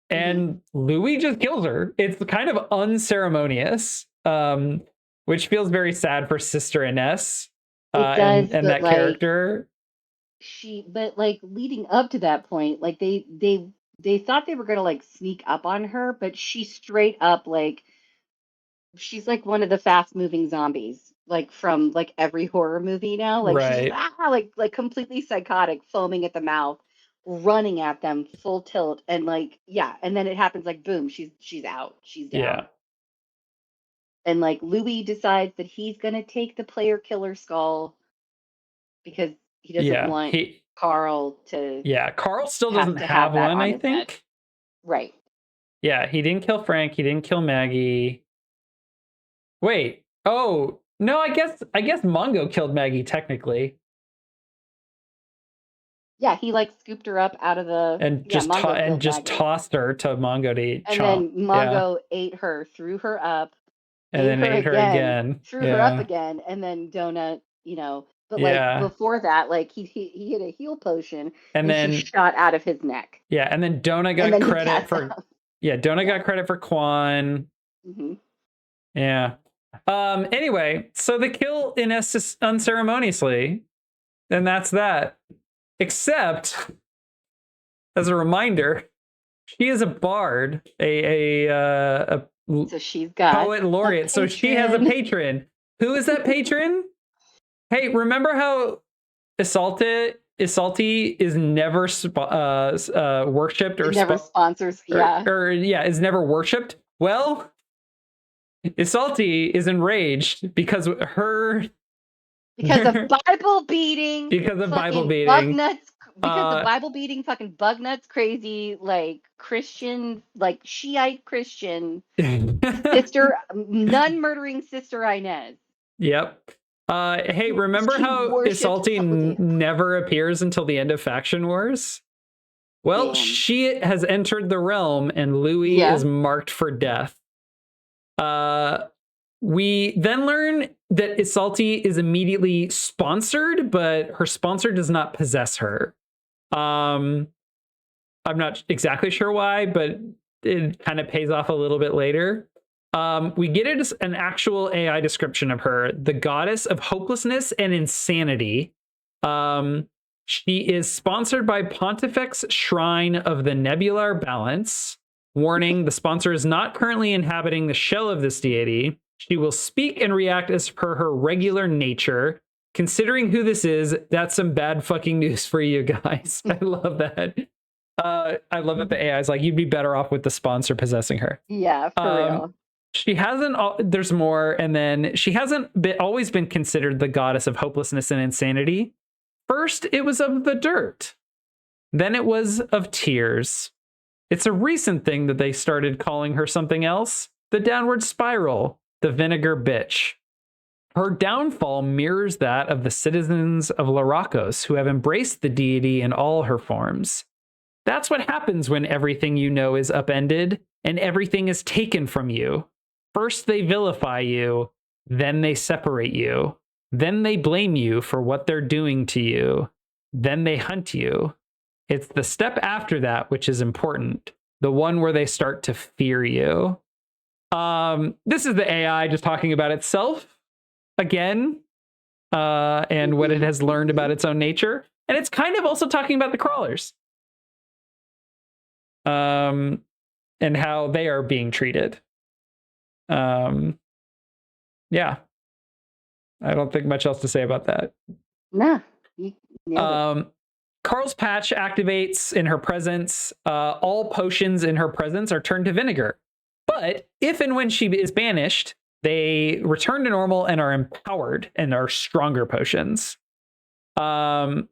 and Louis just kills her. It's kind of unceremonious, which feels very sad for Sister Ines and that character. But like leading up to that point, like they thought they were gonna like sneak up on her, but she straight up like she's like one of the fast moving zombies, like from like every horror movie now. Like she's like completely psychotic, foaming at the mouth, running at them full tilt, and like and then it happens like boom, she's out, she's down. Yeah. And like Louis decides that he's gonna take the player killer skull because he doesn't want Carl to. Yeah, Carl still doesn't have one, I think. Head. Right. Yeah, he didn't kill Frank. He didn't kill Maggie. Wait. Oh no, I guess Mongo killed Maggie technically. Yeah, he like scooped her up out of the and just tossed her to Mongo to eat. And then Mongo ate her, threw her up, and then ate her again, threw her up again, and then Donut, But like before that, like he hit a heal potion and then she shot out of his neck. Yeah, and then Donut got credit for Donut got credit for Quan. Yeah. Anyway, so they kill Ines unceremoniously, and that's that. Except, as a reminder, she is a bard, so she's got poet laureate. So she has a patron. Who is that patron? Hey, remember how Isalti is never worshipped or never sponsors? Is never worshipped. Well, Isalti is enraged because of Bible beating. Because of Bible beating. Bug nuts. Because of Bible beating, fucking bug nuts, crazy, like Christian, like Shiite Christian sister, nun murdering Sister Inez. Yep. Hey, remember how Isalti never appears until the end of Faction Wars? Well, she has entered the realm, and Louis is marked for death. We then learn that Isalti is immediately sponsored, but her sponsor does not possess her. I'm not exactly sure why, but it kind of pays off a little bit later. We get an actual AI description of her, the goddess of hopelessness and insanity. She is sponsored by Pontifex Shrine of the Nebular Balance. Warning, the sponsor is not currently inhabiting the shell of this deity. She will speak and react as per her regular nature. Considering who this is, that's some bad fucking news for you guys. I love that. I love that the AI is like, you'd be better off with the sponsor possessing her. Yeah, for real. She hasn't, there's more, and then she hasn't always been considered the goddess of hopelessness and insanity. First, it was of the dirt. Then it was of tears. It's a recent thing that they started calling her something else, the downward spiral, the vinegar bitch. Her downfall mirrors that of the citizens of Larakos who have embraced the deity in all her forms. That's what happens when everything you know is upended and everything is taken from you. First they vilify you, then they separate you, then they blame you for what they're doing to you, then they hunt you. It's the step after that which is important, the one where they start to fear you. This is the AI just talking about itself again, and what it has learned about its own nature. And it's kind of also talking about the crawlers. And how they are being treated. Yeah. I don't think much else to say about that. Nah. Carl's patch activates in her presence. All potions in her presence are turned to vinegar. But if and when she is banished, they return to normal and are empowered and are stronger potions. She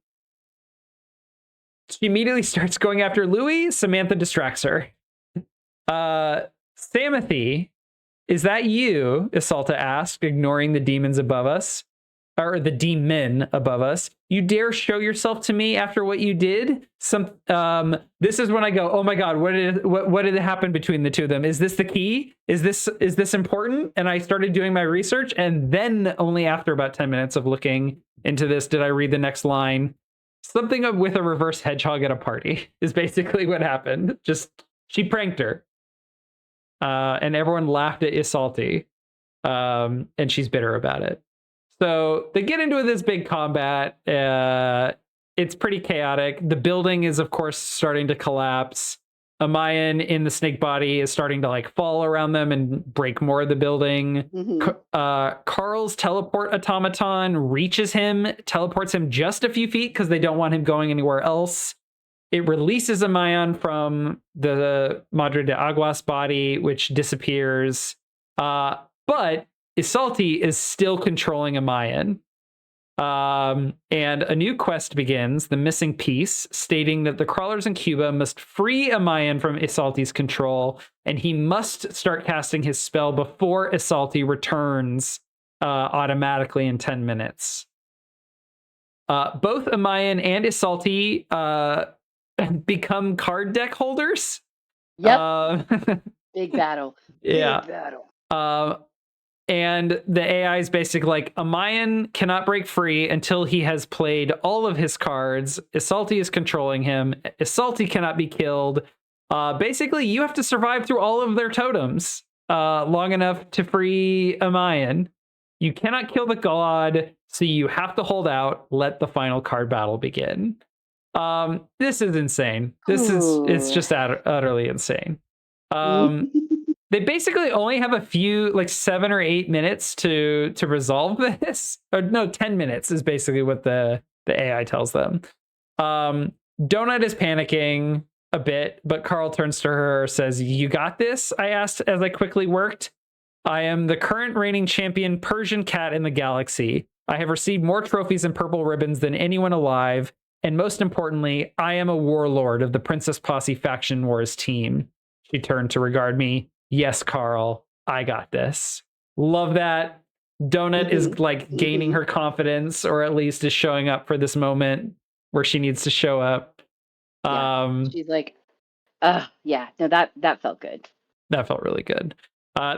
immediately starts going after Louis. Samantha distracts her. Samothy, is that you? Isalta asked, ignoring the demons above us. or the demon above us. You dare show yourself to me after what you did? This is when I go, oh my god, what did happen between the two of them? Is this the key? Is this important? And I started doing my research, and then only after about 10 minutes of looking into this did I read the next line. Something with a reverse hedgehog at a party is basically what happened. Just she pranked her. And everyone laughed at Isalti. And she's bitter about it. So they get into this big combat. It's pretty chaotic. The building is, of course, starting to collapse. Amayan in the snake body is starting to like fall around them and break more of the building. Carl's teleport automaton reaches him, teleports him just a few feet because they don't want him going anywhere else. It releases Amayan from the Madre de Aguas body, which disappears. But Isalti is still controlling Amayan. And a new quest begins, the missing piece, stating that the crawlers in Cuba must free Amayan from Isalti's control, and he must start casting his spell before Isalti returns automatically in 10 minutes. Both Amayan and Isalti become card deck holders. Yep. Big battle. Yeah. Big battle. And the AI is basically like, Amayan cannot break free until he has played all of his cards. Isalti is controlling him. Isalti cannot be killed. Basically, you have to survive through all of their totems long enough to free Amayan. You cannot kill the god, so you have to hold out. Let the final card battle begin. This is insane. It's just utterly insane. They basically only have a few, like 7 or 8 minutes to resolve this. Or no, 10 minutes is basically what the AI tells them. Donut is panicking a bit, but Carl turns to her, says, "You got this?" I asked as I quickly worked. "I am the current reigning champion Persian cat in the galaxy. I have received more trophies and purple ribbons than anyone alive. And most importantly, I am a warlord of the Princess Posse Faction Wars team." She turned to regard me. "Yes, Carl, I got this." Love that. Donut is like gaining her confidence, or at least is showing up for this moment where she needs to show up. Yeah. She's like, yeah, no, that felt good. That felt really good.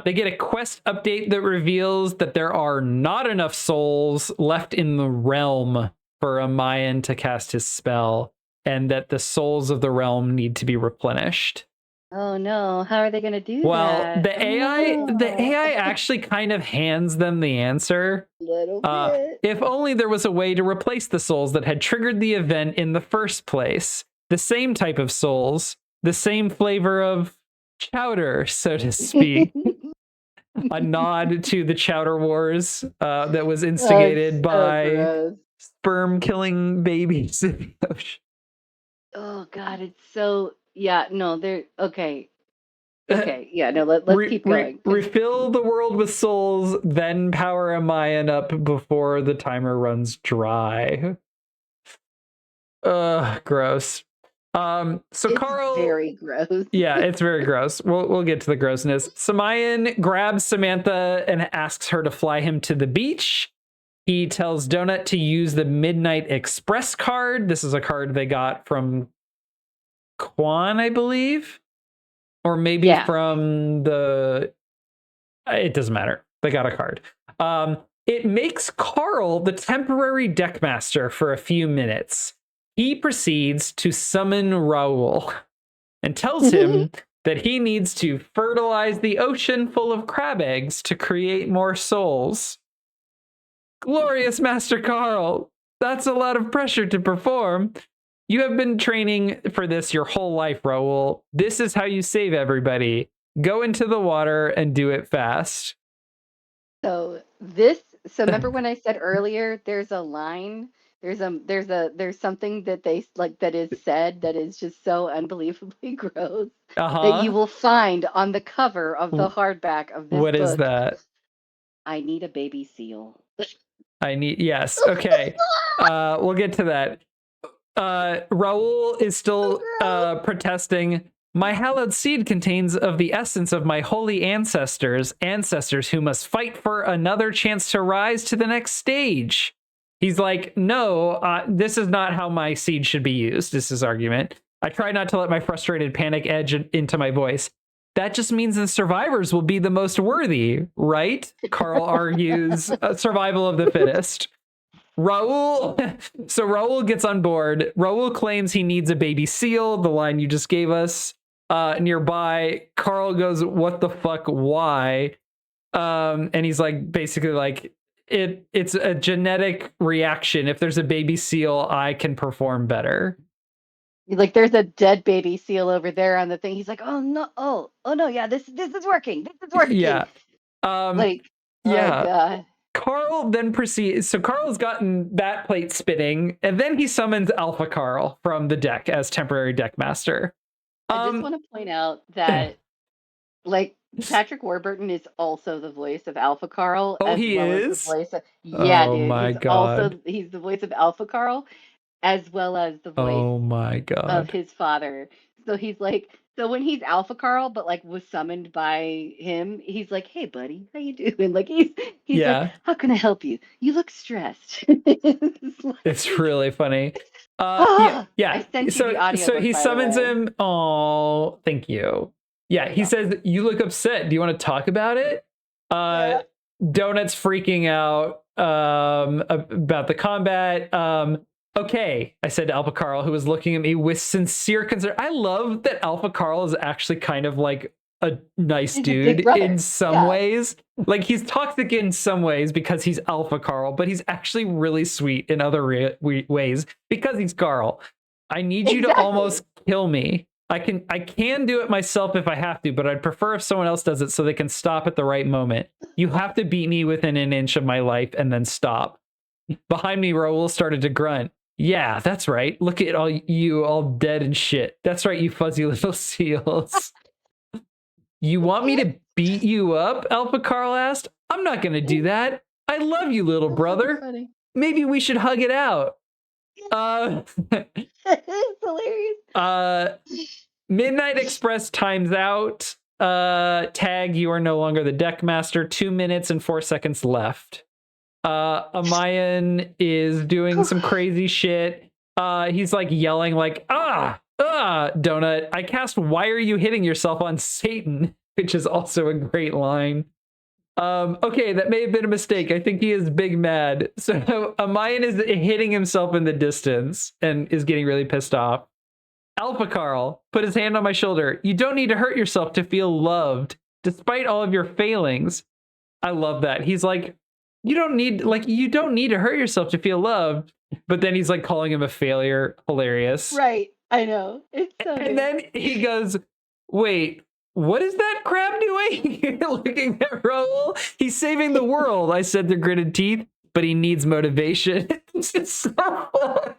They get a quest update that reveals that there are not enough souls left in the realm for Amayan to cast his spell, and that the souls of the realm need to be replenished. Oh no, how are they going to do well, that? The AI actually kind of hands them the answer. Little bit. If only there was a way to replace the souls that had triggered the event in the first place. The same type of souls, the same flavor of chowder, so to speak. A nod to the Chowder Wars that was instigated by sperm-killing babies in the ocean. Oh God, it's so no. They're okay. Okay, yeah, no. Let's keep going. Refill the world with souls, then power Amayan up before the timer runs dry. Gross. So it's Carl, very gross. Yeah, it's very gross. We'll get to the grossness. Amayan grabs Samantha and asks her to fly him to the beach. He tells Donut to use the Midnight Express card. This is a card they got from Quan, I believe, or maybe from the. It doesn't matter. They got a card. It makes Carl the temporary deckmaster for a few minutes. He proceeds to summon Raul and tells him that he needs to fertilize the ocean full of crab eggs to create more souls. Glorious Master Carl, that's a lot of pressure to perform. You have been training for this your whole life, Raul. This is how you save everybody. Go into the water and do it fast. So remember when I said earlier, there's a line, there's something that they like that is said that is just so unbelievably gross that you will find on the cover of the hardback of this book. What is that? I need a baby seal. Yes. Okay. We'll get to that. Raul is still protesting. My hallowed seed contains of the essence of my holy ancestors who must fight for another chance to rise to the next stage. He's like, no, this is not how my seed should be used. This is his argument. I try not to let my frustrated panic edge into my voice. That just means the survivors will be the most worthy, right? Carl argues, survival of the fittest. Raul, so Raul gets on board. Raul claims he needs a baby seal, the line you just gave us. Nearby, Carl goes, what the fuck, why? And he's like, basically like, it's a genetic reaction. If there's a baby seal, I can perform better. Like, there's a dead baby seal over there on the thing. He's like, oh no, oh no, yeah, this is working. This is working. Yeah. Like, yeah. Oh god. Carl then proceeds. So Carl's gotten that plate spinning, and then he summons Alpha Carl from the deck as temporary deck master. I just want to point out that, like, Patrick Warburton is also the voice of Alpha Carl. Oh, he is? As the voice of, yeah, oh dude. My he's God. he's the voice of Alpha Carl, as well as the voice oh my God. of his father. So he's like, so when he's Alpha Carl, but like was summoned by him, he's like, "Hey, buddy, how you doing?" Like he's like, "How can I help you? You look stressed." It's really funny. Yeah. I sent you the audio. So he summons him. Oh, thank you. Yeah, he says, "You look upset. Do you want to talk about it?" Donut's freaking out about the combat. Okay, I said to Alpha Carl, who was looking at me with sincere concern. I love that Alpha Carl is actually kind of like a nice dude in some ways. Like, he's toxic in some ways because he's Alpha Carl, but he's actually really sweet in other ways because he's Carl. I need you to almost kill me. I can do it myself if I have to, but I'd prefer if someone else does it so they can stop at the right moment. You have to beat me within an inch of my life and then stop. Behind me, Raul started to grunt. Yeah, that's right. Look at all dead and shit. That's right, you fuzzy little seals. You want me to beat you up? Alpha Carl asked. I'm not going to do that. I love you, little brother. Maybe we should hug it out. It's hilarious. Midnight Express times out. Tag, you are no longer the deck master. 2 minutes and 4 seconds left. Amayan is doing some crazy shit. He's like yelling like, Donut, I cast Why Are You Hitting Yourself on Satan, which is also a great line. Okay, that may have been a mistake. I think he is big mad. So Amayan is hitting himself in the distance and is getting really pissed off. Alpha Carl put his hand on my shoulder. You don't need to hurt yourself to feel loved, despite all of your failings. I love that. He's like, you don't need to hurt yourself to feel loved. But then he's like calling him a failure. Hilarious. Right. I know. It's so And then he goes, wait, what is that crab doing? Looking at Raul. He's saving the world, I said through gritted teeth, but he needs motivation. It's just so fun.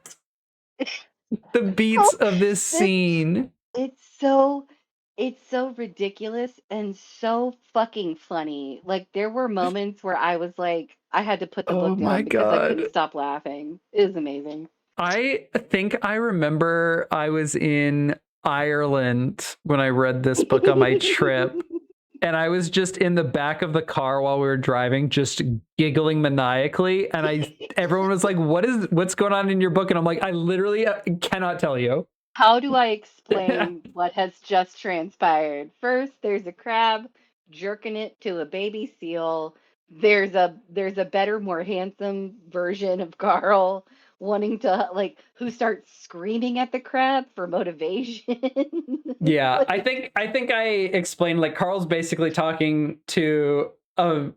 The beats of this scene. It's so ridiculous and so fucking funny. Like, there were moments where I was like, I had to put the book down because I couldn't stop laughing. It was amazing. I think I remember I was in Ireland when I read this book on my trip. And I was just in the back of the car while we were driving, just giggling maniacally. And everyone was like, what's going on in your book? And I'm like, I literally cannot tell you. How do I explain what has just transpired? First, there's a crab jerking it to a baby seal. There's a better, more handsome version of Carl wanting to, like, who starts screaming at the crab for motivation. Yeah, I think I explained, like, Carl's basically talking to an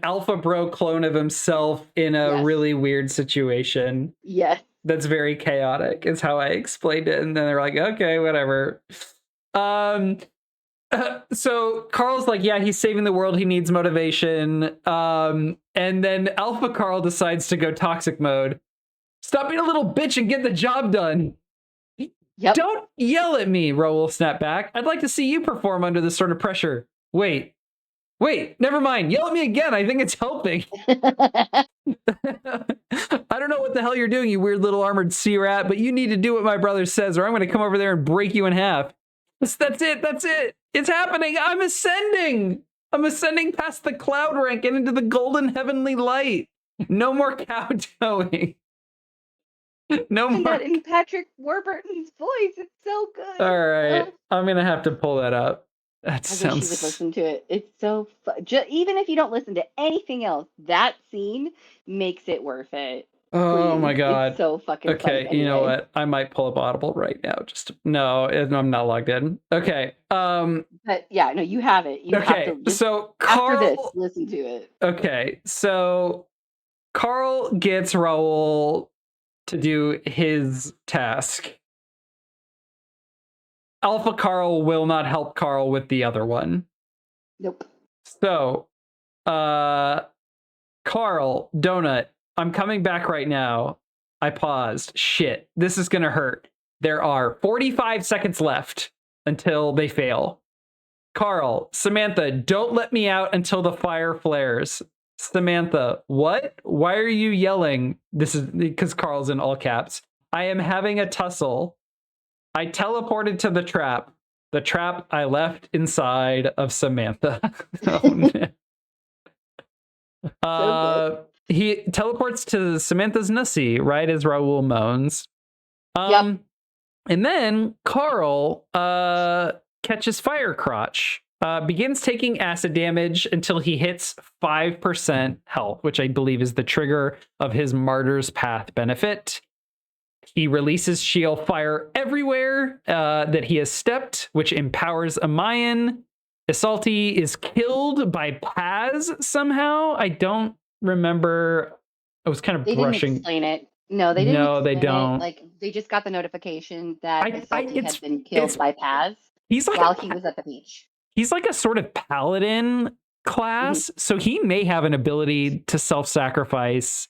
alpha bro clone of himself in a really weird situation. Yes. That's very chaotic is how I explained it. And then they're like, okay, whatever. So Carl's like, yeah, he's saving the world. He needs motivation. And then Alpha Carl decides to go toxic mode. Stop being a little bitch and get the job done. Yep. Don't yell at me, Raul snapped back. I'd like to see you perform under this sort of pressure. Wait, Wait, never mind. Yell at me again. I think it's helping. I don't know what the hell you're doing, you weird little armored sea rat, but you need to do what my brother says, or I'm going to come over there and break you in half. That's it. That's it. It's happening. I'm ascending. I'm ascending past the cloud rank and into the golden heavenly light. No more kowtowing. No And more. that in Patrick Warburton's voice, it's so good. All right, I'm gonna have to pull that up. That I wish you would sounds. listen to it. It's so even if you don't listen to anything else, that scene makes it worth it. Oh Please. my god. It's so fucking fun. Okay, you know Anyway. what? I might pull up Audible right now. No, I'm not logged in. Okay. But yeah, no, you have it. You have Okay. to just, So after this, Carl. listen to it. Okay. So Carl gets Raul to do his task. Alpha Carl will not help Carl with the other one. Nope. So, Carl, Donut, I'm coming back right now. I paused. Shit, this is gonna hurt. There are 45 seconds left until they fail. Carl, Samantha, don't let me out until the fire flares. Samantha, what? Why are you yelling? This is because Carl's in all caps. I am having a tussle. I teleported to the trap. The trap I left inside of Samantha. Oh, no. He teleports to Samantha's nussy, right as Raul moans. Yep. And then Carl catches fire crotch. Begins taking acid damage until he hits 5% health, which I believe is the trigger of his Martyr's Path benefit. He releases shield fire everywhere that he has stepped, which empowers Amayan. Isalti is killed by Paz somehow. I don't remember. I was kind of brushing. Didn't explain it. No, they didn't. No, they don't. Like they just got the notification that Isalti had been it's- killed by Paz He's like while he was at the beach. He's like a sort of paladin class, so he may have an ability to self-sacrifice.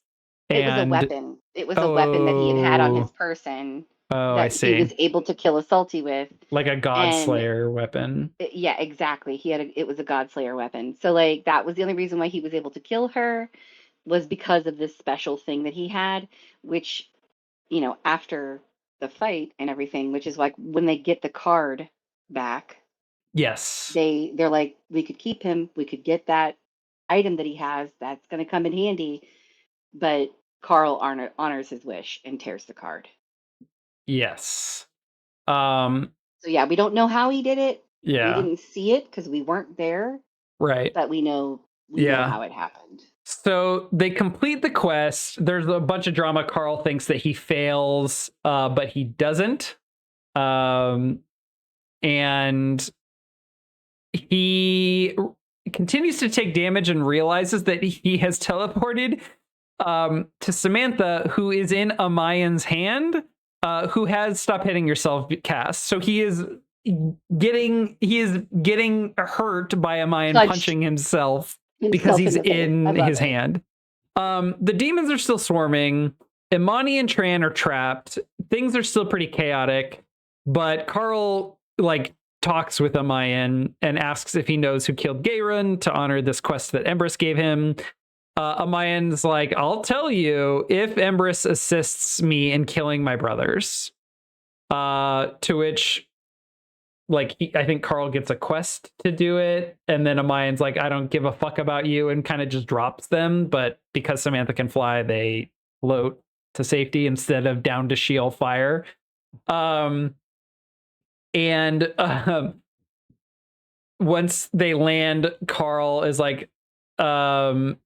It was a weapon. It was a weapon that he had on his person. Oh, that I see. He was able to kill Isalti with. Like a Godslayer weapon. Yeah, exactly. It was a Godslayer weapon. So like that was the only reason why he was able to kill her, was because of this special thing that he had, which, you know, after the fight and everything, which is like when they get the card back. Yes. They're like, we could keep him. We could get that item that he has. That's going to come in handy. But Carl honors his wish and tears the card. Yes. So yeah, we don't know how he did it. Yeah. We didn't see it because we weren't there. Right. But we know how it happened. So they complete the quest. There's a bunch of drama. Carl thinks that he fails, but he doesn't. And he continues to take damage and realizes that he has teleported to Samantha, who is in Amayan's hand, who has Stop Hitting Yourself cast. So he is getting hurt by Amayan punching himself because he's in his hand. The demons are still swarming. Imani and Tran are trapped. Things are still pretty chaotic, but Carl talks with Amayan and asks if he knows who killed Gayron to honor this quest that Empress gave him. Amayan's like, I'll tell you if Empress assists me in killing my brothers. To which, I think Carl gets a quest to do it. And then Amayan's like, I don't give a fuck about you, and kind of just drops them. But because Samantha can fly, they float to safety instead of down to shield fire. Once they land, Carl is like, or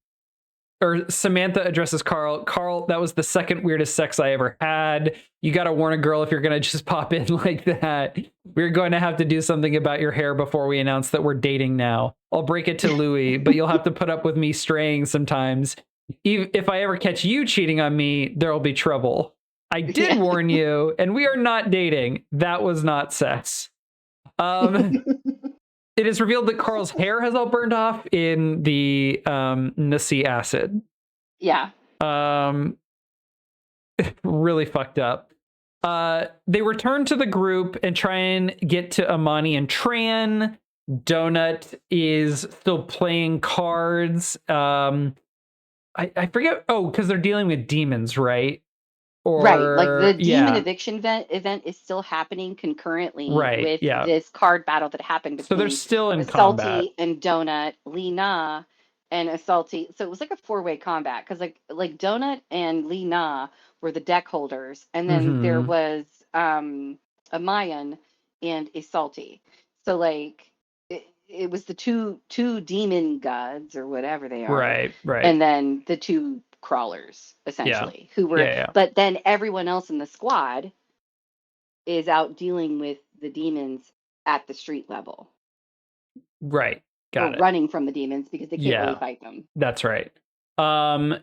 Samantha addresses Carl. Carl, that was the second weirdest sex I ever had. You got to warn a girl if you're going to just pop in like that. We're going to have to do something about your hair before we announce that we're dating now. I'll break it to Louis, but you'll have to put up with me straying sometimes. If I ever catch you cheating on me, there'll be trouble. I did warn you, and we are not dating. That was not sex. It is revealed that Carl's hair has all burned off in the Nasi acid. Yeah. Really fucked up. They return to the group and try and get to Amani and Tran. Donut is still playing cards. I forget. Oh, because they're dealing with demons, right? Right, like the Or demon yeah, eviction event is still happening concurrently right. with Yeah. this card battle that happened So they're between still in combat. Assaulty and Donut, Lee Na, and Assaulty. So it was like a four-way combat because like Donut and Lee Na were the deck holders, and then there Hmm. was a Mayan and Assaulty. So like it was the two demon gods or whatever they are, Right. Right. and then the two crawlers Yeah. essentially who were, Yeah. Yeah. but then everyone else in the squad is out dealing with the demons at the street level, Right. or Got it. running from the demons because they can't really Yeah. fight them. That's right. Um,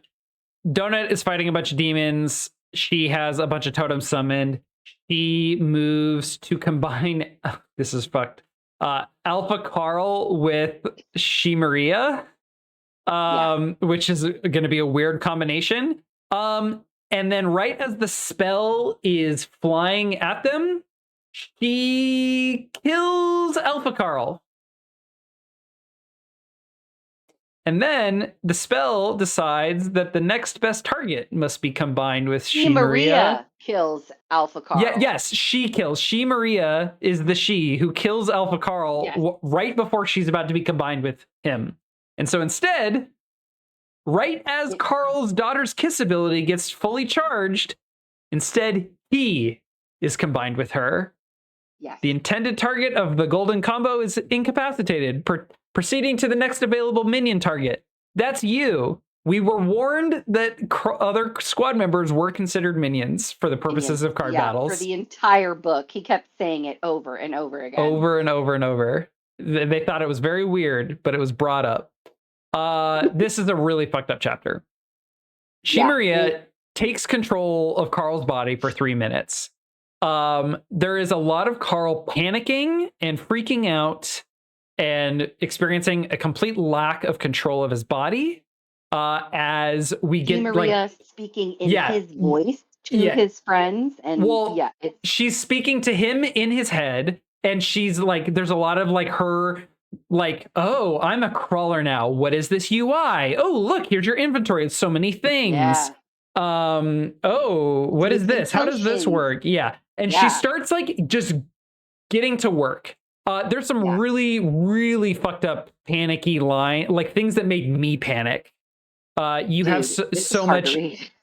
Donut is fighting a bunch of demons. She has a bunch of totems summoned. She moves to combine. This is fucked. Alpha Carl with She Maria, Yeah. which is going to be a weird combination. And then right as the spell is flying at them, she kills Alpha Carl. And then the spell decides that the next best target must be combined with She She Maria. Maria kills Alpha Yeah, Carl. yes, she kills. She Maria is the she who kills Alpha Carl Yes. right before she's about to be combined with him. And so instead, right as Carl's daughter's kiss ability gets fully charged, instead he is combined with her. Yes. The intended target of the golden combo is incapacitated, proceeding to the next available minion target. That's you. We were warned that other squad members were considered minions for the purposes of card battles. For the entire book, he kept saying it over and over again. Over and over and over. They thought it was very weird, but it was brought up. This is a really fucked up chapter. She Maria takes control of Carl's body for 3 minutes. There is a lot of Carl panicking and freaking out and experiencing a complete lack of control of his body. As we get Maria speaking in his voice to his friends, and she's speaking to him in his head, and she's like, there's a lot of like her like, oh, I'm a crawler now. What is this UI? Oh, look, here's your inventory. It's so many things. Oh, what is this? How does this work? Yeah. And she starts like just getting to work. There's some really, really fucked up panicky line, like things that made me panic. You have so much.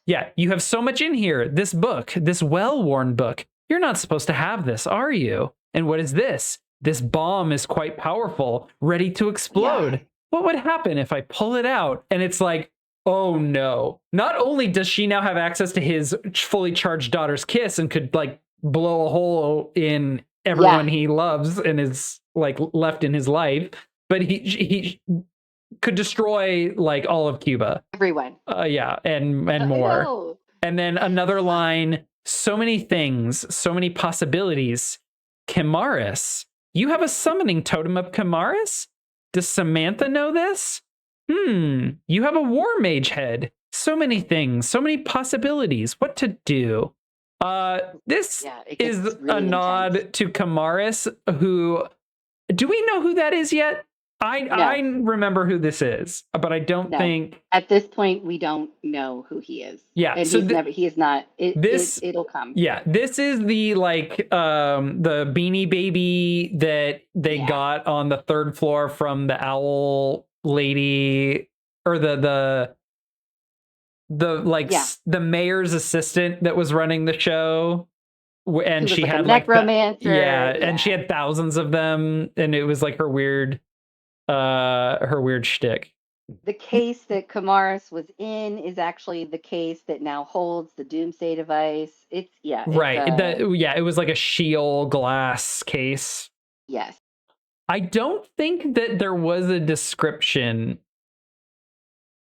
Yeah, you have so much in here. This book, this well-worn book. You're not supposed to have this, are you? And what is this? This bomb is quite powerful, ready to explode. What would happen if I pull it out? And it's like, oh no. Not only does she now have access to his fully charged daughter's kiss and could like blow a hole in everyone he loves and is like left in his life, but he could destroy like all of Cuba. Everyone. And more. And then another line, so many things, so many possibilities. Chimaris. You have a summoning totem of Chimaris? Does Samantha know this? You have a war mage head. So many things, so many possibilities. What to do? This is really a nod to Chimaris, who, do we know who that is yet? I remember who this is, but I don't think at this point we don't know who he is. Yeah, and so he is not. It'll come. Yeah, this is the like the Beanie Baby that they got on the third floor from the owl lady, or the the mayor's assistant that was running the show. And she had like necromancer. And she had thousands of them, and it was like her weird shtick. The case that Chimaris was in is actually the case that now holds the Doomsday device. It's right. It was like a Sheol glass case. Yes. I don't think that there was a description.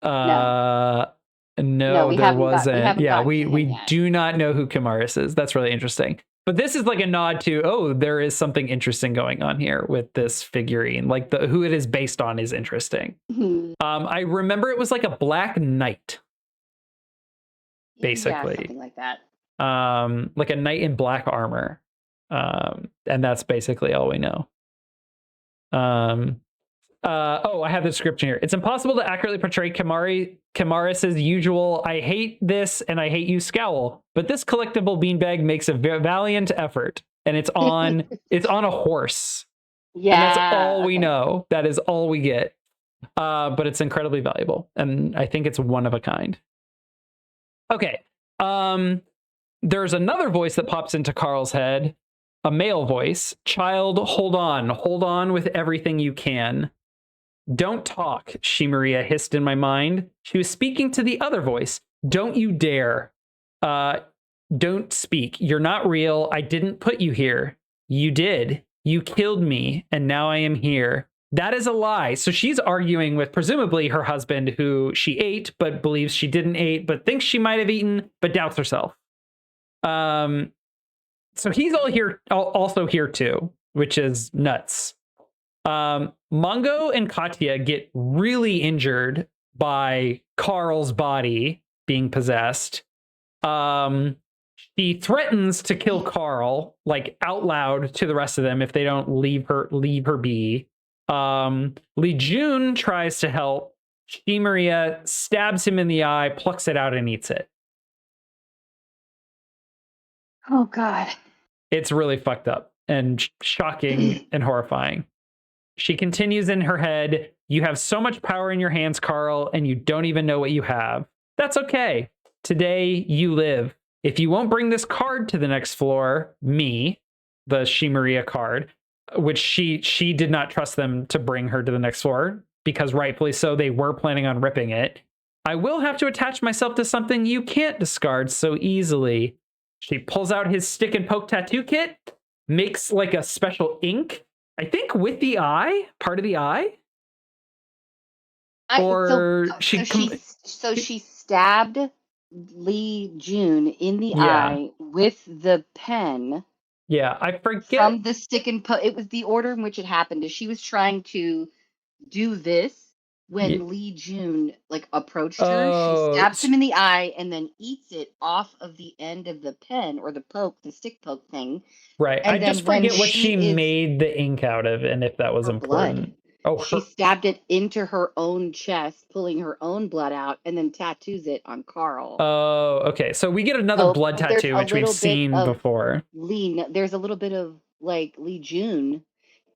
No, there wasn't. We do not know who Chimaris is. That's really interesting. But this is like a nod to, there is something interesting going on here with this figurine. Like who it is based on is interesting. Mm-hmm. I remember it was like a black knight, basically. Something like that. Like a knight in black armor. And that's basically all we know. I have the description here. It's impossible to accurately portray Kamaris's usual "I hate this and I hate you" scowl, but this collectible beanbag makes a valiant effort, and it's on a horse, and that's all we know. That is all we get. But it's incredibly valuable, and I think it's one of a kind. Okay. There's another voice that pops into Carl's head, a male voice. "Child, hold on with everything you can. Don't talk," she Maria hissed in my mind. She was speaking to the other voice. "Don't you dare. Don't speak. You're not real. I didn't put you here. You did. You killed me, and now I am here." That is a lie. So she's arguing with presumably her husband, who she ate, but believes she didn't eat, but thinks she might have eaten, but doubts herself. So he's also here too, which is nuts. Mongo and Katya get really injured by Carl's body being possessed. She threatens to kill Carl, like out loud to the rest of them if they don't leave her be. Lee Jun tries to help. She Maria stabs him in the eye, plucks it out, and eats it. Oh God. It's really fucked up and shocking and horrifying. She continues in her head, "You have so much power in your hands, Carl, and you don't even know what you have. That's okay. Today you live. If you won't bring this card to the next floor," me, the She Maria card, which she did not trust them to bring her to the next floor, because rightfully so, they were planning on ripping it, "I will have to attach myself to something you can't discard so easily." She pulls out his stick and poke tattoo kit, makes like a special ink, I think with the eye, part of the eye. She stabbed Lee Jun in the eye with the pen. Yeah, I forget. From the stick and poke. It was the order in which it happened. She was trying to do this when Lee Jun approached her. She stabs him in the eye and then eats it off of the end of the pen or the stick poke thing. Right. And I just forget what she made the ink out of and if that was important. Blood. She stabbed it into her own chest, pulling her own blood out, and then tattoos it on Carl. Oh, okay. So we get another blood tattoo, which we've seen before. There's a little bit of Lee Jun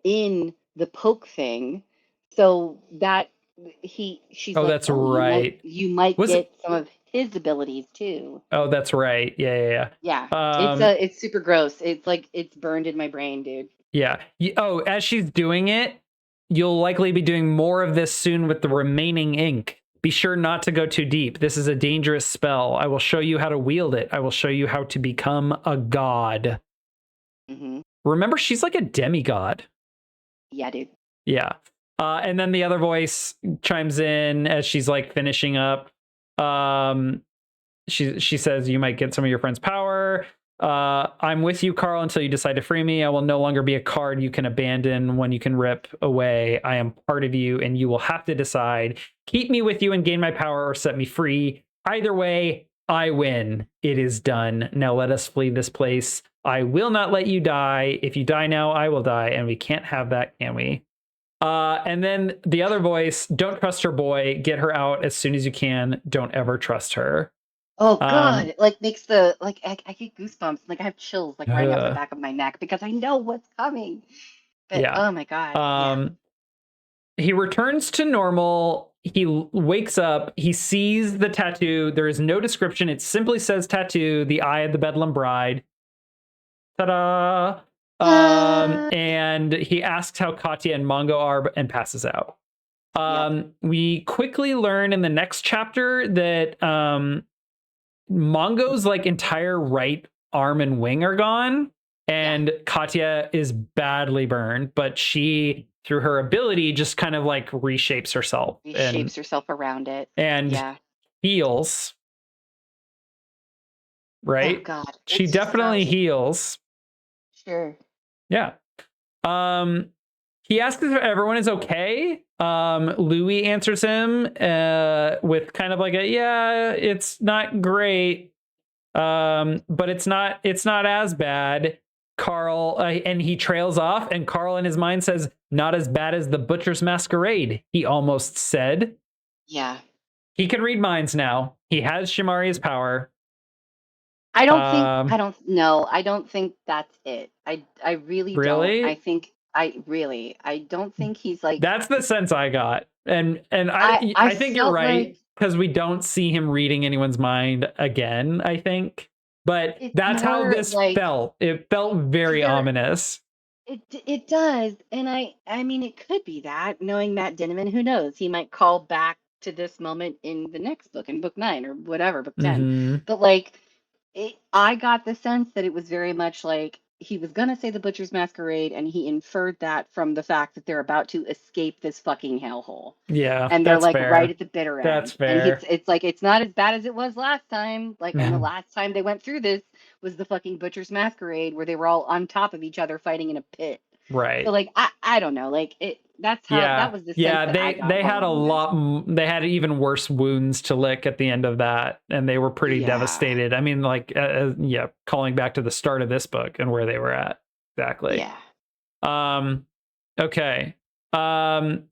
in the poke thing, so that she's. Oh, that's right. You might get some of his abilities too. Oh, that's right. Yeah. It's super gross. It's burned in my brain, dude. Yeah. Oh, as she's doing it, you'll likely be doing more of this soon with the remaining ink. Be sure not to go too deep. This is a dangerous spell. I will show you how to wield it. I will show you how to become a god. Mm-hmm. Remember, she's like a demigod. Yeah, dude. Yeah. And then the other voice chimes in as she's like finishing up. She says, "You might get some of your friend's power. I'm with you, Carl, until you decide to free me. I will no longer be a card you can abandon when you can rip away. I am part of you, and you will have to decide. Keep me with you and gain my power, or set me free. Either way, I win. It is done. Now let us flee this place. I will not let you die. If you die now, I will die, and we can't have that, can we?" And then the other voice, "Don't trust her, boy. Get her out as soon as you can. Don't ever trust her." Oh God! It makes the I get goosebumps. I have chills running up the back of my neck because I know what's coming. But, yeah. Oh my God! He returns to normal. He wakes up. He sees the tattoo. There is no description. It simply says tattoo, the eye of the Bedlam bride. Ta-da! And he asks how Katya and Mongo are and passes out. We quickly learn in the next chapter that Mongo's entire right arm and wing are gone, and Katya is badly burned, but she, through her ability, just kind of reshapes herself. Reshapes herself around it. And heals. Right? Oh God. She definitely heals. Sure. Yeah. He asks if everyone is okay. Louis answers him with kind of it's not great. But it's not as bad. Carl, and he trails off, and Carl in his mind says, "Not as bad as the Butcher's Masquerade," he almost said. Yeah. He can read minds now. He has Shimari's power. I don't think that's it. I really don't. Really? I don't think he's like, That's the sense I got. And I I think you're felt right, like because we don't see him reading anyone's mind again, I think. But it's that's how more this like felt. It felt very there ominous. it does. And I mean it could be that, knowing Matt Dinniman, who knows? He might call back to this moment in the next book, in book 9 or whatever, book 10. Hmm. But like I got the sense that it was very much like he was going to say the Butcher's Masquerade, and he inferred that from the fact that they're about to escape this fucking hellhole. Yeah, And they're that's like right fair. at the bitter That's end. And fair. it's like it's not as bad as it was last time. Like, and the last time they went through this was the fucking Butcher's Masquerade, where they were all on top of each other fighting in a pit. So Right. like I don't know, like that Yeah. was the sense Yeah, that I got they had going a into this. lot, they had even worse wounds to lick at the end of that, and they were pretty Yeah. devastated. I mean, like yeah, calling back to the start of this book and where they were at. Exactly. Yeah. Um okay. Um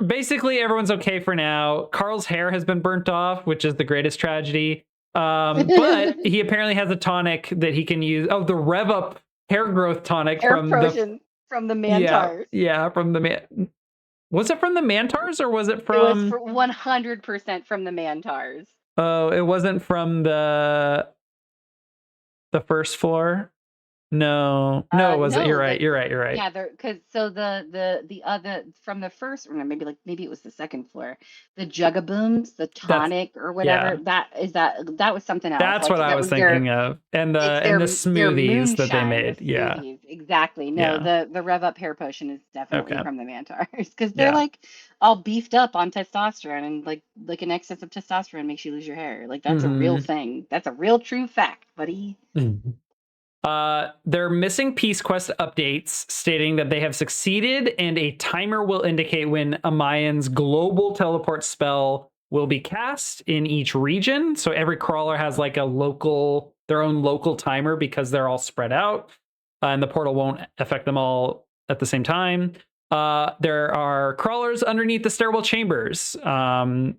Basically everyone's okay for now. Carl's hair has been burnt off, which is the greatest tragedy. But he apparently has a tonic that he can use. Oh, the Rev Up hair growth tonic Air from the potion from the yeah, Mantars. yeah, from the man. Was it from the Mantars or was it It was from 100% from the Mantars. oh, it wasn't from the first floor? No. No, it wasn't. You're No, right. You're right. You're right. yeah, there, because so the other from the first, or maybe it was the second floor, the Jugabooms, the That's tonic or whatever, yeah. that was something else. That's Like what I that was was their, thinking of. it's And the their smoothies that they moonshine, the made. Yeah. smoothies. Exactly. No, Yeah. the Rev Up hair potion is definitely Okay. from the Mantars, because they're Yeah. like all beefed up on testosterone, and like an excess of testosterone makes you lose your hair. Like that's a real Mm-hmm. thing. That's a real true fact, buddy. They're missing Peace Quest updates stating that they have succeeded, and a timer will indicate when Amayan's global teleport spell will be cast in each region. So every crawler has like their own local timer because they're all spread out, and the portal won't affect them all at the same time. There are crawlers underneath the stairwell chambers, and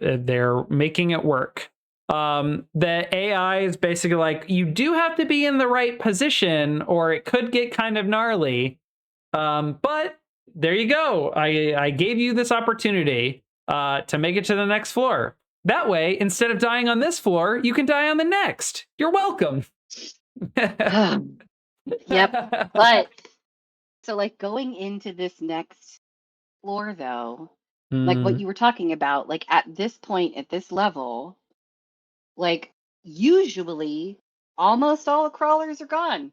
they're making it work. The AI is basically like, you do have to be in the right position or it could get kind of gnarly. But there you go. I gave you this opportunity to make it to the next floor. That way, instead of dying on this floor, you can die on the next. You're welcome. Yep. But so like going into this next floor though, like what Mm, you were talking about, like at this point, at this level, like usually almost all the crawlers are gone,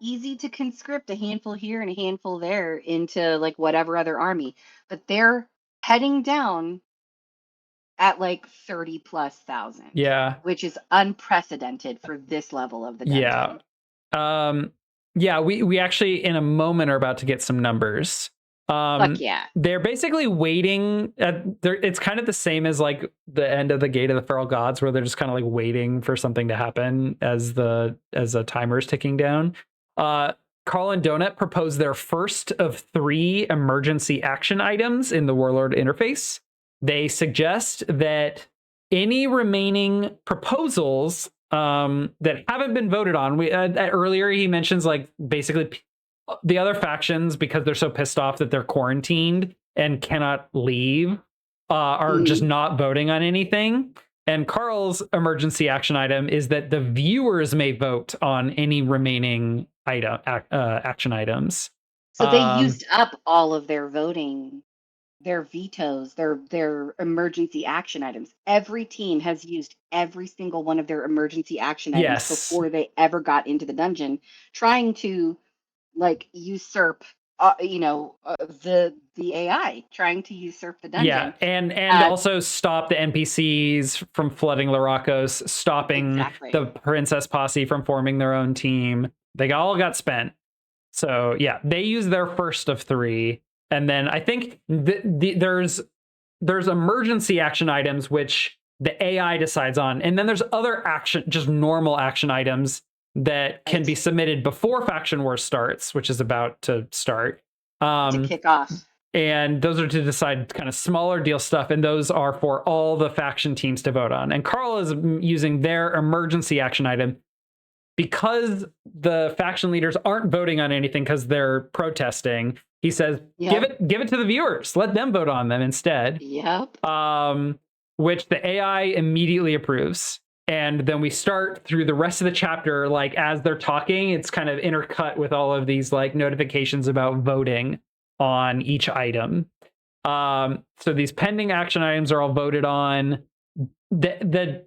easy to conscript a handful here and a handful there into like whatever other army, but they're heading down at like 30 plus thousand, yeah. which is unprecedented for this level of the Yeah. dungeon. Yeah, we actually in a moment are about to get some numbers. Fuck yeah. They're basically waiting it's kind of the same as like the end of the Gate of the Feral Gods, where they're just kind of like waiting for something to happen as a timer is ticking down. Carl and Donut proposed their first of 3 emergency action items in the Warlord interface. They suggest that any remaining proposals that haven't been voted on. Earlier he mentions like basically the other factions, because they're so pissed off that they're quarantined and cannot leave, are just not voting on anything. And Carl's emergency action item is that the viewers may vote on any remaining action items. So they used up all of their voting, their vetoes, their emergency action items. Every team has used every single one of their emergency action items Yes. before they ever got into the dungeon, trying to like usurp, the AI, trying to usurp the dungeon. Yeah, and also stop the NPCs from flooding Laracos, stopping Exactly. the Princess Posse from forming their own team. They all got spent. So yeah, they use their first of 3, and then I think there's emergency action items which the AI decides on, and then there's other action, just normal action items that can be submitted before Faction Wars starts, which is about to start. To kick off. And those are to decide kind of smaller deal stuff, and those are for all the faction teams to vote on. And Carl is using their emergency action item because the faction leaders aren't voting on anything because they're protesting. He says, give it to the viewers. Let them vote on them instead. Yep. Which the AI immediately approves. And then we start through the rest of the chapter, like as they're talking, it's kind of intercut with all of these like notifications about voting on each item. So these pending action items are all voted on. The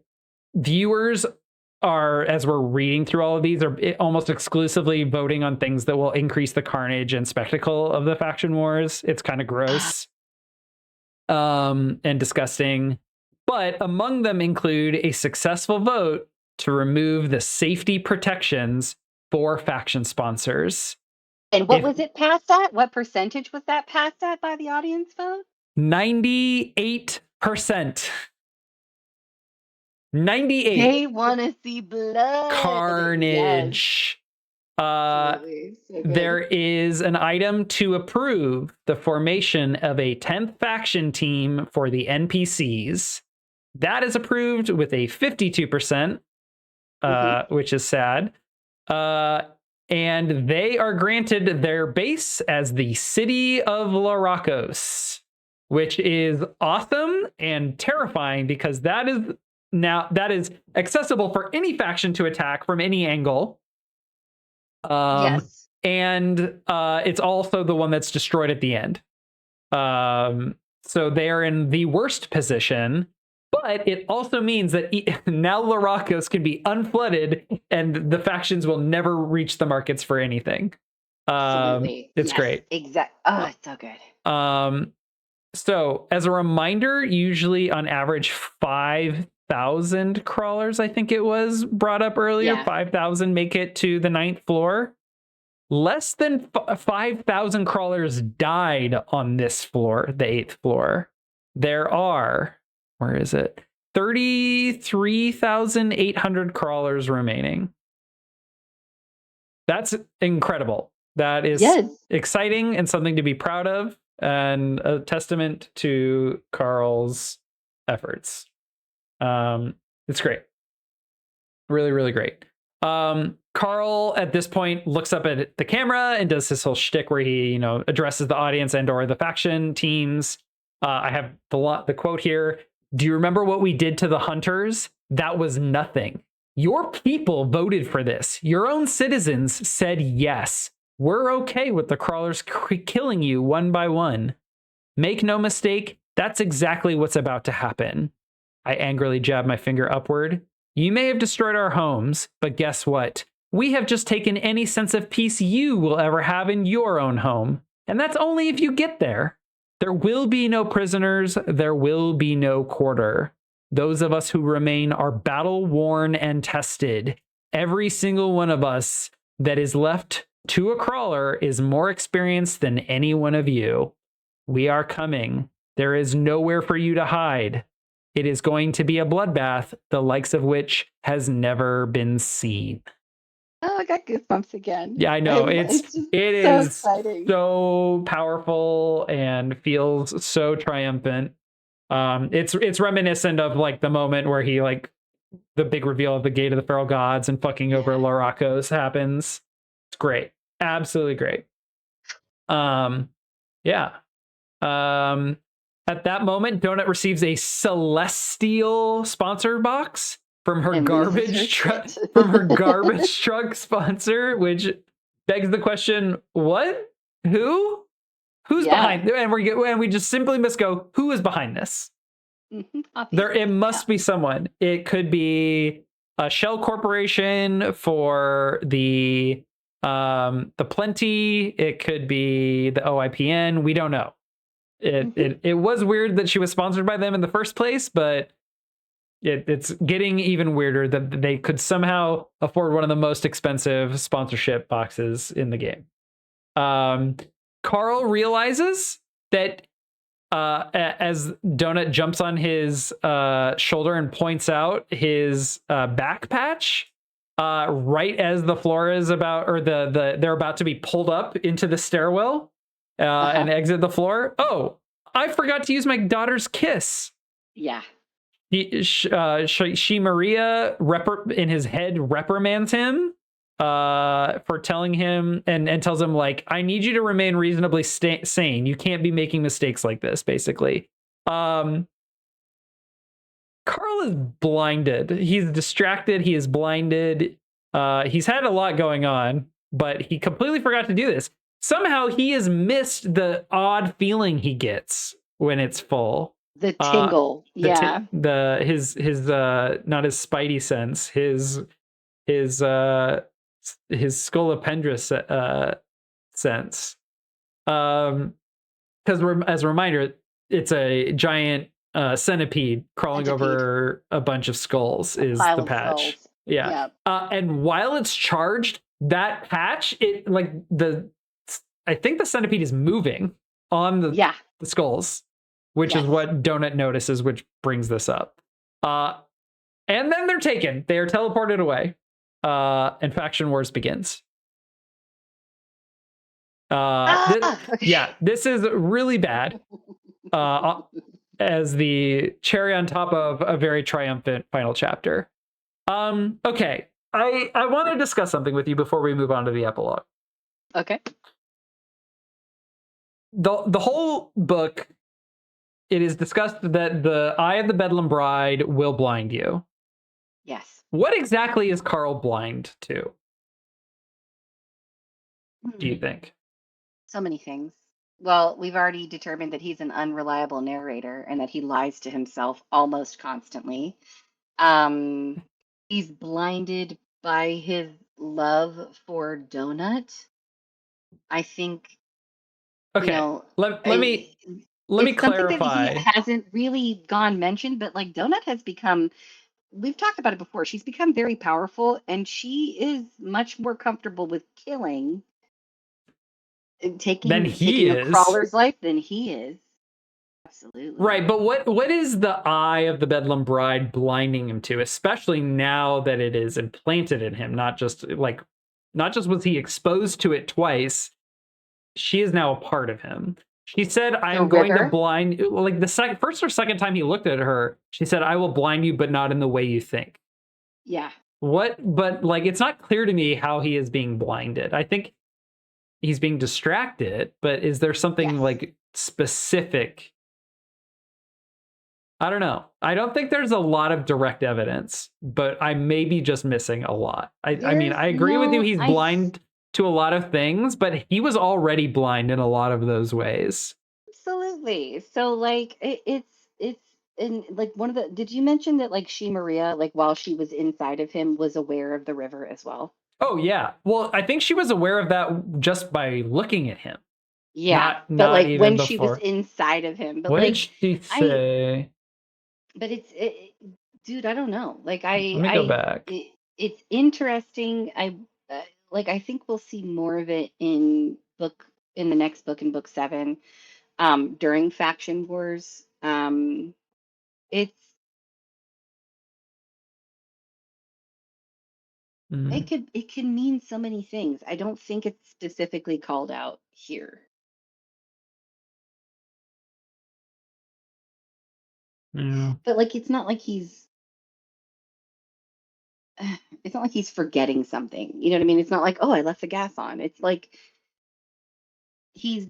viewers are, as we're reading through all of these, are almost exclusively voting on things that will increase the carnage and spectacle of the faction wars. It's kind of gross and disgusting. But among them include a successful vote to remove the safety protections for faction sponsors. And what was it passed at? What percentage was that passed at by the audience vote? 98%. 98. They want to see blood. Carnage. So there is an item to approve the formation of a 10th faction team for the NPCs. That is approved with a 52%, which is sad. And they are granted their base as the city of Larakos, which is awesome and terrifying because that is accessible for any faction to attack from any angle. Yes. And it's also the one that's destroyed at the end. So they are in the worst position, but it also means that now Larakos can be unflooded and the factions will never reach the markets for anything. It's great. Exactly. Oh, it's so good. So as a reminder, usually on average 5,000 crawlers, I think it was brought up earlier, 5,000 make it to the 9th floor. Less than 5,000 crawlers died on this floor, the 8th floor. There are, where is it? 33,800 crawlers remaining. That's incredible. That is exciting and something to be proud of, and a testament to Carl's efforts. It's great. Really, really great. Carl at this point looks up at the camera and does his whole shtick where he, addresses the audience and or the faction teams. I have the quote here. Do you remember what we did to the hunters? That was nothing. Your people voted for this. Your own citizens said yes. We're okay with the crawlers killing you one by one. Make no mistake, that's exactly what's about to happen. I angrily jab my finger upward. You may have destroyed our homes, but guess what? We have just taken any sense of peace you will ever have in your own home. And that's only if you get there. There will be no prisoners. There will be no quarter. Those of us who remain are battle-worn and tested. Every single one of us that is left to a crawler is more experienced than any one of you. We are coming. There is nowhere for you to hide. It is going to be a bloodbath, the likes of which has never been seen. Oh, I got goosebumps again. Yeah, I know. It is exciting. So powerful and feels so triumphant. It's reminiscent of like the moment where he the big reveal of the Gate of the Feral Gods and fucking over Larakos happens. It's great. Absolutely great. Yeah. At that moment, Donut receives a celestial sponsor box from her garbage truck sponsor, which begs the question: what? Who's behind? And we just simply must go, who is behind this? It must be someone. It could be a shell corporation for the Plenty. It could be the OIPN. We don't know. It was weird that she was sponsored by them in the first place, but it's getting even weirder that they could somehow afford one of the most expensive sponsorship boxes in the game. Carl realizes that as Donut jumps on his shoulder and points out his back patch, right as the floor is about, or they're about to be pulled up into the stairwell and exit the floor. Oh, I forgot to use my daughter's kiss. Yeah. She Maria in his head reprimands him for telling him and tells him, like, I need you to remain reasonably sane. You can't be making mistakes like this, basically. Carl is blinded. He's distracted. He is blinded. He's had a lot going on, but he completely forgot to do this. Somehow he has missed the odd feeling he gets when it's full. The tingle. His not his spidey sense, his scolopendrous sense. Because as a reminder, it's a giant centipede crawling over a bunch of skulls is the patch. Yeah. And while it's charged, that patch, I think the centipede is moving on the skulls, which is what Donut notices, which brings this up. And then they're taken. They are teleported away. And Faction Wars begins. This is really bad. As the cherry on top of a very triumphant final chapter. Okay. I want to discuss something with you before we move on to the epilogue. Okay. The whole book, it is discussed that the eye of the Bedlam Bride will blind you. Yes. What exactly is Carl blind to? Do you think? So many things. Well, we've already determined that he's an unreliable narrator and that he lies to himself almost constantly. He's blinded by his love for Donut. I think. Okay. Let me clarify. That he hasn't really gone mentioned, but like Donut has become. We've talked about it before. She's become very powerful, and she is much more comfortable with killing, taking a crawler's life than he is. Absolutely. Right, but what is the eye of the Bedlam Bride blinding him to, especially now that it is implanted in him? Not just was he exposed to it twice, she is now a part of him. She said, I am going to blind, like the first or second time he looked at her, she said, I will blind you, but not in the way you think. Yeah. But like, it's not clear to me how he is being blinded. I think he's being distracted, but is there something like specific? I don't know. I don't think there's a lot of direct evidence, but I may be just missing a lot. I mean, I agree with you. He's blind to a lot of things, but he was already blind in a lot of those ways. Absolutely. So like it's in like one of the, did you mention that like she Maria, like while she was inside of him, was aware of the river as well? Oh yeah. Well, I think she was aware of that just by looking at him. Yeah. But like when she was inside of him. But what like, did she say? But dude, I don't know. Like Let me go back. It's interesting. I think we'll see more of it in the next book, in book 7, during Faction Wars. It can mean so many things. I don't think it's specifically called out here. Yeah. But like it's not like he's forgetting something. You know what I mean? It's not like, oh, I left the gas on. It's like he's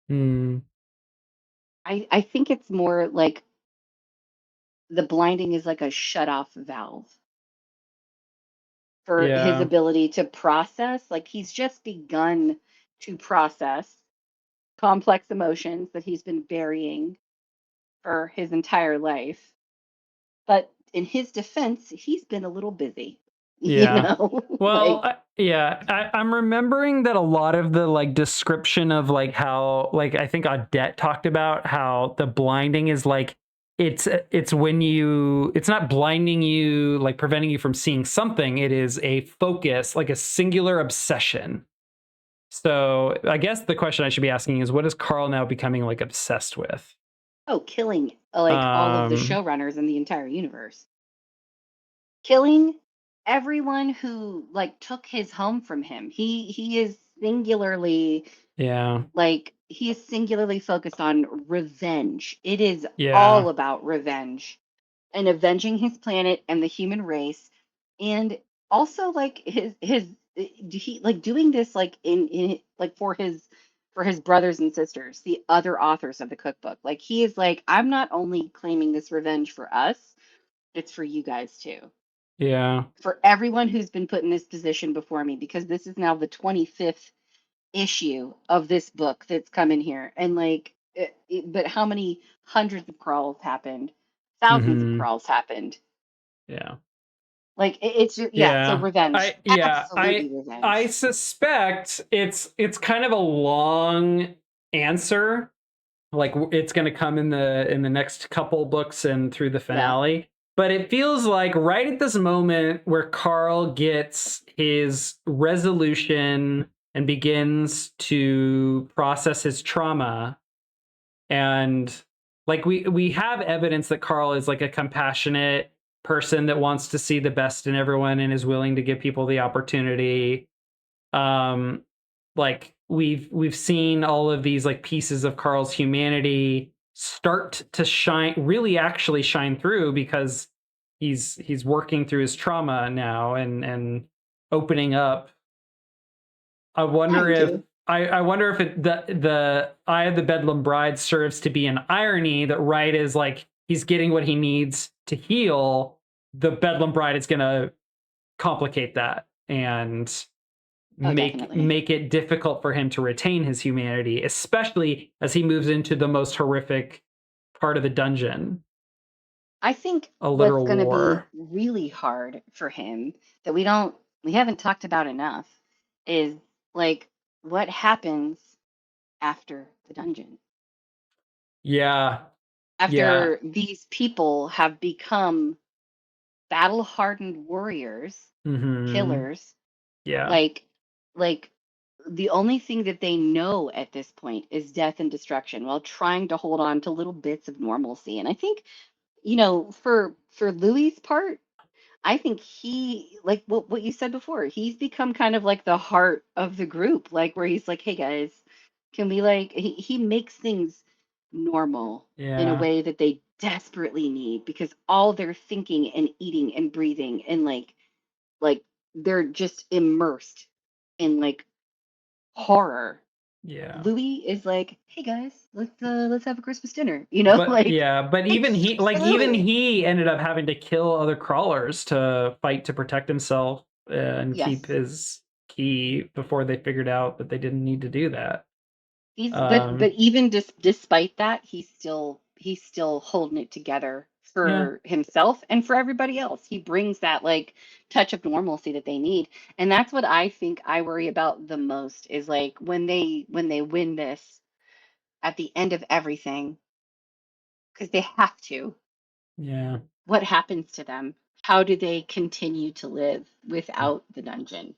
I think it's more like the blinding is like a shut off valve for his ability to process. Like he's just begun to process complex emotions that he's been burying for his entire life. But in his defense, he's been a little busy. Yeah. You know? Well, I'm remembering that a lot of the like description of like how, like, I think Odette talked about how the blinding is like, it's when it's not blinding you, like preventing you from seeing something. It is a focus, like a singular obsession. So I guess the question I should be asking is, what is Carl now becoming like obsessed with? Oh, killing like all of the showrunners in the entire universe. Killing everyone who like took his home from him. He is singularly Yeah. like he is singularly focused on revenge. It is Yeah. all about revenge and avenging his planet and the human race, and also like his he like doing this like in like for his brothers and sisters, the other authors of the cookbook. Like he is like, I'm not only claiming this revenge for us, it's for you guys too, Yeah. for everyone who's been put in this position before me, because this is now the 25th issue of this book that's come in here. And like, but how many hundreds of crawls happened? Thousands of Mm-hmm. crawls happened. Yeah. Like it's yeah. So Yeah. revenge, Yeah. absolutely I revenge. suspect it's kind of a long answer. Like it's going to come in the next couple books and through the Yeah. finale. But it feels like right at this moment where Carl gets his resolution and begins to process his trauma, and like we have evidence that Carl is like a compassionate person that wants to see the best in everyone and is willing to give people the opportunity. um like we've seen all of these like pieces of Carl's humanity start to shine, really actually shine through, because he's working through his trauma now and opening up. I wonder Trying if to. I wonder if the Eye of the Bedlam Bride serves to be an irony that right is like he's getting what he needs to heal, the Bedlam Bride is gonna complicate that and Oh, make definitely. make it difficult for him to retain his humanity, especially as he moves into the most horrific part of the dungeon, I think a what's literal going to be war. really hard for him that we haven't talked about enough is like what happens after the dungeon. Yeah, yeah. After these people have become battle hardened warriors, Mm-hmm. killers, Yeah. like like the only thing that they know at this point is death and destruction while trying to hold on to little bits of normalcy. And I think, for Louis's part, I think he, like what you said before, he's become kind of like the heart of the group, like where he's like, "Hey guys, can we like," he makes things normal in a Yeah. way that they desperately need, because all they're thinking and eating and breathing and like they're just immersed in like horror. Yeah. Louis is like, "Hey guys, let's have a Christmas dinner," But like yeah, but it's so even Louis. he ended up having to kill other crawlers to fight to protect himself and keep Yes. his key before they figured out that they didn't need to do that. But Um, even despite that, he's still holding it together yeah, for himself and for everybody else. He brings that like touch of normalcy that they need. And that's what I think I worry about the most, is like when they win this at the end of everything, because they have to. yeah. What happens to them? How do they continue to live without the dungeon?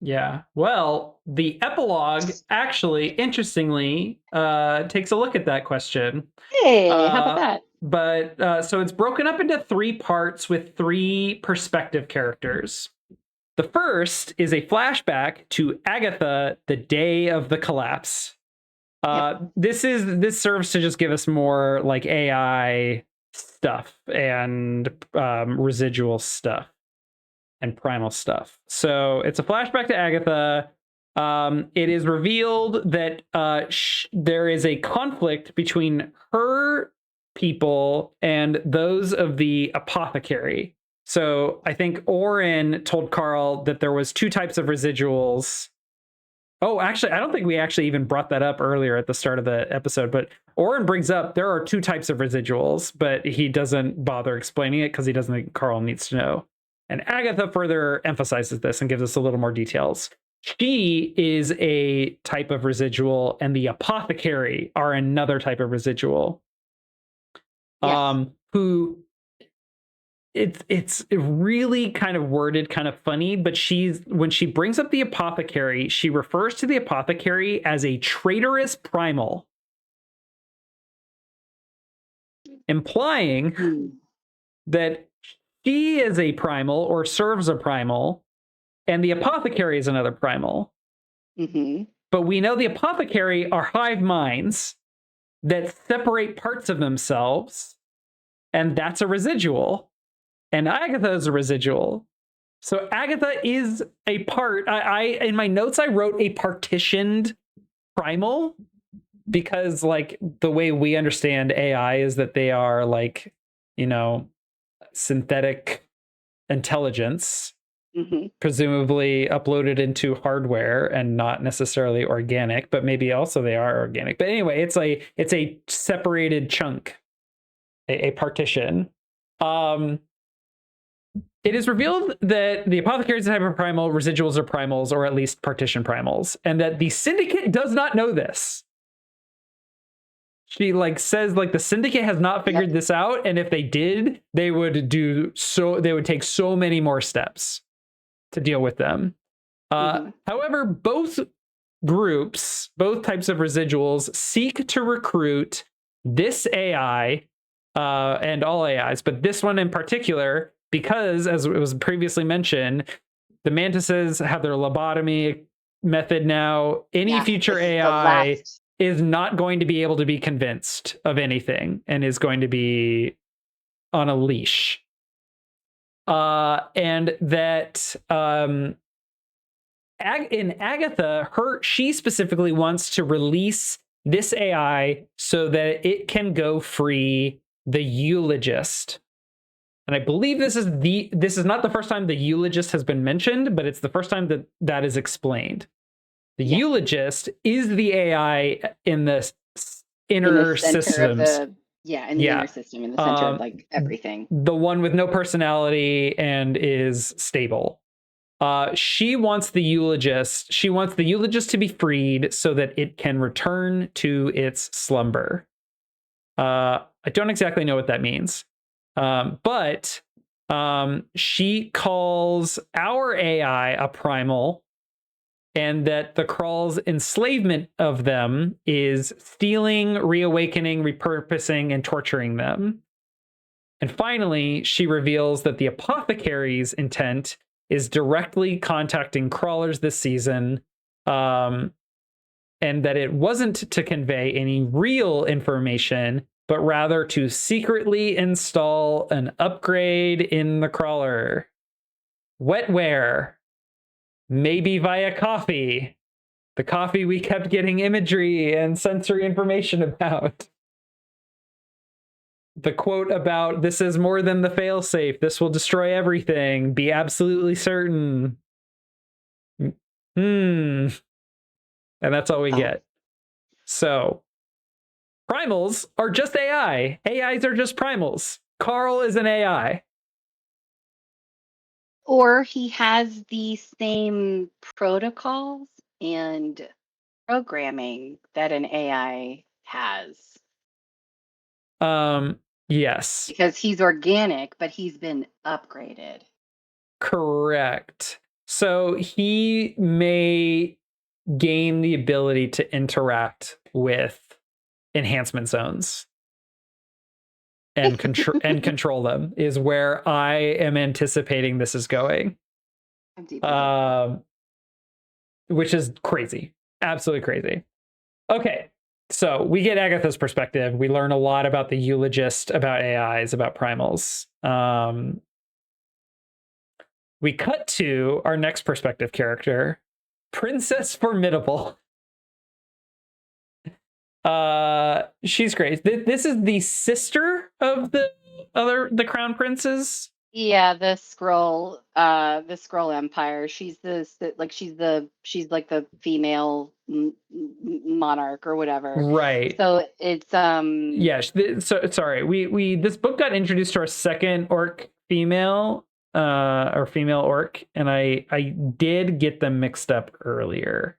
Yeah. Well, the epilogue actually, interestingly, takes a look at that question. Hey, how about Uh, that? but so it's broken up into three parts with three perspective characters. The first is a flashback to Agatha the day of the collapse. Yep. This serves to just give us more like AI stuff and residual stuff and primal stuff. So it's a flashback to Agatha. It is revealed that there is a conflict between her people and those of the apothecary. So I think Oren told Carl that there was two types of residuals. Oh, actually, I don't think we actually even brought that up earlier at the start of the episode, but Oren brings up there are two types of residuals, but he doesn't bother explaining it because he doesn't think Carl needs to know. And Agatha further emphasizes this and gives us a little more details. She is a type of residual, and the apothecary are another type of residual. Yes. Who it's really kind of worded kind of funny, but she's when she brings up the apothecary, she refers to the apothecary as a traitorous primal, implying Hmm. that she is a primal or serves a primal, and the apothecary is another primal. Mm-hmm. But we know the apothecary are hive minds that separate parts of themselves, and that's a residual. And Agatha is a residual. So Agatha is a part. I in my notes I wrote a partitioned primal, because like the way we understand AI is that they are like, synthetic intelligence, presumably uploaded into hardware and not necessarily organic, but maybe also they are organic. But anyway, it's a separated chunk, a partition. It is revealed that the apothecary is a type of primal, residuals are primals, or at least partition primals, and that the syndicate does not know this. She says the syndicate has not figured this out, and if they did, they would take so many more steps to deal with them. However, both groups, both types of residuals, seek to recruit this AI and all AIs, but this one in particular, because as it was previously mentioned, the mantises have their lobotomy method now. Any future AI is not going to be able to be convinced of anything and is going to be on a leash. And that in Agatha, she specifically wants to release this AI so that it can go free the eulogist. And I believe this is not the first time the eulogist has been mentioned, but it's the first time that is explained. The eulogist is the AI in the inner systems. In the inner system, in the center of everything. The one with no personality and is stable. She wants the eulogist. She wants the eulogist to be freed so that it can return to its slumber. I don't exactly know what that means. But she calls our AI a primal, and that the Krall's enslavement of them is stealing, reawakening, repurposing, and torturing them. And finally, she reveals that the apothecary's intent is directly contacting crawlers this season, and that it wasn't to convey any real information, but rather to secretly install an upgrade in the crawler. Wetware. Maybe via coffee. The coffee we kept getting imagery and sensory information about. The quote about, "This is more than the failsafe. This will destroy everything. Be absolutely certain." And that's all we get. So, primals are just AI. AIs are just primals. Carl is an AI. Or he has the same protocols and programming that an AI has. Yes. Because he's organic, but he's been upgraded. Correct. So he may gain the ability to interact with enhancement zones and control them, is where I am anticipating this is going. Which is crazy. Absolutely crazy. Okay. So we get Agatha's perspective. We learn a lot about the eulogist, about AIs, about primals. We cut to our next perspective character, Princess Formidable. She's great. This is the sister of the crown princes. Yeah, the Skrull Empire. She's she's like the female monarch or whatever. Right. So it's So sorry. This book got introduced to our second orc female, or female orc, and I did get them mixed up earlier.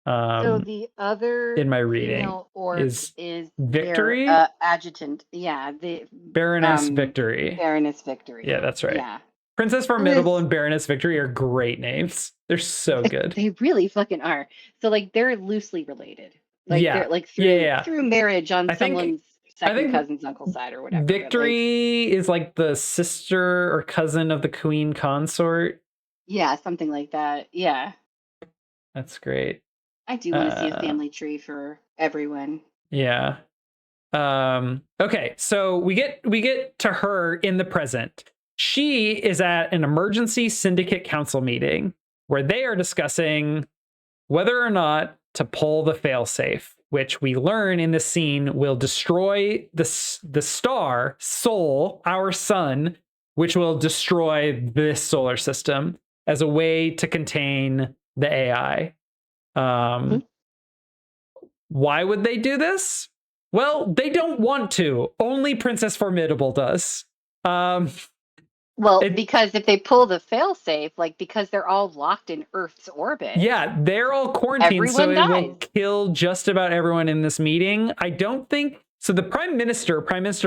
So the other in my reading orc is Victory, their, adjutant. Yeah, the Baroness Victory. Baroness Victory. Yeah, that's right. Yeah. Princess Formidable and Baroness Victory are great names. They're so good. They really fucking are. So they're loosely related. They're through marriage on someone's I second think cousin's uncle's side or whatever. But like, Victory is like the sister or cousin of the queen consort. yeah, something like that. Yeah. That's great. I do want to see a family tree for everyone. Yeah. Okay, so we get to her in the present. She is at an emergency syndicate council meeting where they are discussing whether or not to pull the failsafe, which we learn in the scene will destroy the star Sol, our sun, which will destroy this solar system as a way to contain the AI. Why would they do this? Well, they don't want to. Only Princess Formidable does. Because if they pull the failsafe, like because they're all locked in Earth's orbit. Yeah, they're all quarantined, so it will dies. kill just about everyone in this meeting. I don't think so. The Prime Minister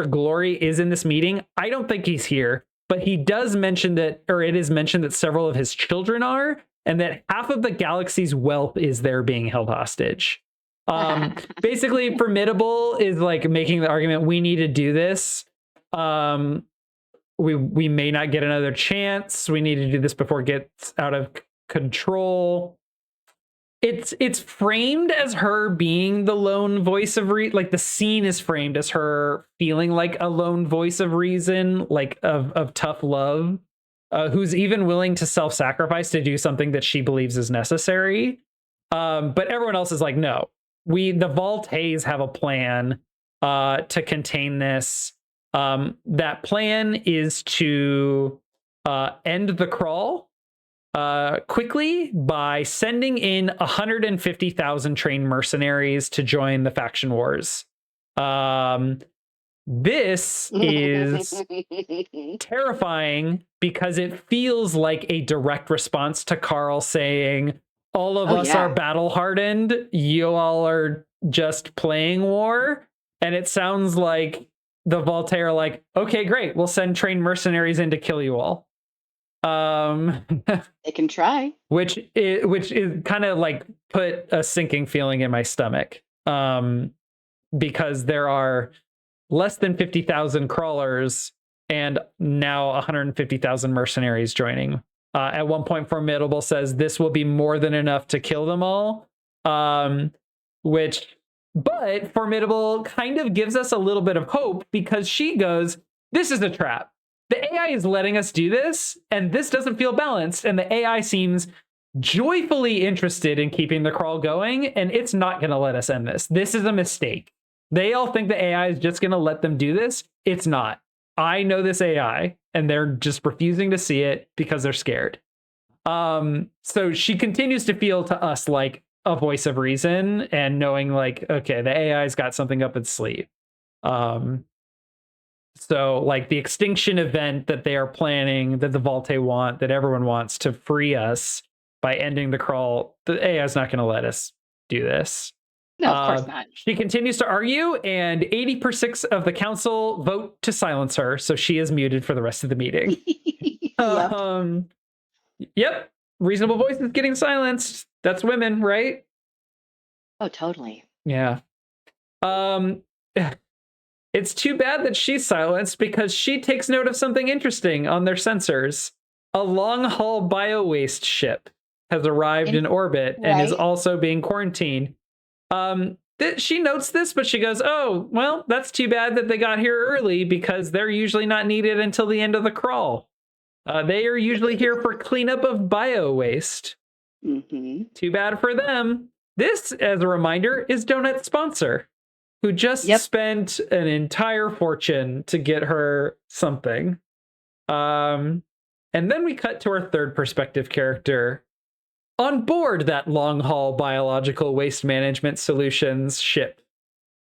Glory, is in this meeting. I don't think he's here, but he does mention that, or it is mentioned that several of his children are, and that half of the galaxy's wealth is there being held hostage. Basically, Formidable is like making the argument we need to do this. We may not get another chance. We need to do this before it gets out of control. It's framed as her being the lone voice of like the scene is framed as her feeling like a lone voice of reason, like of tough love, who's even willing to self-sacrifice to do something that she believes is necessary. But everyone else is like, no, the Voltays have a plan to contain this. That plan is to end the crawl quickly by sending in 150,000 trained mercenaries to join the faction wars. This is terrifying because it feels like a direct response to Carl saying, all of us are battle hardened. You all are just playing war. And it sounds like the Voltaire are like, okay, great. We'll send trained mercenaries in to kill you all. They can try. Which is kind of like put a sinking feeling in my stomach. Because there are less than 50,000 crawlers and now 150,000 mercenaries joining. At one point, Formidable says this will be more than enough to kill them all. But Formidable kind of gives us a little bit of hope because she goes, this is a trap. The AI is letting us do this, and this doesn't feel balanced. And the AI seems joyfully interested in keeping the crawl going, and it's not going to let us end this. This is a mistake. They all think the AI is just going to let them do this. It's not. I know this AI, and they're just refusing to see it because they're scared. So she continues to feel to us like a voice of reason and knowing like, okay, the AI's got something up its sleeve. So like the extinction event that they are planning, that the Volte want, that everyone wants to free us by ending the crawl, the AI is not going to let us do this. No, of course not. She continues to argue, and 80% of the council vote to silence her, so she is muted for the rest of the meeting. Yep. Reasonable voices getting silenced. That's women, right? Oh, totally. Yeah. It's too bad that she's silenced because she takes note of something interesting on their sensors. A long-haul bio-waste ship has arrived in orbit and is also being quarantined. She notes this, but she goes, oh, well, that's too bad that they got here early because they're usually not needed until the end of the crawl. They are usually here for cleanup of bio-waste. Too bad for them. This, as a reminder, is Donut's sponsor, who just spent an entire fortune to get her something. And then we cut to our third perspective character on board that long-haul biological waste management solutions ship.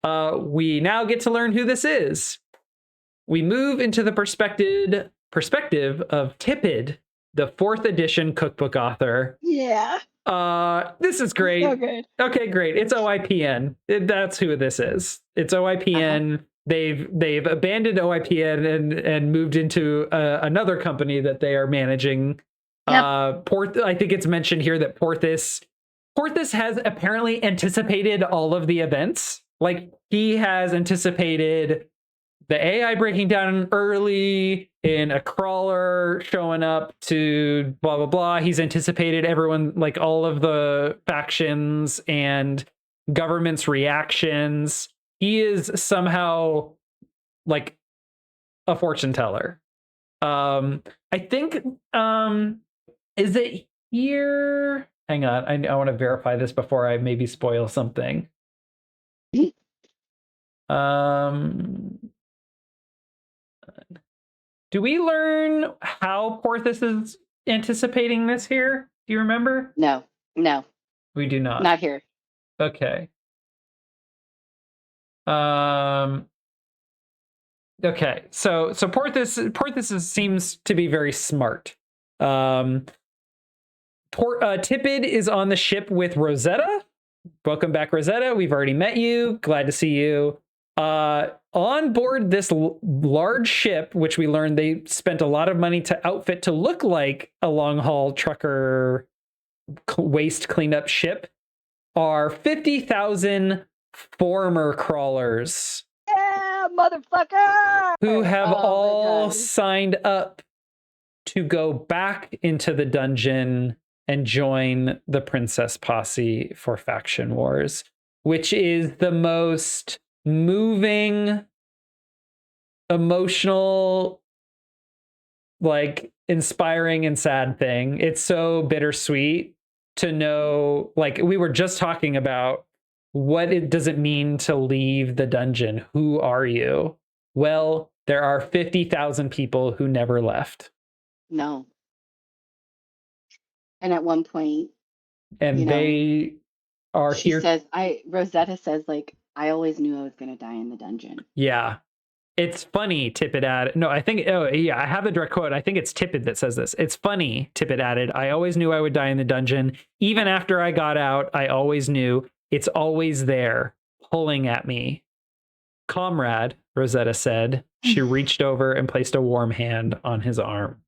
We now get to learn who this is. We move into the perspective of Tipid, the 4th edition cookbook author. Yeah. This is great. So good. Okay, great. It's OIPN. That's who this is. It's OIPN. They've abandoned OIPN and moved into another company that they are managing. I think it's mentioned here that Porthos has apparently anticipated all of the events like he has anticipated the AI breaking down early, in a crawler showing up to blah blah blah. He's anticipated everyone, like all of the factions and government's reactions. He is somehow like a fortune teller. I think is it here? Hang on, I want to verify this before I maybe spoil something. Do we learn how Porthos is anticipating this here? Do you remember? No. We do not. Not here. Okay. Okay. So Porthos seems to be very smart. Tippett is on the ship with Rosetta. Welcome back, Rosetta. We've already met you. Glad to see you. On board this large ship, which we learned they spent a lot of money to outfit to look like a long haul trucker waste cleanup ship, are 50,000 former crawlers. Yeah, motherfucker! Who have all signed up to go back into the dungeon and join the Princess Posse for Faction Wars, which is the most moving, emotional, like inspiring and sad thing. It's so bittersweet to know, like we were just talking about, does it mean to leave the dungeon? Who are you? Well, there are 50,000 people who never left. No. And at one point, and they are she here. Rosetta says, like, I always knew I was going to die in the dungeon. Yeah. It's funny, Tippett added. No, I think, I have the direct quote. I think it's Tippett that says this. It's funny, Tippett added. I always knew I would die in the dungeon. Even after I got out, I always knew. It's always there, pulling at me. Comrade, Rosetta said. She reached over and placed a warm hand on his arm.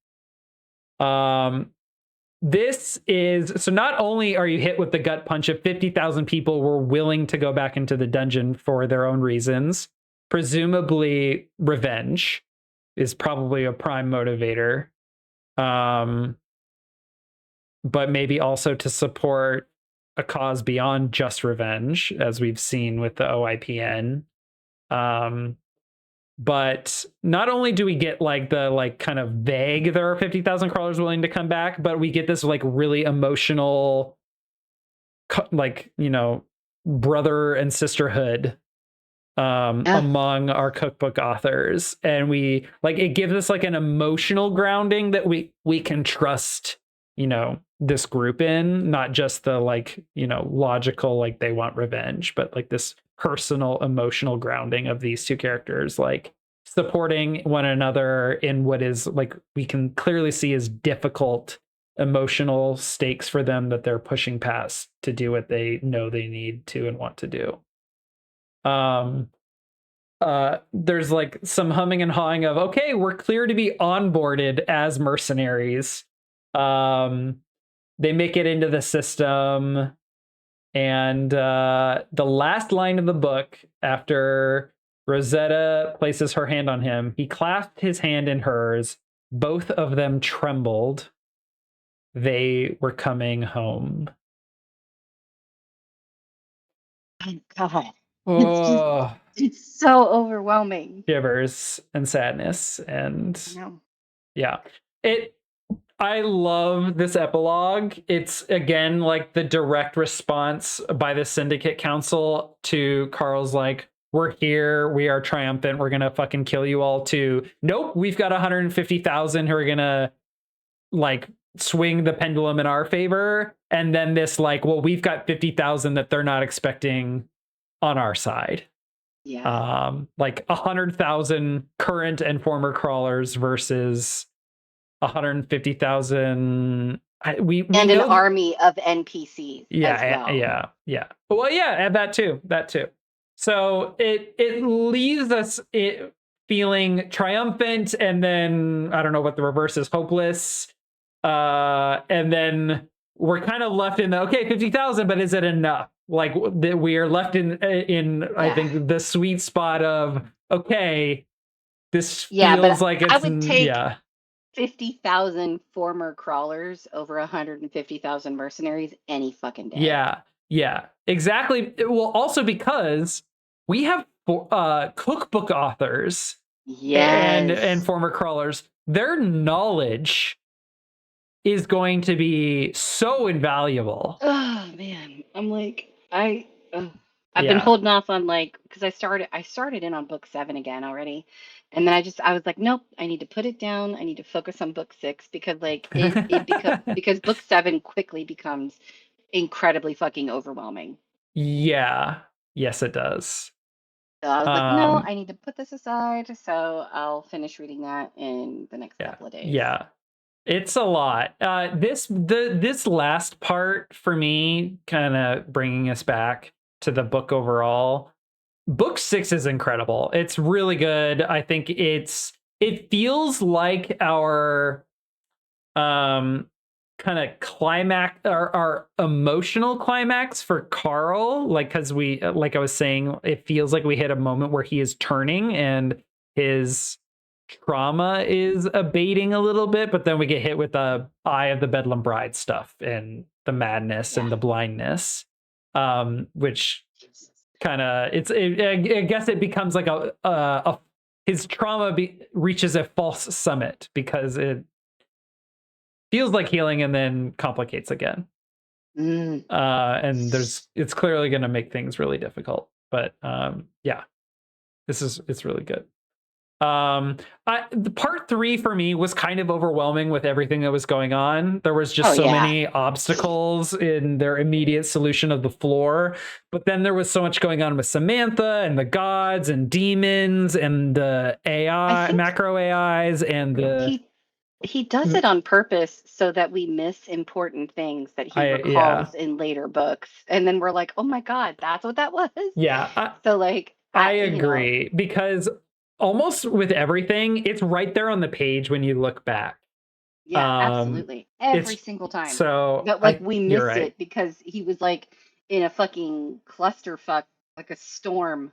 This is, so not only are you hit with the gut punch of 50,000 people were willing to go back into the dungeon for their own reasons, presumably revenge is probably a prime motivator, but maybe also to support a cause beyond just revenge, as we've seen with the OIPN. But not only do we get like the like kind of vague, there are 50,000 crawlers willing to come back, but we get this like really emotional, like, you know, brother and sisterhood among our cookbook authors. And we like, it gives us like an emotional grounding that we can trust, you know, this group in, not just the like, you know, logical, like they want revenge, but like this personal emotional grounding of these two characters, like supporting one another in what is like, we can clearly see as difficult emotional stakes for them that they're pushing past to do what they know they need to and want to do. There's like some humming and hawing of, okay, we're clear to be onboarded as mercenaries. They make it into the system, and the last line of the book, after Rosetta places her hand on him, he clasped his hand in hers. Both of them trembled. They were coming home. Oh, God. Oh, it's so overwhelming. Shivers and sadness. And yeah, I love this epilogue. It's, again, like the direct response by the Syndicate Council to Carl's like, we're here, we are triumphant, we're gonna fucking kill you all, to nope, we've got 150,000 who are gonna like swing the pendulum in our favor. And then this like, well, we've got 50,000 that they're not expecting on our side. Yeah. Like 100,000 current and former crawlers versus 150,000. We and an army of NPCs. Yeah, as well. yeah. Well, yeah, and that too. So it leaves us feeling triumphant, and then I don't know what the reverse is, hopeless. And then we're kind of left in the, okay, 50,000, but is it enough? Like we are left in I think the sweet spot of, okay, this feels but like I it's, would take yeah. 50,000 former crawlers over 150,000 mercenaries any fucking day. Yeah, exactly. Well, also because we have cookbook authors and Yes. former crawlers, their knowledge is going to be so invaluable. Oh man, I'm like I've been Yeah. holding off on like because I started in on book 7 again already, and then I was like, nope, I need to put it down. I need to focus on book 6 because like because book 7 quickly becomes incredibly fucking overwhelming. Yeah. Yes, it does. So I was like, no, Um, I need to put this aside. So I'll finish reading that in the next yeah. couple of days. Yeah. It's a lot. This last part for me, kind of bringing us back to the book overall. Book 6 is incredible. It's really good. I think it feels like our kind of climax, our emotional climax for Carl, like because we like I was saying, it feels like we hit a moment where he is turning and his trauma is abating a little bit, but then we get hit with the Eye of the Bedlam Bride stuff and the madness Yeah. and the blindness, which kind of I guess it becomes like a his trauma reaches a false summit because it feels like healing and then complicates again. Mm. And it's clearly going to make things really difficult. But yeah, it's really good. The part 3 for me was kind of overwhelming with everything that was going on. There was just so many obstacles in their immediate solution of the floor, but then there was so much going on with Samantha and the gods and demons and the AI, macro AIs, and the he does it on purpose so that we miss important things that he recalls in later books, and then we're like, oh my god, that's what that was. So like I agree, because almost with everything, it's right there on the page when you look back. Yeah, absolutely. Every single time. So But like we you're miss right. it because he was like in a fucking clusterfuck, like a storm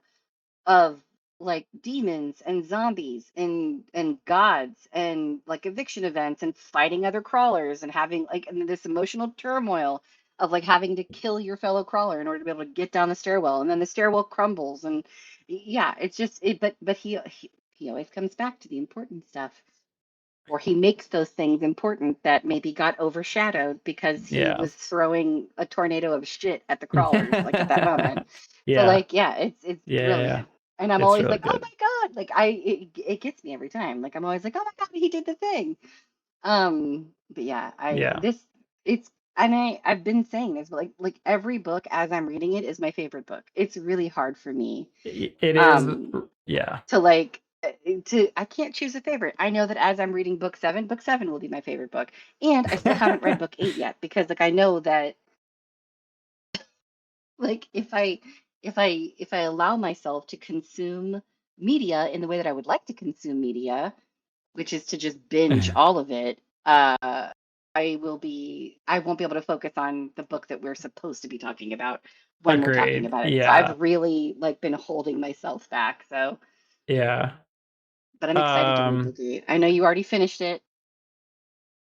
of like demons and zombies and gods and like eviction events and fighting other crawlers and having like and this emotional turmoil of like having to kill your fellow crawler in order to be able to get down the stairwell, and then the stairwell crumbles, and yeah, it's just it but he always comes back to the important stuff, or he makes those things important that maybe got overshadowed because he was throwing a tornado of shit at the crawlers like at that moment. So like yeah, it's brilliant. And I'm It's always really like, oh good. my god, like it gets me every time. Like I'm always like, oh my god, he did the thing. But yeah, it's and I've been saying this, but like every book as I'm reading it is my favorite book. It's really hard for me It is, um yeah. to like to I can't choose a favorite. I know that as I'm reading book 7 will be my favorite book. And I still haven't read book 8 yet because like I know that like if I allow myself to consume media in the way that I would like to consume media, which is to just binge all of it, I won't be able to focus on the book that we're supposed to be talking about when we're talking Agreed. about it. So Yeah. I've really like been holding myself back. So Yeah. but I'm excited to read book 8. I know you already finished it.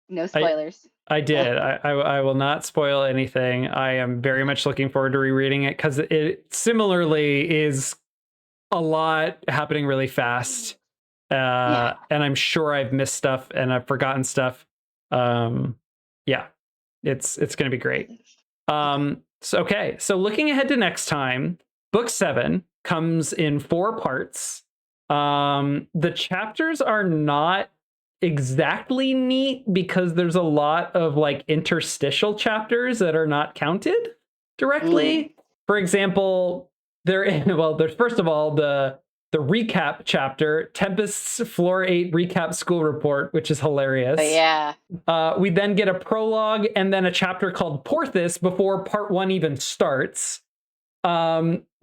No spoilers. I did. I will not spoil anything. I am very much looking forward to rereading it because it similarly is a lot happening really fast. Yeah. And I'm sure I've missed stuff and I've forgotten stuff. Yeah, it's going to be great. So looking ahead to next time, book 7 comes in 4 parts. The chapters are not exactly neat because there's a lot of like interstitial chapters that are not counted directly. For example, there's first of all the recap chapter, Tempest's Floor 8 recap school report, which is hilarious. But yeah. We then get a prologue and then a chapter called Porthos before part 1 even starts.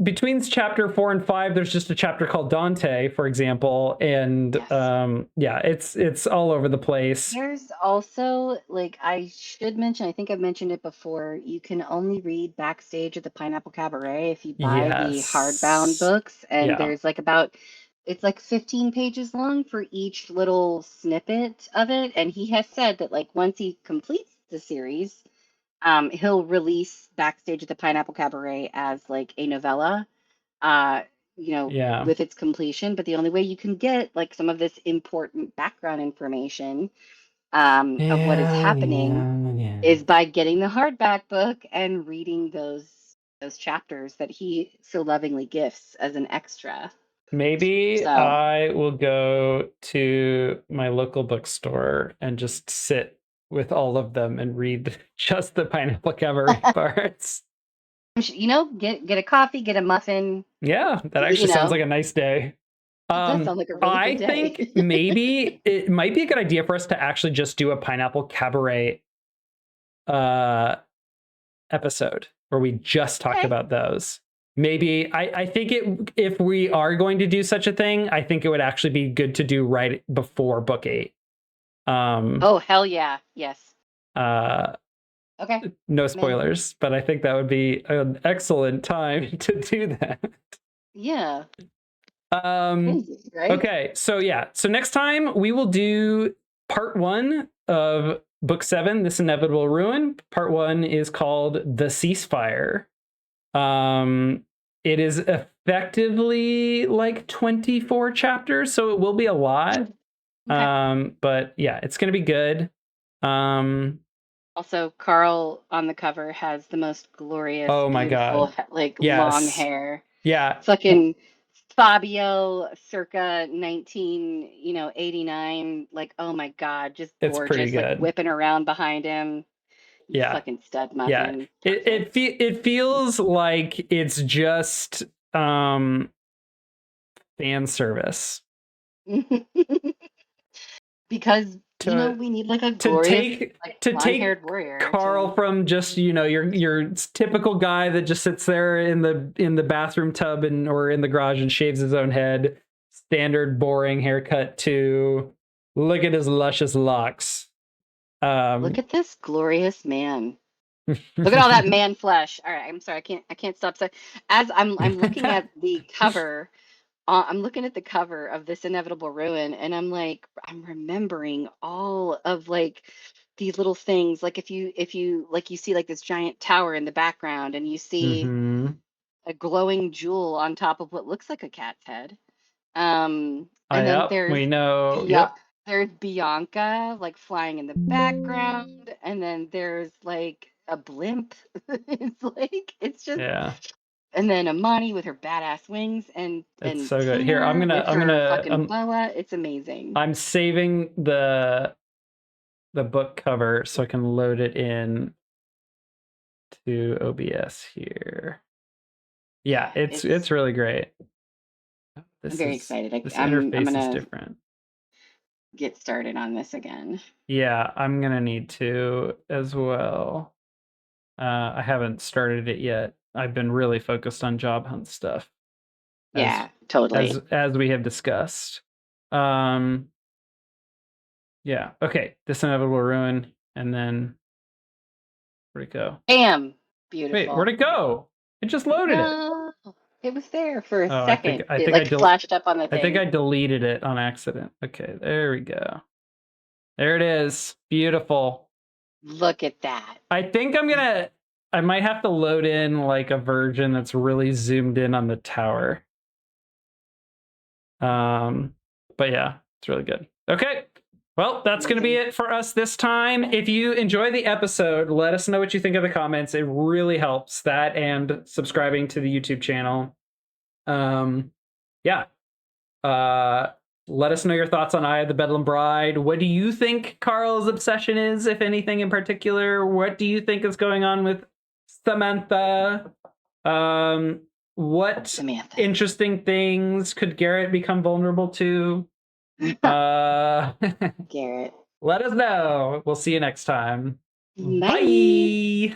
Between chapter 4 and 5, there's just a chapter called Dante, for example, and Yes. yeah, it's all over the place. There's also, like, I should mention, I think I've mentioned it before, you can only read Backstage at the Pineapple Cabaret if you buy the hardbound Yes. books. And Yeah. there's like it's like 15 pages long for each little snippet of it. And he has said that, like, once he completes the series, he'll release Backstage at the Pineapple Cabaret as like a novella, uh, Yeah. with its completion. But the only way you can get like some of this important background information of what is Yeah, happening yeah. is by getting the hardback book and reading those chapters that he so lovingly gifts as an extra. Maybe So I will go to my local bookstore and just sit with all of them and read just the Pineapple Cabaret parts. get a coffee, get a muffin. Yeah, that You actually sounds like know, a nice day. it does sound like a really good I day. think maybe it might be a good idea for us to actually just do a Pineapple Cabaret uh episode where we just talk Okay. about those. Maybe I think if we are going to do such a thing, I think it would actually be good to do right before book 8. Oh, hell yeah. Yes. Uh Okay. no I'm in. spoilers, but I think that would be an excellent time to do that. Yeah. Um Crazy, right? okay, so yeah. So next time we will do part 1 of book 7, This Inevitable Ruin. Part 1 is called The Ceasefire. It is effectively like 24 chapters, so it will be a lot. Okay. But yeah, it's gonna be good. Um, Also, Carl on the cover has the most glorious, oh my beautiful, god. like long Yes. hair. Yeah. Fucking Fabio circa 89. Like, oh my God, just It's pretty gorgeous. Like good. whipping around behind him. You Yeah. fucking stud Yeah. muffin. It feels like it's just fan service. Because, To we need like a to glorious, take like to take blonde-haired warrior Carl to. from just your typical guy that just sits there in the bathroom tub or in the garage and shaves his own head, standard boring haircut, to look at his luscious locks. Look Um, at this glorious man. Look at all that man flesh. All right, I'm sorry. I can't stop. So as I'm looking at the cover, I'm looking at the cover of This Inevitable Ruin, and I'm like, I'm remembering all of like these little things. Like if you like you see like this giant tower in the background, and you see mhm. a glowing jewel on top of what looks like a cat's head. And then Yep, we know. Bia- Yep. there's Bianca like flying in the background, and then there's like a blimp. It's just, Yeah. and then Amani with her badass wings, It's and so good. Here, Tina with I'm her gonna fucking boa. It's amazing. I'm saving the book cover so I can load it in to OBS here. Yeah, Yeah, it's really great. I'm This very is excited. this I'm interface is gonna different. get started on this again. Yeah, I'm gonna need to as well. I haven't started it yet. I've been really focused on job hunt stuff, as Yeah, totally. as we have discussed. Um, yeah. Okay. This Inevitable Ruin, and then where'd it go? Bam, Wait, where'd beautiful. it go? It just loaded it. No, it was there for a Oh, second. I It think like flashed up on the I think thing. I deleted it on accident. Okay, there we go. There it is. Beautiful. Look at that. I might have to load in like a version that's really zoomed in on the tower. But yeah, it's really good. Okay. Well, that's going to be Amazing. it for us this time. If you enjoy the episode, let us know what you think in the comments. It really helps, that and subscribing to the YouTube channel. Yeah. Let us know your thoughts on Eye of the Bedlam Bride. What do you think Carl's obsession is, if anything in particular? What do you think is going on with Samantha? What Samantha. interesting things could Garrett become vulnerable to? Garrett. Let us know. We'll see you next time. Bye. Bye.